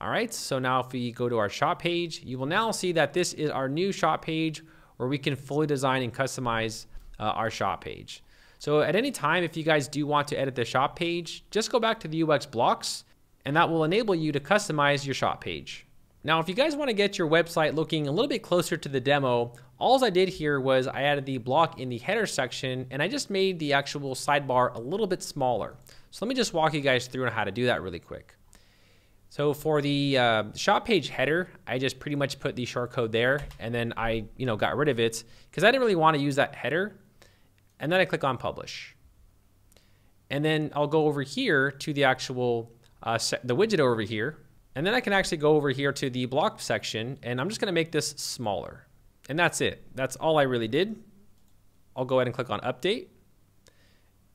All right, so now if we go to our shop page, you will now see that this is our new shop page where we can fully design and customize our shop page. So at any time, if you guys do want to edit the shop page, just go back to the UX blocks and that will enable you to customize your shop page. Now, if you guys want to get your website looking a little bit closer to the demo, all I did here was I added the block in the header section and I just made the actual sidebar a little bit smaller. So let me just walk you guys through on how to do that really quick. So for the shop page header, I just pretty much put the shortcode there and then I got rid of it because I didn't really want to use that header. And then I click on publish. And then I'll go over here to the actual, the widget over here. And then I can actually go over here to the block section and I'm just gonna make this smaller. And that's it. That's all I really did. I'll go ahead and click on update.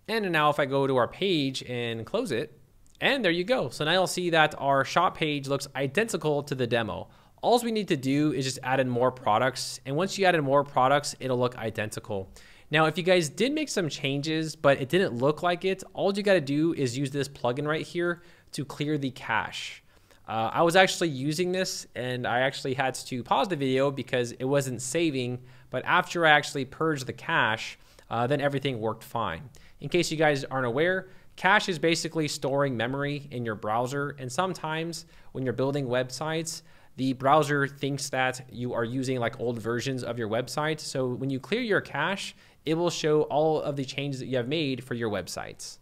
And now if I go to our page and close it, and there you go. So now you'll see that our shop page looks identical to the demo. All we need to do is just add in more products. And once you add in more products, it'll look identical. Now, if you guys did make some changes, but it didn't look like it, all you gotta do is use this plugin right here to clear the cache. I was actually using this and I actually had to pause the video because it wasn't saving, but after I actually purged the cache, then everything worked fine. In case you guys aren't aware, cache is basically storing memory in your browser, and sometimes when you're building websites, the browser thinks that you are using like old versions of your website. So when you clear your cache, it will show all of the changes that you have made for your websites.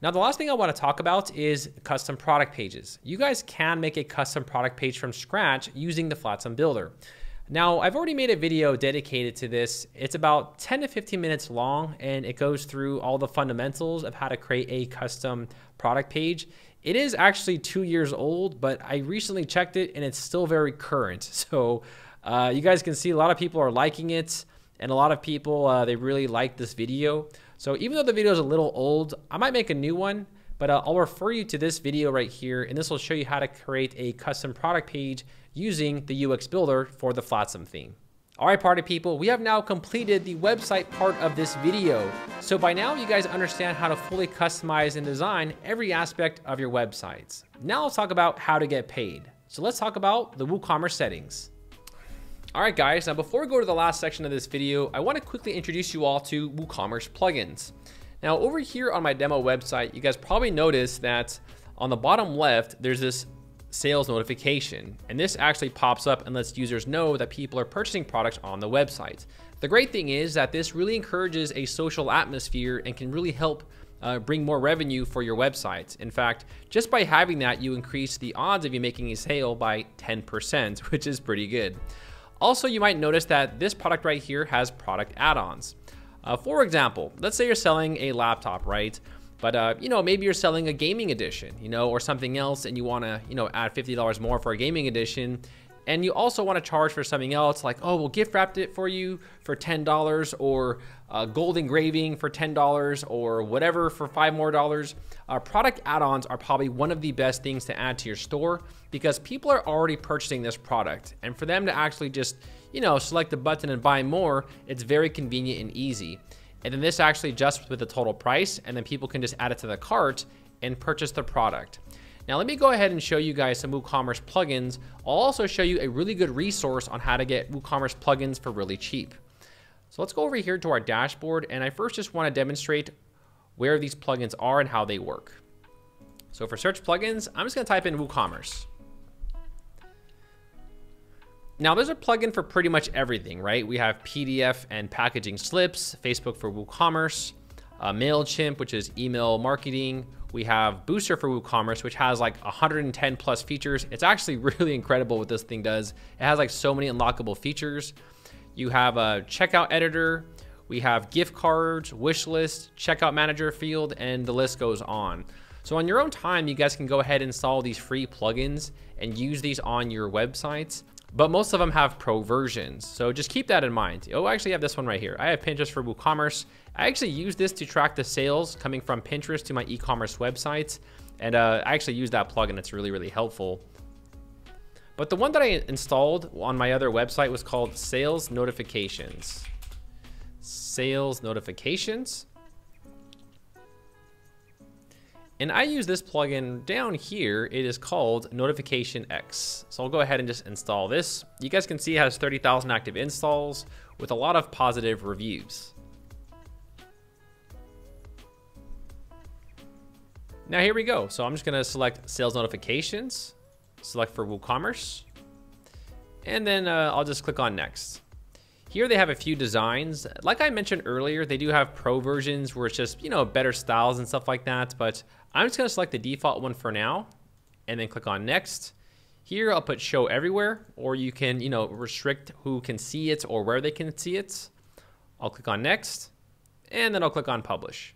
Now, the last thing I want to talk about is custom product pages. You guys can make a custom product page from scratch using the Flatsome Builder. Now, I've already made a video dedicated to this. It's about 10 to 15 minutes long, and it goes through all the fundamentals of how to create a custom product page. It is actually 2 years old, but I recently checked it and it's still very current. So you guys can see a lot of people are liking it, and a lot of people, they really like this video. So even though the video is a little old, I might make a new one, but I'll refer you to this video right here, and this will show you how to create a custom product page using the UX Builder for the Flatsome theme. All right, party people, we have now completed the website part of this video. So by now, you guys understand how to fully customize and design every aspect of your websites. Now let's talk about how to get paid. So let's talk about the WooCommerce settings. All right, guys, now before we go to the last section of this video, I want to quickly introduce you all to WooCommerce Plugins. Now over here on my demo website, you guys probably noticed that on the bottom left, there's this sales notification, and this actually pops up and lets users know that people are purchasing products on the website. The great thing is that this really encourages a social atmosphere and can really help bring more revenue for your website. In fact, just by having that, you increase the odds of you making a sale by 10%, which is pretty good. Also, you might notice that this product right here has product add-ons. For example, let's say you're selling a laptop, right? But maybe you're selling a gaming edition, or something else, and you want to, add $50 more for a gaming edition, and you also want to charge for something else, like, oh, we'll gift wrap it for you for $10, or gold engraving for $10, or whatever for $5 more. Product add-ons are probably one of the best things to add to your store because people are already purchasing this product, and for them to actually just, select the button and buy more, it's very convenient and easy. And then this actually adjusts with the total price, and then people can just add it to the cart and purchase the product. Now let me go ahead and show you guys some WooCommerce plugins. I'll also show you a really good resource on how to get WooCommerce plugins for really cheap. So let's go over here to our dashboard, and I first just want to demonstrate where these plugins are and how they work. So for search plugins, I'm just going to type in WooCommerce. Now there's a plugin for pretty much everything, right? We have PDF and packaging slips, Facebook for WooCommerce, MailChimp, which is email marketing. We have Booster for WooCommerce, which has like 110 plus features. It's actually really incredible what this thing does. It has like so many unlockable features. You have a checkout editor. We have gift cards, wish list, checkout manager field, and the list goes on. So on your own time, you guys can go ahead and install these free plugins and use these on your websites. But most of them have pro versions, so just keep that in mind. Oh, I actually have this one right here. I have Pinterest for WooCommerce. I actually use this to track the sales coming from Pinterest to my e-commerce websites, and I actually use that plugin. It's really, really helpful. But the one that I installed on my other website was called Sales Notifications. Sales Notifications. And I use this plugin down here. It is called Notification X. So I'll go ahead and just install this. You guys can see it has 30,000 active installs with a lot of positive reviews. Now here we go. So I'm just gonna select sales notifications, select for WooCommerce, and then I'll just click on next. Here they have a few designs. Like I mentioned earlier, they do have pro versions where it's just, you know, better styles and stuff like that, but I'm just gonna select the default one for now and then click on next. Here I'll put show everywhere, or you can, you know, restrict who can see it or where they can see it. I'll click on next and then I'll click on publish.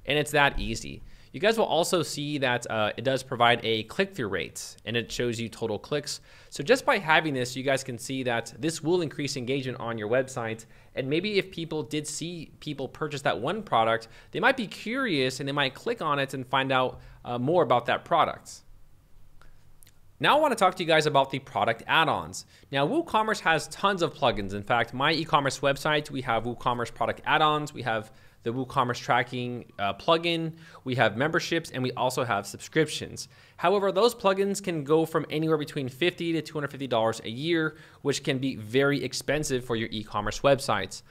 And it's that easy. You guys will also see that it does provide a click-through rate, and it shows you total clicks. So just by having this, you guys can see that this will increase engagement on your website. And maybe if people did see people purchase that one product, they might be curious and they might click on it and find out more about that product. Now I want to talk to you guys about the product add-ons. Now WooCommerce has tons of plugins. In fact, my e-commerce website, we have WooCommerce product add-ons, we have the WooCommerce tracking plugin, we have memberships, and we also have subscriptions. However, those plugins can go from anywhere between $50 to $250 a year, which can be very expensive for your e-commerce websites.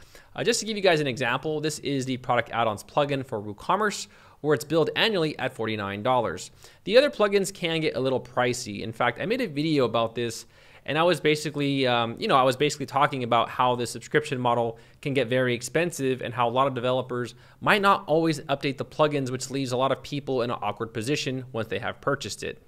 Just to give you guys an example, this is the product add-ons plugin for WooCommerce, where it's billed annually at $49. The other plugins can get a little pricey. In fact, I made a video about this, and I was basically, I was basically talking about how the subscription model can get very expensive and how a lot of developers might not always update the plugins, which leaves a lot of people in an awkward position once they have purchased it.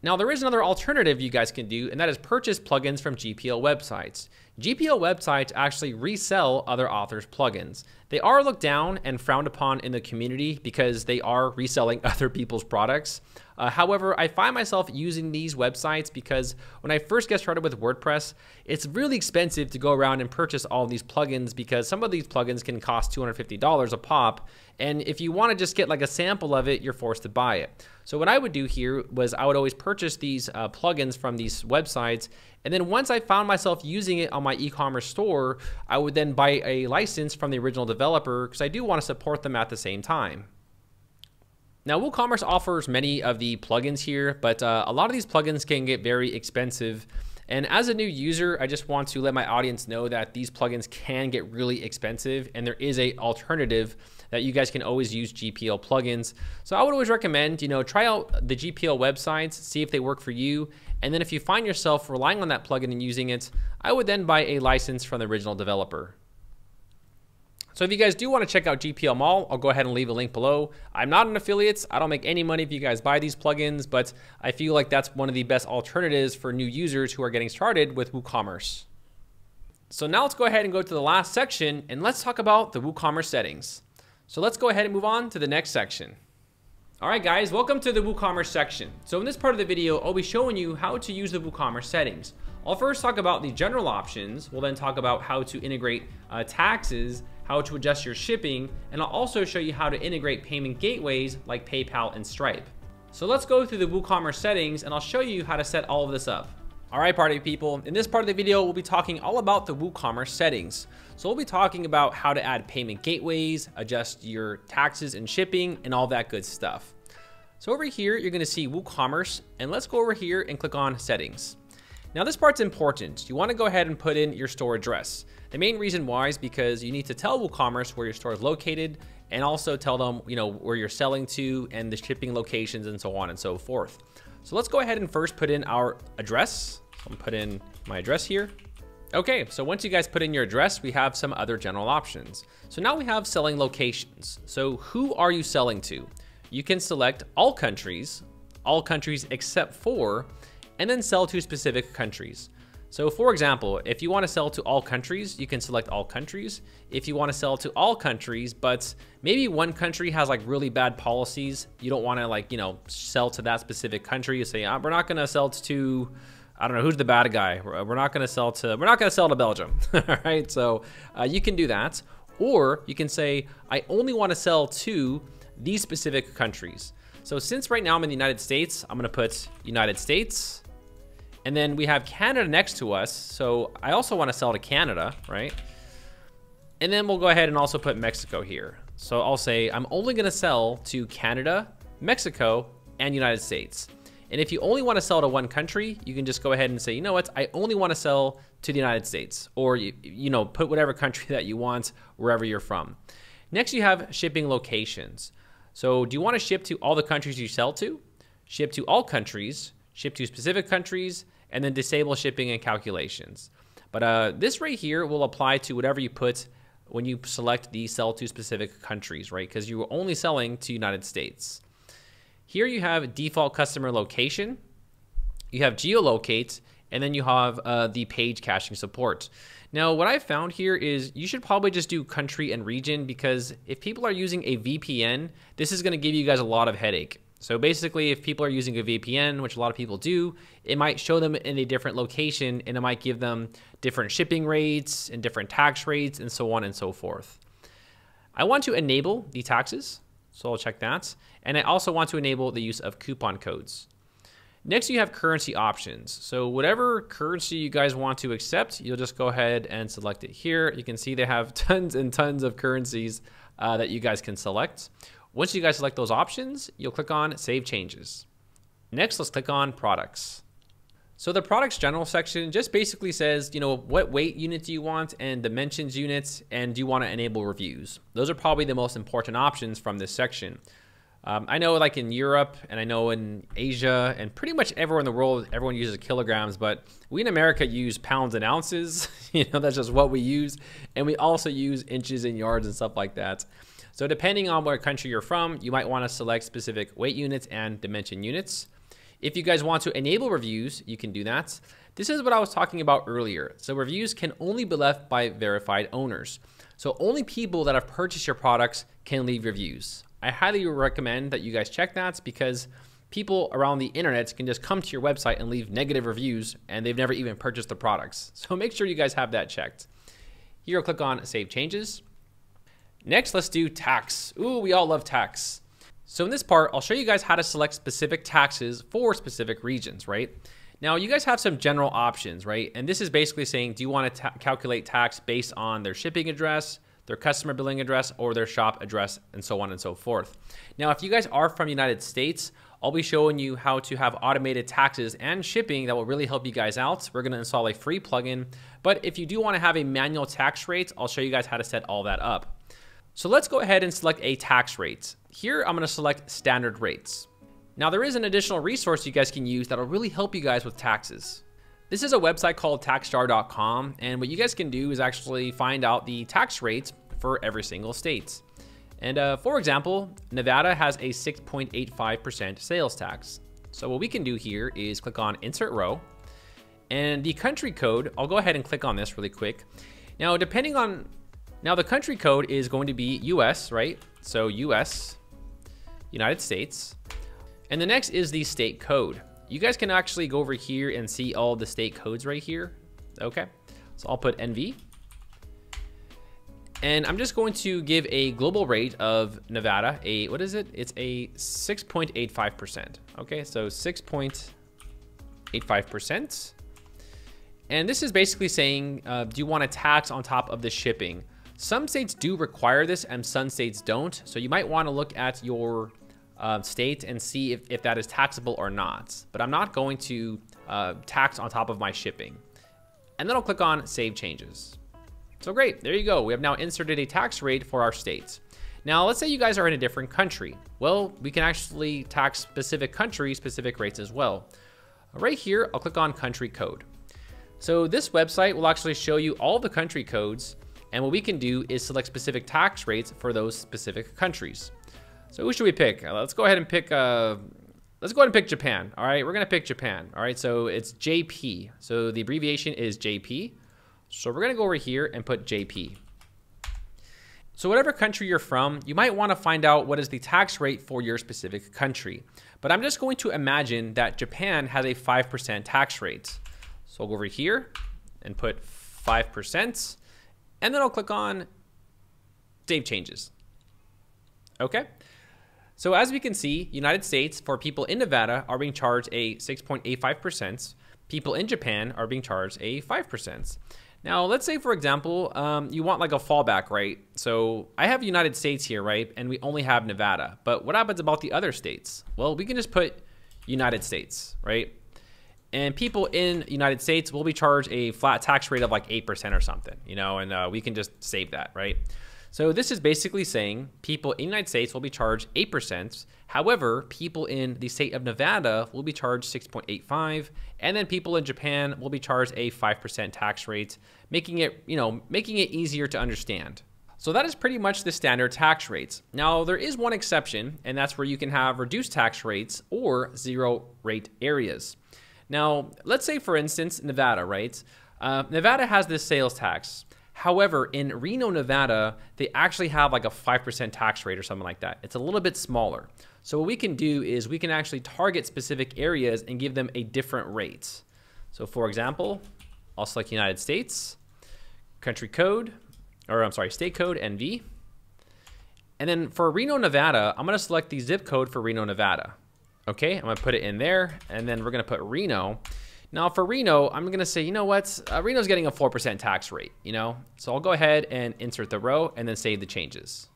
Now, there is another alternative you guys can do, and that is purchase plugins from GPL websites. GPL websites actually resell other authors' plugins. They are looked down and frowned upon in the community because they are reselling other people's products. However, I find myself using these websites because when I first get started with WordPress, it's really expensive to go around and purchase all of these plugins because some of these plugins can cost $250 a pop. And if you want to just get like a sample of it, you're forced to buy it. So what I would do here was I would always purchase these plugins from these websites. And then once I found myself using it on my e-commerce store, I would then buy a license from the original developer because I do want to support them at the same time. Now, WooCommerce offers many of the plugins here, but a lot of these plugins can get very expensive. And as a new user, I just want to let my audience know that these plugins can get really expensive, and there is an alternative that you guys can always use GPL plugins. So I would always recommend, try out the GPL websites, see if they work for you. And then if you find yourself relying on that plugin and using it, I would then buy a license from the original developer. So if you guys do want to check out GPL Mall, I'll go ahead and leave a link below. I'm not an affiliate. I don't make any money if you guys buy these plugins, but I feel like that's one of the best alternatives for new users who are getting started with WooCommerce. So now let's go ahead and go to the last section and let's talk about the WooCommerce settings. So let's go ahead and move on to the next section. All right, guys, welcome to the WooCommerce section. So in this part of the video, I'll be showing you how to use the WooCommerce settings. I'll first talk about the general options. We'll then talk about how to integrate taxes, how to adjust your shipping, and I'll also show you how to integrate payment gateways like PayPal and Stripe. So let's go through the WooCommerce settings and I'll show you how to set all of this up. All right, party people, in this part of the video, we'll be talking all about the WooCommerce settings. So we'll be talking about how to add payment gateways, adjust your taxes and shipping, and all that good stuff. So over here, you're gonna see WooCommerce, and let's go over here and click on settings. Now this part's important. You wanna go ahead and put in your store address. The main reason why is because you need to tell WooCommerce where your store is located and also tell them, where you're selling to and the shipping locations and so on and so forth. So let's go ahead and first put in our address. So I'm gonna put in my address here. Okay, so once you guys put in your address, we have some other general options. So now we have selling locations. So who are you selling to? You can select all countries except for, and then sell to specific countries. So for example, if you want to sell to all countries, you can select all countries. If you want to sell to all countries, but maybe one country has like really bad policies, you don't want to sell to that specific country. You say, we're not going to sell to, I don't know, who's the bad guy? We're not going to sell to Belgium. All right. So you can do that. Or you can say, I only want to sell to these specific countries. So since right now I'm in the United States, I'm going to put United States. And then we have Canada next to us. So I also want to sell to Canada, right? And then we'll go ahead and also put Mexico here. So I'll say I'm only going to sell to Canada, Mexico, and United States. And if you only want to sell to one country, you can just go ahead and say, you know what, I only want to sell to the United States, or you know, put whatever country that you want wherever you're from. Next, you have shipping locations. So do you want to ship to all the countries you sell to, ship to all countries, ship to specific countries, and then disable shipping and calculations. But this right here will apply to whatever you put when you select the sell to specific countries, right? Because you are only selling to United States. Here you have default customer location, you have geolocate, and then you have the page caching support. Now, what I found here is you should probably just do country and region, because if people are using a VPN, this is going to give you guys a lot of headache. So basically, if people are using a VPN, which a lot of people do, it might show them in a different location, and it might give them different shipping rates and different tax rates and so on and so forth. I want to enable the taxes, so I'll check that. And I also want to enable the use of coupon codes. Next, you have currency options. So whatever currency you guys want to accept, you'll just go ahead and select it here. You can see they have tons and tons of currencies that you guys can select. Once you guys select those options, you'll click on Save Changes. Next, let's click on Products. So the Products General section just basically says, you know, what weight unit do you want and dimensions units, and do you want to enable reviews? Those are probably the most important options from this section. I know like in Europe, and I know in Asia, and pretty much everywhere in the world, everyone uses kilograms, but we in America use pounds and ounces. You know, that's just what we use. And we also use inches and yards and stuff like that. So depending on what country you're from, you might want to select specific weight units and dimension units. If you guys want to enable reviews, you can do that. This is what I was talking about earlier. So reviews can only be left by verified owners. So only people that have purchased your products can leave reviews. I highly recommend that you guys check that, because people around the internet can just come to your website and leave negative reviews, and they've never even purchased the products. So make sure you guys have that checked. Here, I'll click on Save Changes. Next, let's do tax. Ooh, we all love tax. So in this part, I'll show you guys how to select specific taxes for specific regions, right? Now, you guys have some general options, right? And this is basically saying, do you want to calculate tax based on their shipping address, their customer billing address, or their shop address, and so on and so forth. Now, if you guys are from the United States, I'll be showing you how to have automated taxes and shipping that will really help you guys out. We're going to install a free plugin. But if you do want to have a manual tax rate, I'll show you guys how to set all that up. So let's go ahead and select a tax rate. Here, I'm going to select standard rates. Now, there is an additional resource you guys can use that'll really help you guys with taxes. This is a website called taxstar.com, and what you guys can do is actually find out the tax rates for every single state. And for example, Nevada has a 6.85% sales tax. So what we can do here is click on Insert Row, and the country code, I'll go ahead and click on this really quick. Now, the country code is going to be US, right? So US, United States. And the next is the state code. You guys can actually go over here and see all the state codes right here. Okay, so I'll put NV. And I'm just going to give a global rate of Nevada, what is it? It's a 6.85%. Okay, so 6.85%. And this is basically saying, do you want a tax on top of the shipping? Some states do require this and some states don't. So you might want to look at your state and see if that is taxable or not. But I'm not going to tax on top of my shipping. And then I'll click on Save Changes. So great, there you go. We have now inserted a tax rate for our states. Now, let's say you guys are in a different country. Well, we can actually tax specific countries, specific rates as well. Right here, I'll click on Country Code. So this website will actually show you all the country codes, and what we can do is select specific tax rates for those specific countries. So who should we pick? Let's go ahead and pick Japan. All right, we're gonna pick Japan. All right, so it's JP. So the abbreviation is JP. So we're gonna go over here and put JP. So whatever country you're from, you might wanna find out what is the tax rate for your specific country. But I'm just going to imagine that Japan has a 5% tax rate. So I'll go over here and put 5%, and then I'll click on Save Changes. Okay. So as we can see, United States, for people in Nevada, are being charged a 6.85%. People in Japan are being charged a 5%. Now, let's say, for example, you want like a fallback, right? So I have United States here, right? And we only have Nevada. But what happens about the other states? Well, we can just put United States, right? And people in United States will be charged a flat tax rate of like 8% or something, you know, and we can just save that, right? So this is basically saying people in the United States will be charged 8%. However, people in the state of Nevada will be charged 6.85, and then people in Japan will be charged a 5% tax rate, making it, making it easier to understand. So that is pretty much the standard tax rates. Now, there is one exception, and that's where you can have reduced tax rates or zero rate areas. Now, let's say, for instance, Nevada, right? Nevada has this sales tax. However, in Reno, Nevada, they actually have like a 5% tax rate or something like that. It's a little bit smaller. So what we can do is we can actually target specific areas and give them a different rate. So for example, I'll select United States, country code, or I'm sorry, state code, NV. And then for Reno, Nevada, I'm gonna select the zip code for Reno, Nevada. Okay, I'm gonna put it in there, and then we're gonna put Reno. Now for Reno, I'm gonna say, you know what? Reno's getting a 4% tax rate, So I'll go ahead and insert the row and then save the changes.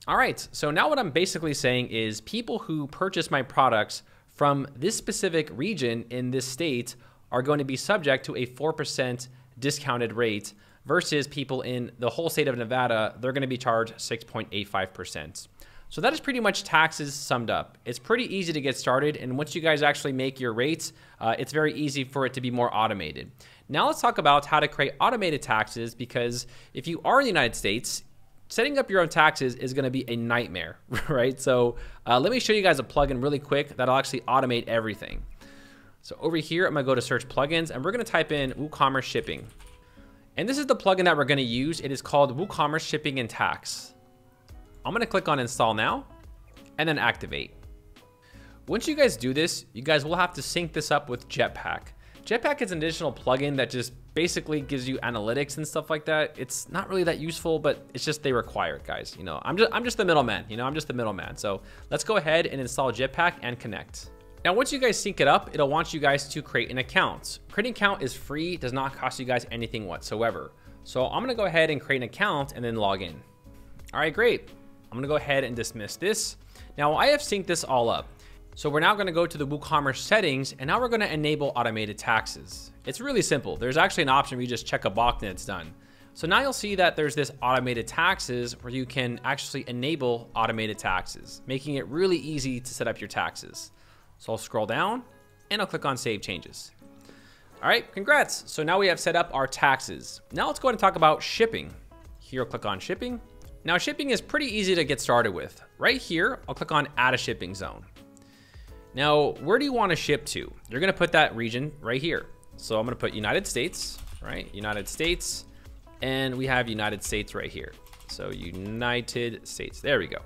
All right, so now what I'm basically saying is people who purchase my products from this specific region in this state are going to be subject to a 4% discounted rate versus people in the whole state of Nevada, they're gonna be charged 6.85%. So that is pretty much taxes summed up. It's pretty easy to get started, and once you guys actually make your rates, it's very easy for it to be more automated. Now let's talk about how to create automated taxes, because if you are in the United States, setting up your own taxes is gonna be a nightmare, right? So let me show you guys a plugin really quick that'll actually automate everything. So over here, I'm gonna go to search plugins, and we're gonna type in WooCommerce Shipping. And this is the plugin that we're gonna use. It is called WooCommerce Shipping and Tax. I'm gonna click on install now and then activate. Once you guys do this, you guys will have to sync this up with Jetpack. Jetpack is an additional plugin that just basically gives you analytics and stuff like that. It's not really that useful, but it's just they require it, guys. I'm just the middleman. I'm just the middleman. So let's go ahead and install Jetpack and connect. Now, once you guys sync it up, it'll want you guys to create an account. Creating an account is free, does not cost you guys anything whatsoever. So I'm gonna go ahead and create an account and then log in. All right, great. I'm gonna go ahead and dismiss this. Now I have synced this all up. So we're now gonna go to the WooCommerce settings, and now we're gonna enable automated taxes. It's really simple. There's actually an option where you just check a box and it's done. So now you'll see that there's this automated taxes where you can actually enable automated taxes, making it really easy to set up your taxes. So I'll scroll down and I'll click on Save Changes. All right, congrats. So now we have set up our taxes. Now let's go ahead and talk about shipping. Here I'll click on shipping. Now shipping is pretty easy to get started with. Right here, I'll click on Add a Shipping Zone. Now, where do you want to ship to? You're gonna put that region right here. So I'm gonna put United States, right? United States, and we have United States right here. So United States, there we go.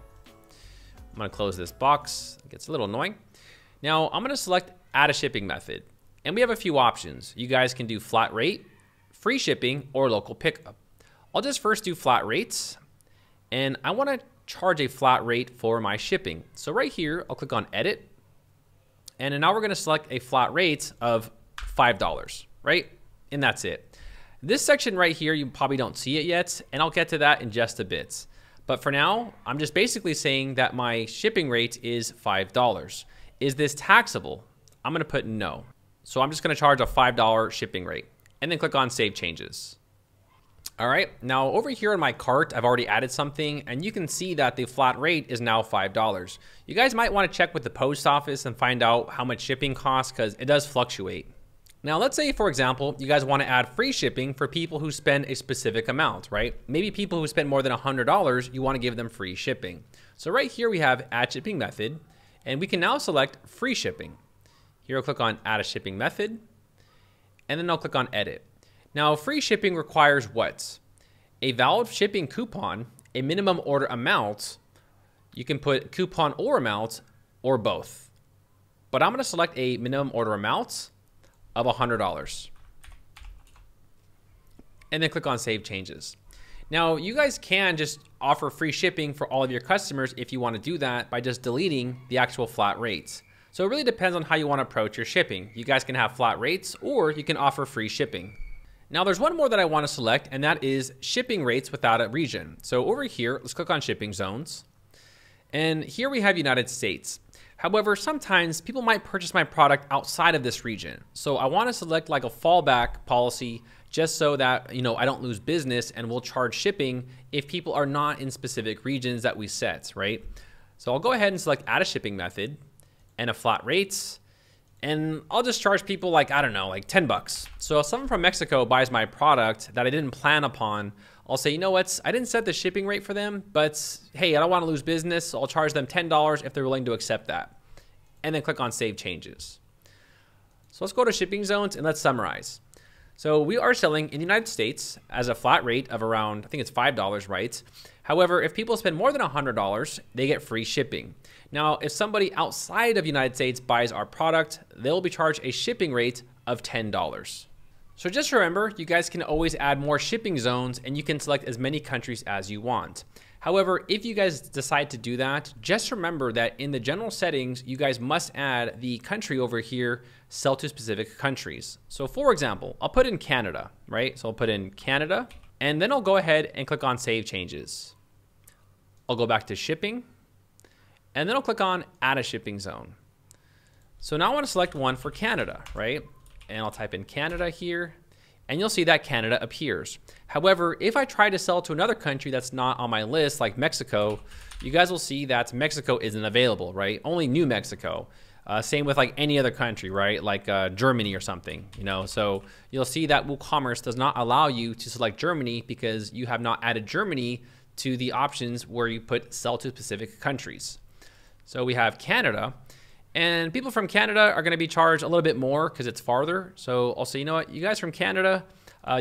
I'm gonna close this box, it gets a little annoying. Now I'm gonna select Add a Shipping Method, and we have a few options. You guys can do flat rate, free shipping, or local pickup. I'll just first do flat rates. And I want to charge a flat rate for my shipping. So right here, I'll click on edit. And then now we're going to select a flat rate of $5, right? And that's it. This section right here, you probably don't see it yet, and I'll get to that in just a bit. But for now, I'm just basically saying that my shipping rate is $5. Is this taxable? I'm going to put no. So I'm just going to charge a $5 shipping rate and then click on Save Changes. All right, now over here in my cart, I've already added something, and you can see that the flat rate is now $5. You guys might want to check with the post office and find out how much shipping costs, because it does fluctuate. Now let's say, for example, you guys want to add free shipping for people who spend a specific amount, right? Maybe people who spend more than $100, you want to give them free shipping. So right here we have Add Shipping Method, and we can now select free shipping. Here I'll click on Add a Shipping Method, and then I'll click on Edit. Now, free shipping requires what? A valid shipping coupon, a minimum order amount. You can put coupon or amount, or both. But I'm gonna select a minimum order amount of $100. And then click on Save Changes. Now, you guys can just offer free shipping for all of your customers if you wanna do that by just deleting the actual flat rates. So it really depends on how you wanna approach your shipping. You guys can have flat rates, or you can offer free shipping. Now there's one more that I want to select, and that is shipping rates without a region. So over here, let's click on shipping zones. And here we have United States. However, sometimes people might purchase my product outside of this region. So I want to select like a fallback policy just so that, I don't lose business and we'll charge shipping if people are not in specific regions that we set, right? So I'll go ahead and select add a shipping method and a flat rates. And I'll just charge people like, I don't know, like $10. So if someone from Mexico buys my product that I didn't plan upon, I'll say, you know what, I didn't set the shipping rate for them, but hey, I don't want to lose business, so I'll charge them $10 if they're willing to accept that. And then click on Save Changes. So let's go to shipping zones and let's summarize. So we are selling in the United States as a flat rate of around, I think it's $5, right? However, if people spend more than $100, they get free shipping. Now, if somebody outside of the United States buys our product, they'll be charged a shipping rate of $10. So just remember, you guys can always add more shipping zones and you can select as many countries as you want. However, if you guys decide to do that, just remember that in the general settings, you guys must add the country over here, sell to specific countries. So for example, I'll put in Canada, right? So I'll put in Canada, and then I'll go ahead and click on Save Changes. I'll go back to shipping, and then I'll click on Add a Shipping Zone. So now I want to select one for Canada, right? And I'll type in Canada here, and you'll see that Canada appears. However, if I try to sell to another country that's not on my list, like Mexico, you guys will see that Mexico isn't available, right? Only New Mexico. Same with like any other country, right? Like Germany or something, So you'll see that WooCommerce does not allow you to select Germany because you have not added Germany to the options where you put sell to specific countries. So we have Canada. And people from Canada are going to be charged a little bit more because it's farther. So I'll say, you know what, you guys from Canada,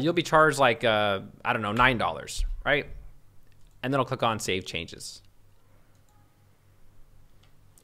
you'll be charged like, I don't know, $9, right? And then I'll click on Save Changes.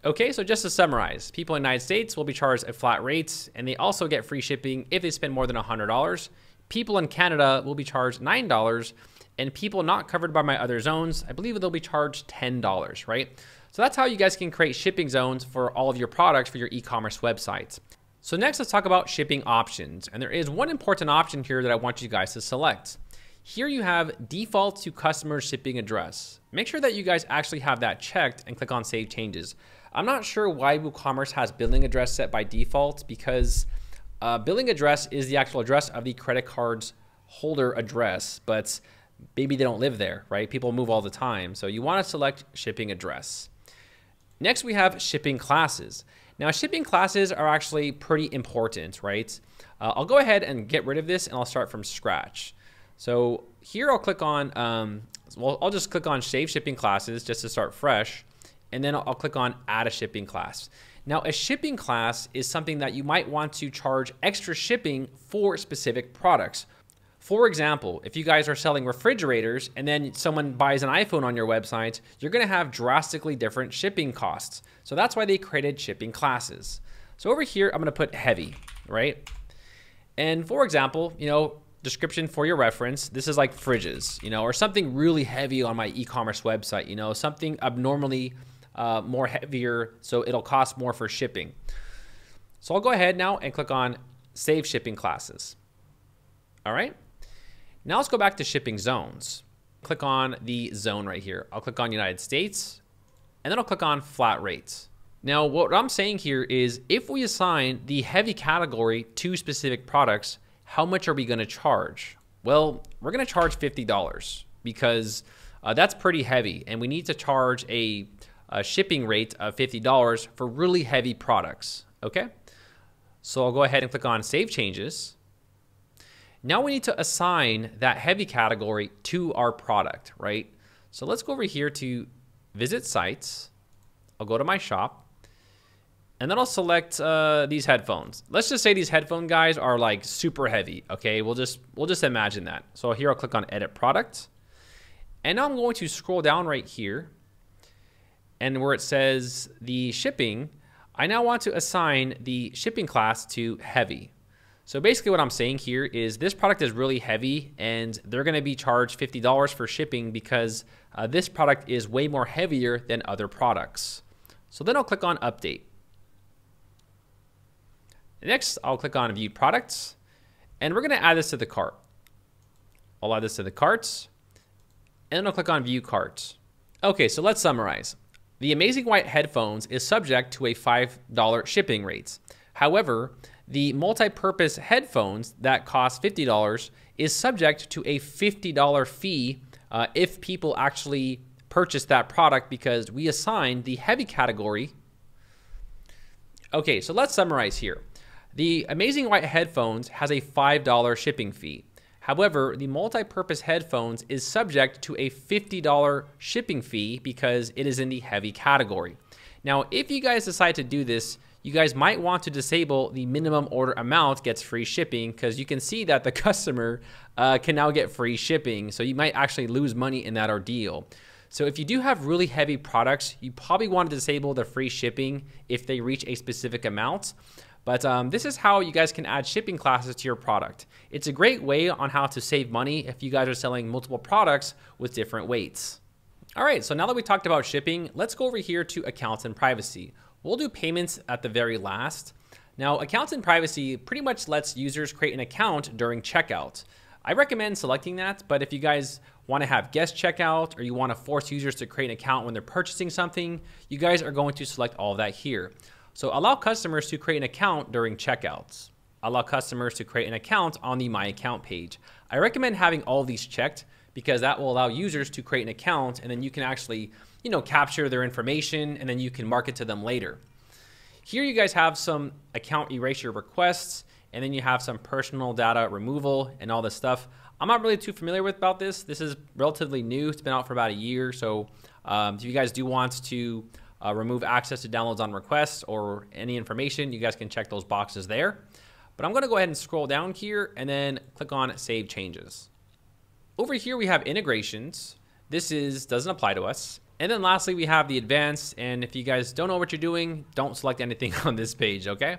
Okay, so just to summarize, people in the United States will be charged a flat rate, and they also get free shipping if they spend more than $100. People in Canada will be charged $9, and people not covered by my other zones, I believe they'll be charged $10, right? So that's how you guys can create shipping zones for all of your products for your e-commerce websites. So next, let's talk about shipping options. And there is one important option here that I want you guys to select. Here you have default to customer shipping address. Make sure that you guys actually have that checked and click on Save Changes. I'm not sure why WooCommerce has billing address set by default because billing address is the actual address of the credit card's holder address, but maybe they don't live there, right? People move all the time. So you want to select shipping address. Next, we have shipping classes. Now, shipping classes are actually pretty important, right? I'll go ahead and get rid of this and I'll start from scratch. So here I'll click on, I'll just click on Save Shipping Classes just to start fresh. And then I'll click on Add a Shipping Class. Now, a shipping class is something that you might want to charge extra shipping for specific products. For example, if you guys are selling refrigerators and then someone buys an iPhone on your website, you're going to have drastically different shipping costs. So that's why they created shipping classes. So over here, I'm going to put heavy, right? And for example, description for your reference, this is like fridges, or something really heavy on my e-commerce website, something abnormally more heavier, so it'll cost more for shipping. So I'll go ahead now and click on Save Shipping Classes. All right. Now let's go back to shipping zones. Click on the zone right here. I'll click on United States, and then I'll click on flat rates. Now, what I'm saying here is if we assign the heavy category to specific products, how much are we going to charge? Well, we're going to charge $50 because that's pretty heavy, and we need to charge a shipping rate of $50 for really heavy products, okay? So I'll go ahead and click on Save Changes. Now we need to assign that heavy category to our product, right? So let's go over here to Visit Sites. I'll go to my shop, and then I'll select these headphones. Let's just say these headphone guys are like super heavy, okay? We'll just imagine that. So here I'll click on Edit Product, and now I'm going to scroll down right here, and where it says the shipping, I now want to assign the shipping class to heavy. So basically what I'm saying here is this product is really heavy and they're going to be charged $50 for shipping because this product is way more heavier than other products. So then I'll click on Update. Next, I'll click on View Products, and we're going to add this to the cart. I'll add this to the carts, and then I'll click on View Cart. Okay, so let's summarize. The Amazing White headphones is subject to a $5 shipping rate. However, the multi-purpose headphones that cost $50 is subject to a $50 fee if people actually purchase that product because we assigned the heavy category. Okay, so let's summarize here. The Amazing White headphones has a $5 shipping fee. However, the multi-purpose headphones is subject to a $50 shipping fee because it is in the heavy category. Now, if you guys decide to do this, you guys might want to disable the minimum order amount gets free shipping because you can see that the customer can now get free shipping. So you might actually lose money in that ordeal. So if you do have really heavy products, you probably want to disable the free shipping if they reach a specific amount. But this is how you guys can add shipping classes to your product. It's a great way on how to save money if you guys are selling multiple products with different weights. All right, so now that we talked about shipping, let's go over here to accounts and privacy. We'll do payments at the very last. Now, accounts and privacy pretty much lets users create an account during checkout. I recommend selecting that, but if you guys want to have guest checkout or you want to force users to create an account when they're purchasing something, you guys are going to select all of that here. So allow customers to create an account during checkouts. Allow customers to create an account on the My Account page. I recommend having all of these checked because that will allow users to create an account and then you can actually, capture their information and then you can market to them later. Here you guys have some account erasure requests and then you have some personal data removal and all this stuff. I'm not really too familiar with about this. This is relatively new. It's been out for about a year. So if you guys do want to remove access to downloads on request or any information, you guys can check those boxes there. But I'm going to go ahead and scroll down here and then click on Save Changes. Over here we have integrations. This doesn't apply to us. And then lastly, we have the advanced. And if you guys don't know what you're doing, don't select anything on this page, okay?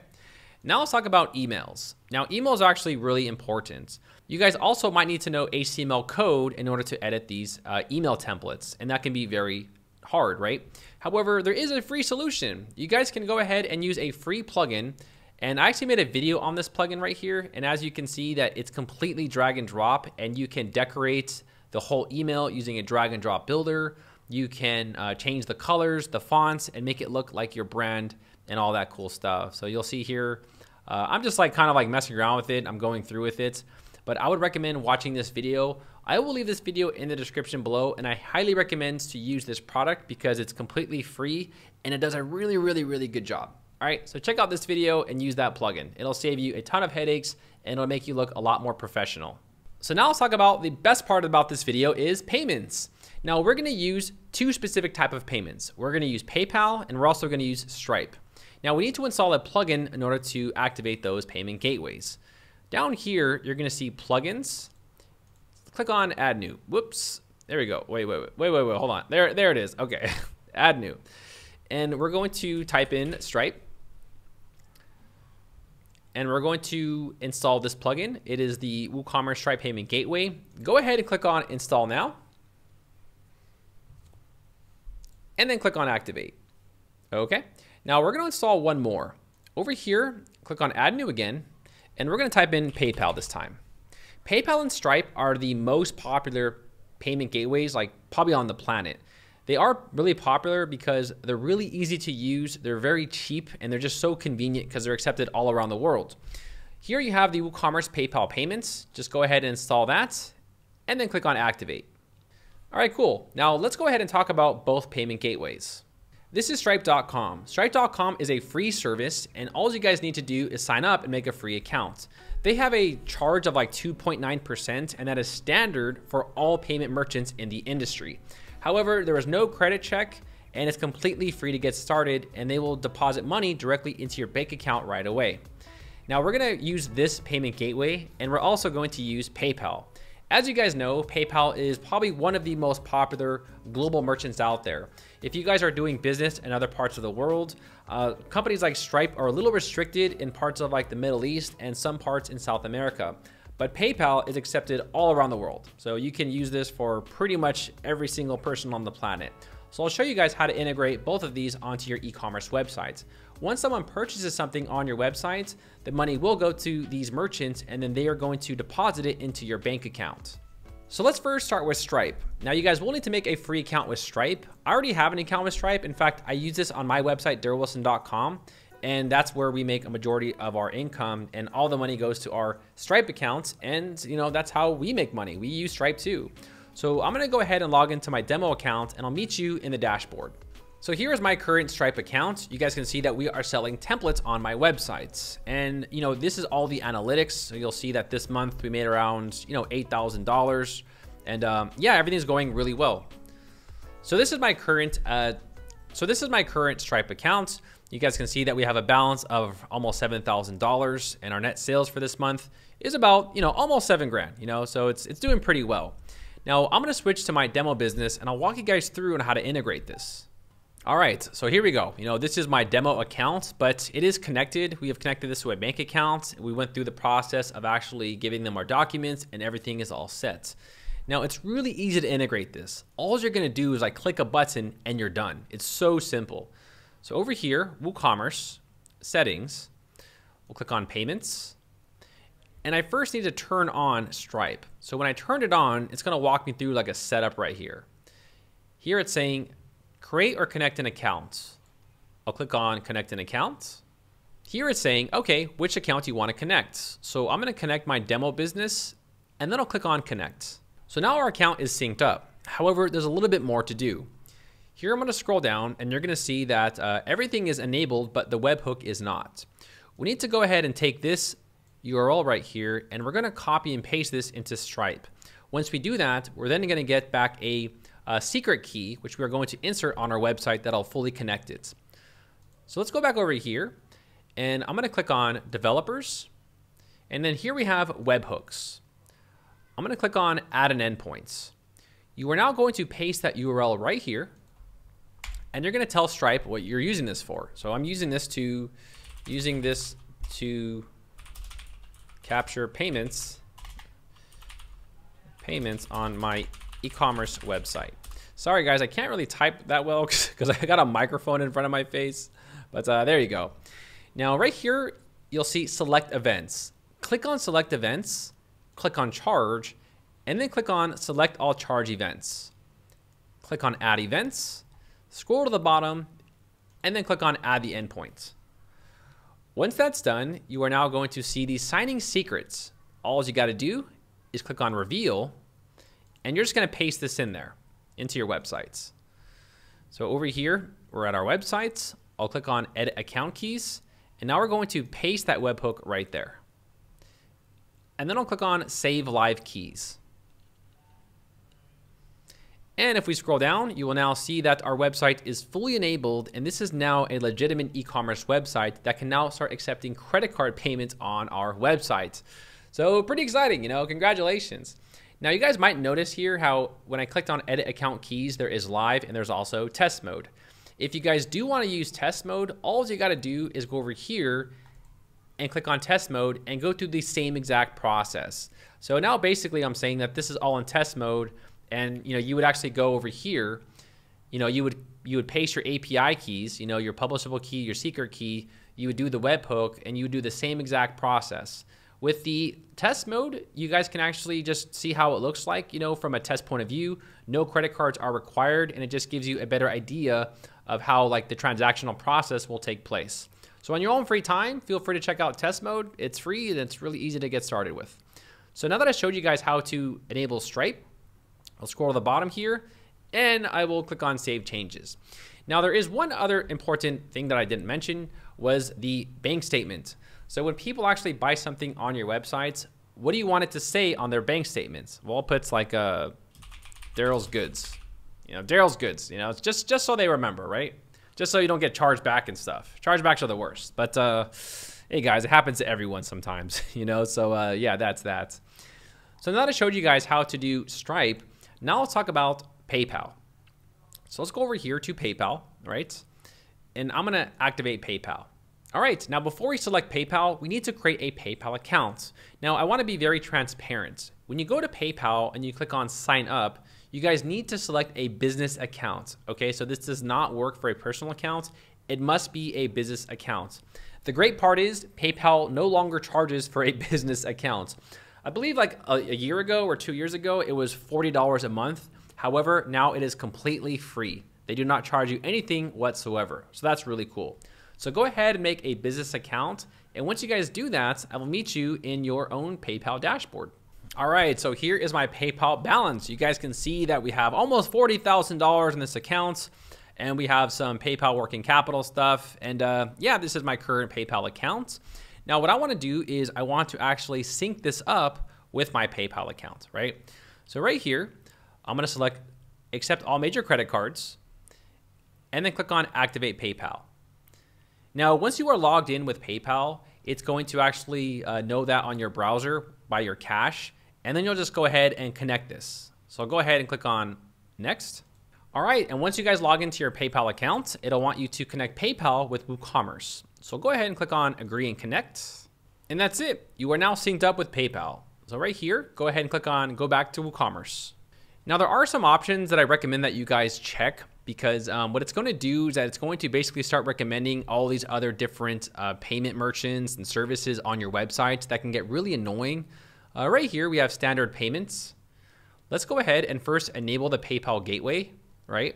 Now let's talk about emails. Now emails are actually really important. You guys also might need to know HTML code in order to edit these email templates. And that can be very hard, right? However, there is a free solution. You guys can go ahead and use a free plugin. And I actually made a video on this plugin right here. And as you can see that it's completely drag and drop and you can decorate the whole email using a drag and drop builder. You can change the colors, the fonts, and make it look like your brand and all that cool stuff. So you'll see here, I'm just kind of messing around with it. I'm going through with it, but I would recommend watching this video. I will leave this video in the description below, and I highly recommend to use this product because it's completely free and it does a really, really, really good job. All right, so check out this video and use that plugin. It'll save you a ton of headaches and it'll make you look a lot more professional. So now let's talk about the best part about this video is payments. Now we're gonna use two specific type of payments. We're gonna use PayPal and we're also gonna use Stripe. Now we need to install a plugin in order to activate those payment gateways. Down here, you're gonna see plugins. Click on add new. Whoops, there we go. Wait, hold on. There it is, okay, add new. And we're going to type in Stripe. And we're going to install this plugin. It is the WooCommerce Stripe Payment Gateway. Go ahead and click on Install Now. And then click on Activate. Okay. Now we're going to install one more. Over here, click on Add New again. And we're going to type in PayPal this time. PayPal and Stripe are the most popular payment gateways, probably on the planet. They are really popular because they're really easy to use, they're very cheap, and they're just so convenient because they're accepted all around the world. Here you have the WooCommerce PayPal payments. Just go ahead and install that, and then click on Activate. All right, cool. Now let's go ahead and talk about both payment gateways. This is Stripe.com. Stripe.com is a free service, and all you guys need to do is sign up and make a free account. They have a charge of 2.9%, and that is standard for all payment merchants in the industry. However, there is no credit check and it's completely free to get started, and they will deposit money directly into your bank account right away. Now we're gonna use this payment gateway, and we're also going to use PayPal. As you guys know, PayPal is probably one of the most popular global merchants out there. If you guys are doing business in other parts of the world, companies like Stripe are a little restricted in parts of the Middle East and some parts in South America. But PayPal is accepted all around the world. So you can use this for pretty much every single person on the planet. So I'll show you guys how to integrate both of these onto your e-commerce websites. Once someone purchases something on your website, the money will go to these merchants and then they are going to deposit it into your bank account. So let's first start with Stripe. Now you guys will need to make a free account with Stripe. I already have an account with Stripe. In fact, I use this on my website, darylwilson.com, and that's where we make a majority of our income, and all the money goes to our Stripe accounts, and that's how we make money. We use Stripe too. So I'm gonna go ahead and log into my demo account, and I'll meet you in the dashboard. So here is my current Stripe account. You guys can see that we are selling templates on my websites. And this is all the analytics. So you'll see that this month we made around, $8,000. And yeah, everything's going really well. So this is my current Stripe account. You guys can see that we have a balance of almost $7,000, and our net sales for this month is about, almost $7,000, so it's doing pretty well. Now I'm gonna switch to my demo business, and I'll walk you guys through on how to integrate this. All right, so here we go. This is my demo account, but it is connected. We have connected this to a bank account. We went through the process of actually giving them our documents, and everything is all set. Now, it's really easy to integrate this. All you're gonna do is click a button and you're done. It's so simple. So over here, WooCommerce Settings, we'll click on Payments. And I first need to turn on Stripe. So when I turn it on, it's gonna walk me through a setup right here. Here it's saying, create or connect an account. I'll click on connect an account. Here it's saying, okay, which account you want to connect. So I'm going to connect my demo business, and then I'll click on connect. So now our account is synced up. However, there's a little bit more to do. Here I'm going to scroll down, and you're going to see that everything is enabled, but the webhook is not. We need to go ahead and take this URL right here, and we're going to copy and paste this into Stripe. Once we do that, we're then going to get back a secret key, which we are going to insert on our website that'll fully connect it. So let's go back over here, and I'm going to click on developers, and then here we have webhooks. I'm going to click on add an endpoint. You are now going to paste that URL right here, and you're going to tell Stripe what you're using this for. So I'm using this to capture payments on my e-commerce website. Sorry guys, I can't really type that well because I got a microphone in front of my face, but there you go. Now right here, you'll see select events. Click on select events, click on charge, and then click on select all charge events. Click on add events, scroll to the bottom, and then click on add the endpoint. Once that's done, you are now going to see these signing secrets. All you got to do is click on reveal, and you're just going to paste this in there into your websites. So over here, we're at our websites. I'll click on edit account keys, and now we're going to paste that webhook right there. And then I'll click on save live keys. And if we scroll down, you will now see that our website is fully enabled, and this is now a legitimate e-commerce website that can now start accepting credit card payments on our website. So pretty exciting, congratulations. Now you guys might notice here how when I clicked on edit account keys, there is live and there's also test mode. If you guys do want to use test mode, all you got to do is go over here and click on test mode and go through the same exact process. So now basically I'm saying that this is all in test mode, and you would actually go over here, you would paste your API keys, your publishable key, your secret key, you would do the webhook, and you would do the same exact process. With the test mode, you guys can actually just see how it looks like, from a test point of view. No credit cards are required, and it just gives you a better idea of how the transactional process will take place. So on your own free time, feel free to check out test mode. It's free, and it's really easy to get started with. So now that I showed you guys how to enable Stripe, I'll scroll to the bottom here, and I will click on Save Changes. Now there is one other important thing that I didn't mention, was the bank statement. So when people actually buy something on your websites, what do you want it to say on their bank statements? Well, it puts Daryl's Goods. Daryl's Goods. It's just so they remember, right? Just so you don't get charged back and stuff. Chargebacks are the worst. But hey guys, it happens to everyone sometimes, So yeah, that's that. So now that I showed you guys how to do Stripe, now let's talk about PayPal. So let's go over here to PayPal, right? And I'm gonna activate PayPal. All right, now before we select PayPal, we need to create a PayPal account. Now I wanna be very transparent. When you go to PayPal and you click on sign up, you guys need to select a business account, okay? So this does not work for a personal account. It must be a business account. The great part is PayPal no longer charges for a business account. I believe like a year ago or 2 years ago, it was $40 a month. However, now it is completely free. They do not charge you anything whatsoever. So that's really cool. So go ahead and make a business account. And once you guys do that, I will meet you in your own PayPal dashboard. All right, so here is my PayPal balance. You guys can see that we have almost $40,000 in this account, and we have some PayPal working capital stuff. And yeah, this is my current PayPal account. Now, what I want to do is I want to actually sync this up with my PayPal account, right? So right here, I'm going to select accept all major credit cards and then click on activate PayPal. Now, once you are logged in with PayPal, it's going to actually know that on your browser by your cache, and then you'll just go ahead and connect this. So I'll go ahead and click on next. All right, and once you guys log into your PayPal account, it'll want you to connect PayPal with WooCommerce. So go ahead and click on agree and connect. And that's it. You are now synced up with PayPal. So right here, go ahead and click on go back to WooCommerce. Now there are some options that I recommend that you guys check, because what it's going to do is that it's going to basically start recommending all these other different payment merchants and services on your website that can get really annoying. Right here, we have standard payments. Let's go ahead and first enable the PayPal gateway, right?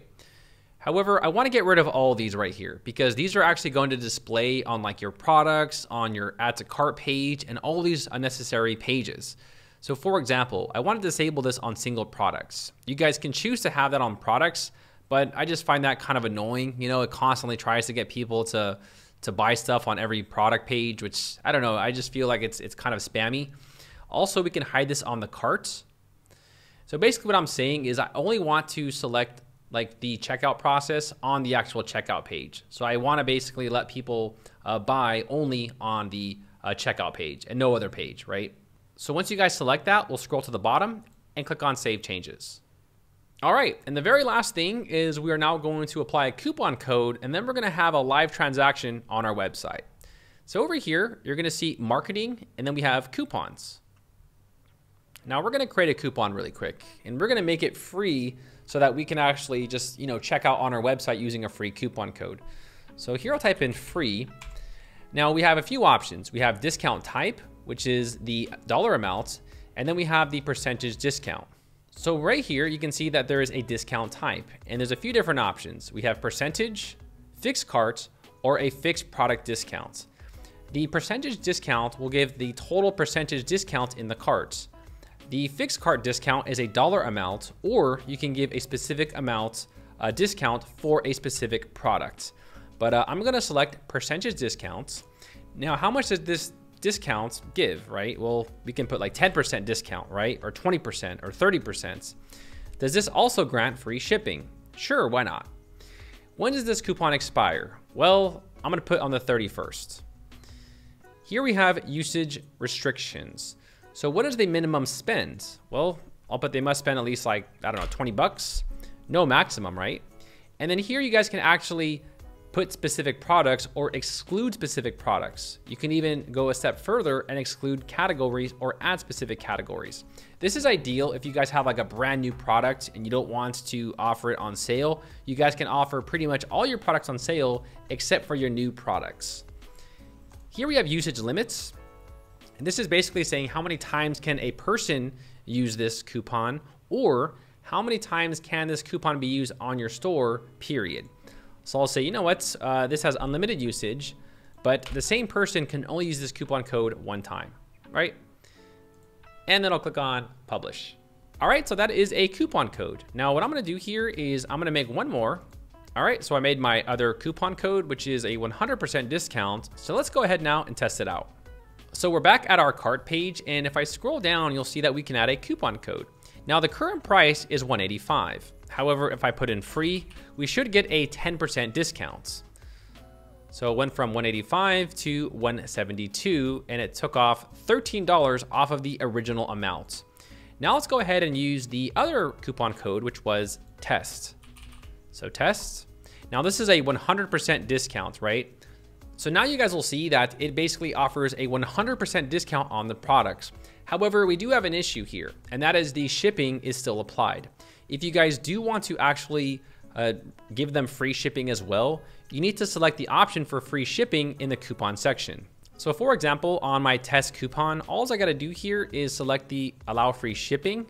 However, I want to get rid of all of these right here, because these are actually going to display on like your products, on your add to cart page, and all these unnecessary pages. So for example, I want to disable this on single products. You guys can choose to have that on products, but I just find that kind of annoying. You know, it constantly tries to get people to buy stuff on every product page, which I don't know. I just feel like it's kind of spammy. Also, we can hide this on the cart. So basically what I'm saying is I only want to select like the checkout process on the actual checkout page. So I want to basically let people buy only on the checkout page and no other page, right? So once you guys select that, we'll scroll to the bottom and click on Save Changes. All right, and the very last thing is we are now going to apply a coupon code, and then we're going to have a live transaction on our website. So over here, you're going to see marketing, and then we have coupons. Now we're going to create a coupon really quick, and we're going to make it free so that we can actually just, you know, check out on our website using a free coupon code. So here I'll type in free. Now we have a few options. We have discount type, which is the dollar amount, and then we have the percentage discount. So right here, you can see that there is a discount type, and there's a few different options. We have percentage, fixed cart, or a fixed product discount. The percentage discount will give the total percentage discount in the cart. The fixed cart discount is a dollar amount, or you can give a specific amount discount for a specific product. But I'm gonna select percentage discounts. Now, how much does this discount give, right? Well, we can put like 10% discount, right? Or 20% or 30%. Does this also grant free shipping? Sure, why not? When does this coupon expire? Well, I'm gonna put on the 31st. Here we have usage restrictions. So what is the minimum spend? Well, I'll put they must spend at least like, I don't know, 20 bucks. No maximum, right? And then here you guys can actually put specific products or exclude specific products. You can even go a step further and exclude categories or add specific categories. This is ideal if you guys have like a brand new product and you don't want to offer it on sale. You guys can offer pretty much all your products on sale except for your new products. Here we have usage limits. And this is basically saying how many times can a person use this coupon, or how many times can this coupon be used on your store, period. So I'll say, you know what, this has unlimited usage, but the same person can only use this coupon code one time, right? And then I'll click on publish. All right, so that is a coupon code. Now what I'm gonna do here is I'm gonna make one more. All right, so I made my other coupon code, which is a 100% discount. So let's go ahead now and test it out. So we're back at our cart page, and if I scroll down, you'll see that we can add a coupon code. Now the current price is $185. However, if I put in free, we should get a 10% discount. So it went from $185 to $172, and it took off $13 off of the original amount. Now let's go ahead and use the other coupon code, which was test. So test. Now this is a 100% discount, right? So now you guys will see that it basically offers a 100% discount on the products. However, we do have an issue here, and that is the shipping is still applied. If you guys do want to actually give them free shipping as well, you need to select the option for free shipping in the coupon section. So for example, on my test coupon, all I got to do here is select the allow free shipping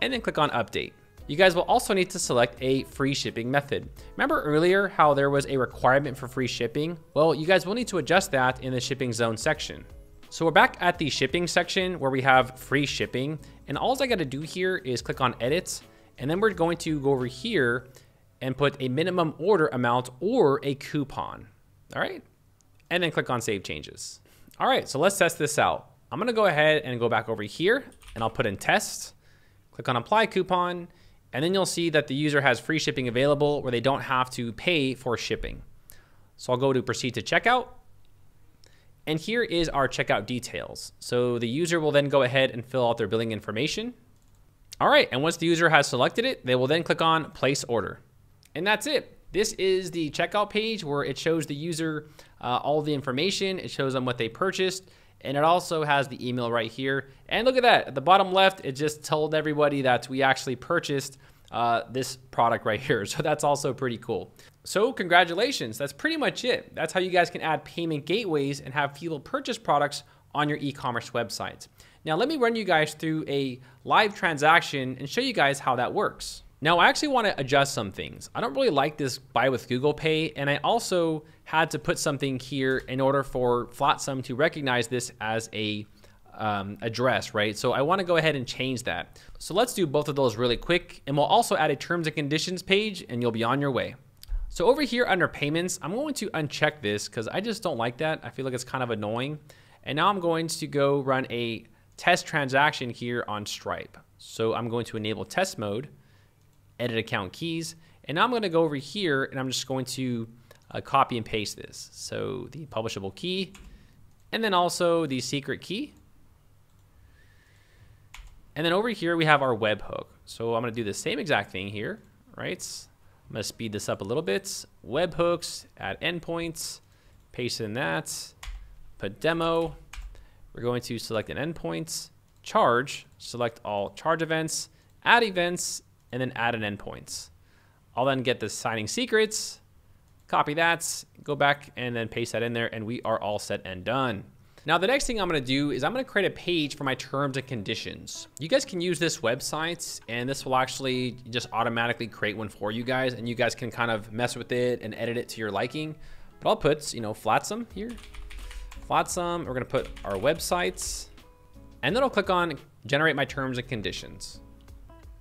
and then click on update. You guys will also need to select a free shipping method. Remember earlier how there was a requirement for free shipping? Well, you guys will need to adjust that in the shipping zone section. So we're back at the shipping section where we have free shipping, and all I got to do here is click on edit, and then we're going to go over here and put a minimum order amount or a coupon. All right, and then click on save changes. All right, so let's test this out. I'm gonna go ahead and go back over here and I'll put in test, click on apply coupon, and then you'll see that the user has free shipping available where they don't have to pay for shipping. So I'll go to proceed to checkout. And here is our checkout details. So the user will then go ahead and fill out their billing information. All right, and once the user has selected it, they will then click on place order. And that's it. This is the checkout page where it shows the user all the information. It shows them what they purchased. And it also has the email right here. And look at that, at the bottom left, it just told everybody that we actually purchased this product right here. So that's also pretty cool. So congratulations, that's pretty much it. That's how you guys can add payment gateways and have people purchase products on your e-commerce website. Now let me run you guys through a live transaction and show you guys how that works. Now I actually want to adjust some things. I don't really like this buy with Google Pay, and I also had to put something here in order for Flatsome to recognize this as a address, right? So I want to go ahead and change that. So let's do both of those really quick, and we'll also add a terms and conditions page, and you'll be on your way. So over here under payments, I'm going to uncheck this because I just don't like that. I feel like it's kind of annoying. And now I'm going to go run a test transaction here on Stripe. So I'm going to enable test mode, edit account keys, and now I'm going to go over here and I'm just going to copy and paste this. So the publishable key, and then also the secret key. And then over here we have our webhook. So I'm going to do the same exact thing here, right? I'm going to speed this up a little bit. Webhooks, add endpoints, paste in that, put demo. We're going to select an endpoint, charge, select all charge events, add events, and then add an endpoints. I'll then get the signing secrets, copy that, go back and then paste that in there, and we are all set and done. Now the next thing I'm gonna do is I'm gonna create a page for my terms and conditions. You guys can use this website and this will actually just automatically create one for you guys, and you guys can kind of mess with it and edit it to your liking. But I'll put, you know, Flatsome here. Flatsome, we're gonna put our websites, and then I'll click on generate my terms and conditions.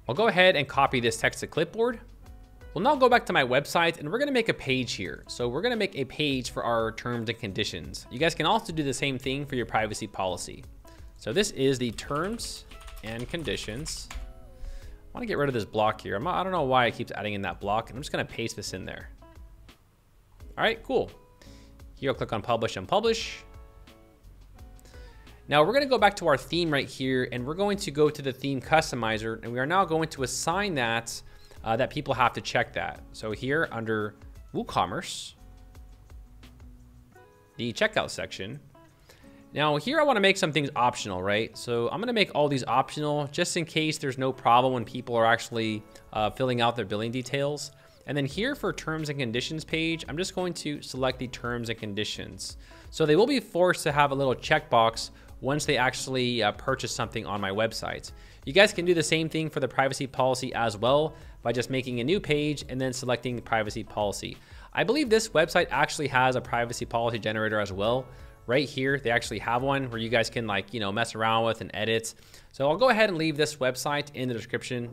I'll go ahead and copy this text to clipboard. We'll now go back to my website and we're gonna make a page here. So we're gonna make a page for our terms and conditions. You guys can also do the same thing for your privacy policy. So this is the terms and conditions. I wanna get rid of this block here. I don't know why it keeps adding in that block, and I'm just gonna paste this in there. All right, cool. Here I'll click on publish and publish. Now we're gonna go back to our theme right here, and we're going to go to the theme customizer, and we are now going to assign that that people have to check that. So here under WooCommerce, the checkout section. Now here I wanna make some things optional, right? So I'm gonna make all these optional just in case there's no problem when people are actually filling out their billing details. And then here for terms and conditions page, I'm just going to select the terms and conditions. So they will be forced to have a little checkbox once they actually purchase something on my website. You guys can do the same thing for the privacy policy as well by just making a new page and then selecting the privacy policy. I believe this website actually has a privacy policy generator as well. Right here, they actually have one where you guys can, like, you know, mess around with and edit. So I'll go ahead and leave this website in the description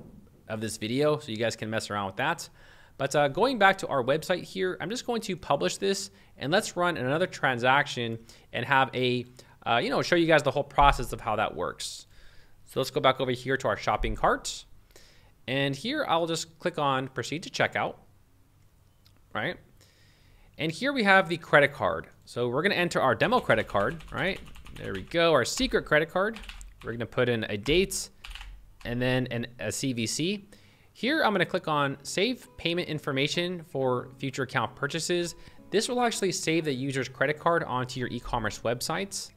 of this video so you guys can mess around with that. But going back to our website here, I'm just going to publish this, and let's run another transaction and have a, show you guys the whole process of how that works. So let's go back over here to our shopping cart. And here I'll just click on proceed to checkout, right? And here we have the credit card. So we're gonna enter our demo credit card, right? There we go, our secret credit card. We're gonna put in a date and then a CVC. Here I'm gonna click on save payment information for future account purchases. This will actually save the user's credit card onto your e-commerce websites.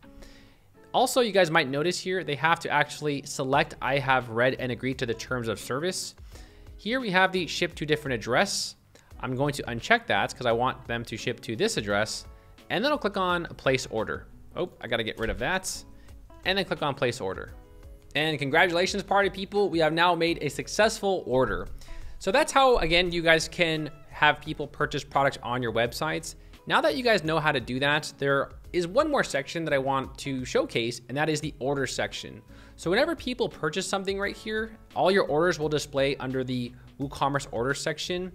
Also, you guys might notice here, they have to actually select I have read and agreed to the terms of service. Here we have the ship to different address. I'm going to uncheck that because I want them to ship to this address. And then I'll click on place order. Oh, I gotta get rid of that. And then click on place order. And congratulations, party people, we have now made a successful order. So that's how, again, you guys can have people purchase products on your websites. Now that you guys know how to do that, there is one more section that I want to showcase, and that is the order section. So whenever people purchase something right here, all your orders will display under the WooCommerce order section.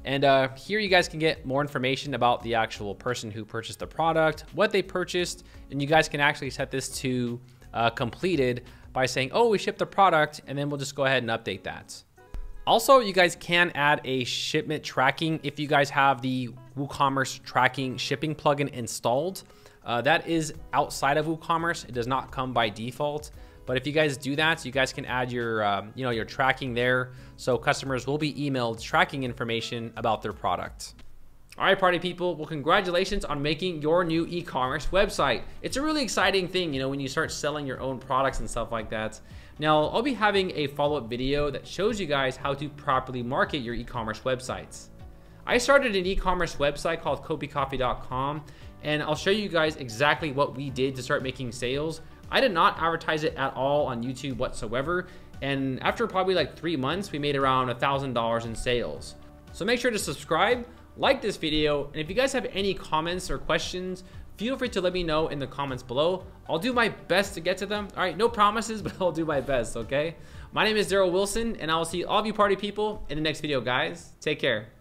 And here you guys can get more information about the actual person who purchased the product, what they purchased, and you guys can actually set this to completed by saying, oh, we shipped the product, and then we'll just go ahead and update that. Also, you guys can add a shipment tracking if you guys have the WooCommerce tracking shipping plugin installed. That is outside of WooCommerce. It does not come by default. But if you guys do that, you guys can add your, your tracking there, so customers will be emailed tracking information about their product. All right, party people, well, congratulations on making your new e-commerce website. It's a really exciting thing, when you start selling your own products and stuff like that. Now, I'll be having a follow-up video that shows you guys how to properly market your e-commerce websites. I started an e-commerce website called copycoffee.com, and I'll show you guys exactly what we did to start making sales. I did not advertise it at all on YouTube whatsoever, and after probably like 3 months, we made around $1,000 in sales. So make sure to subscribe, like this video, and if you guys have any comments or questions, feel free to let me know in the comments below. I'll do my best to get to them. All right, no promises, but I'll do my best, okay? My name is Daryl Wilson, and I will see all of you party people in the next video, guys. Take care.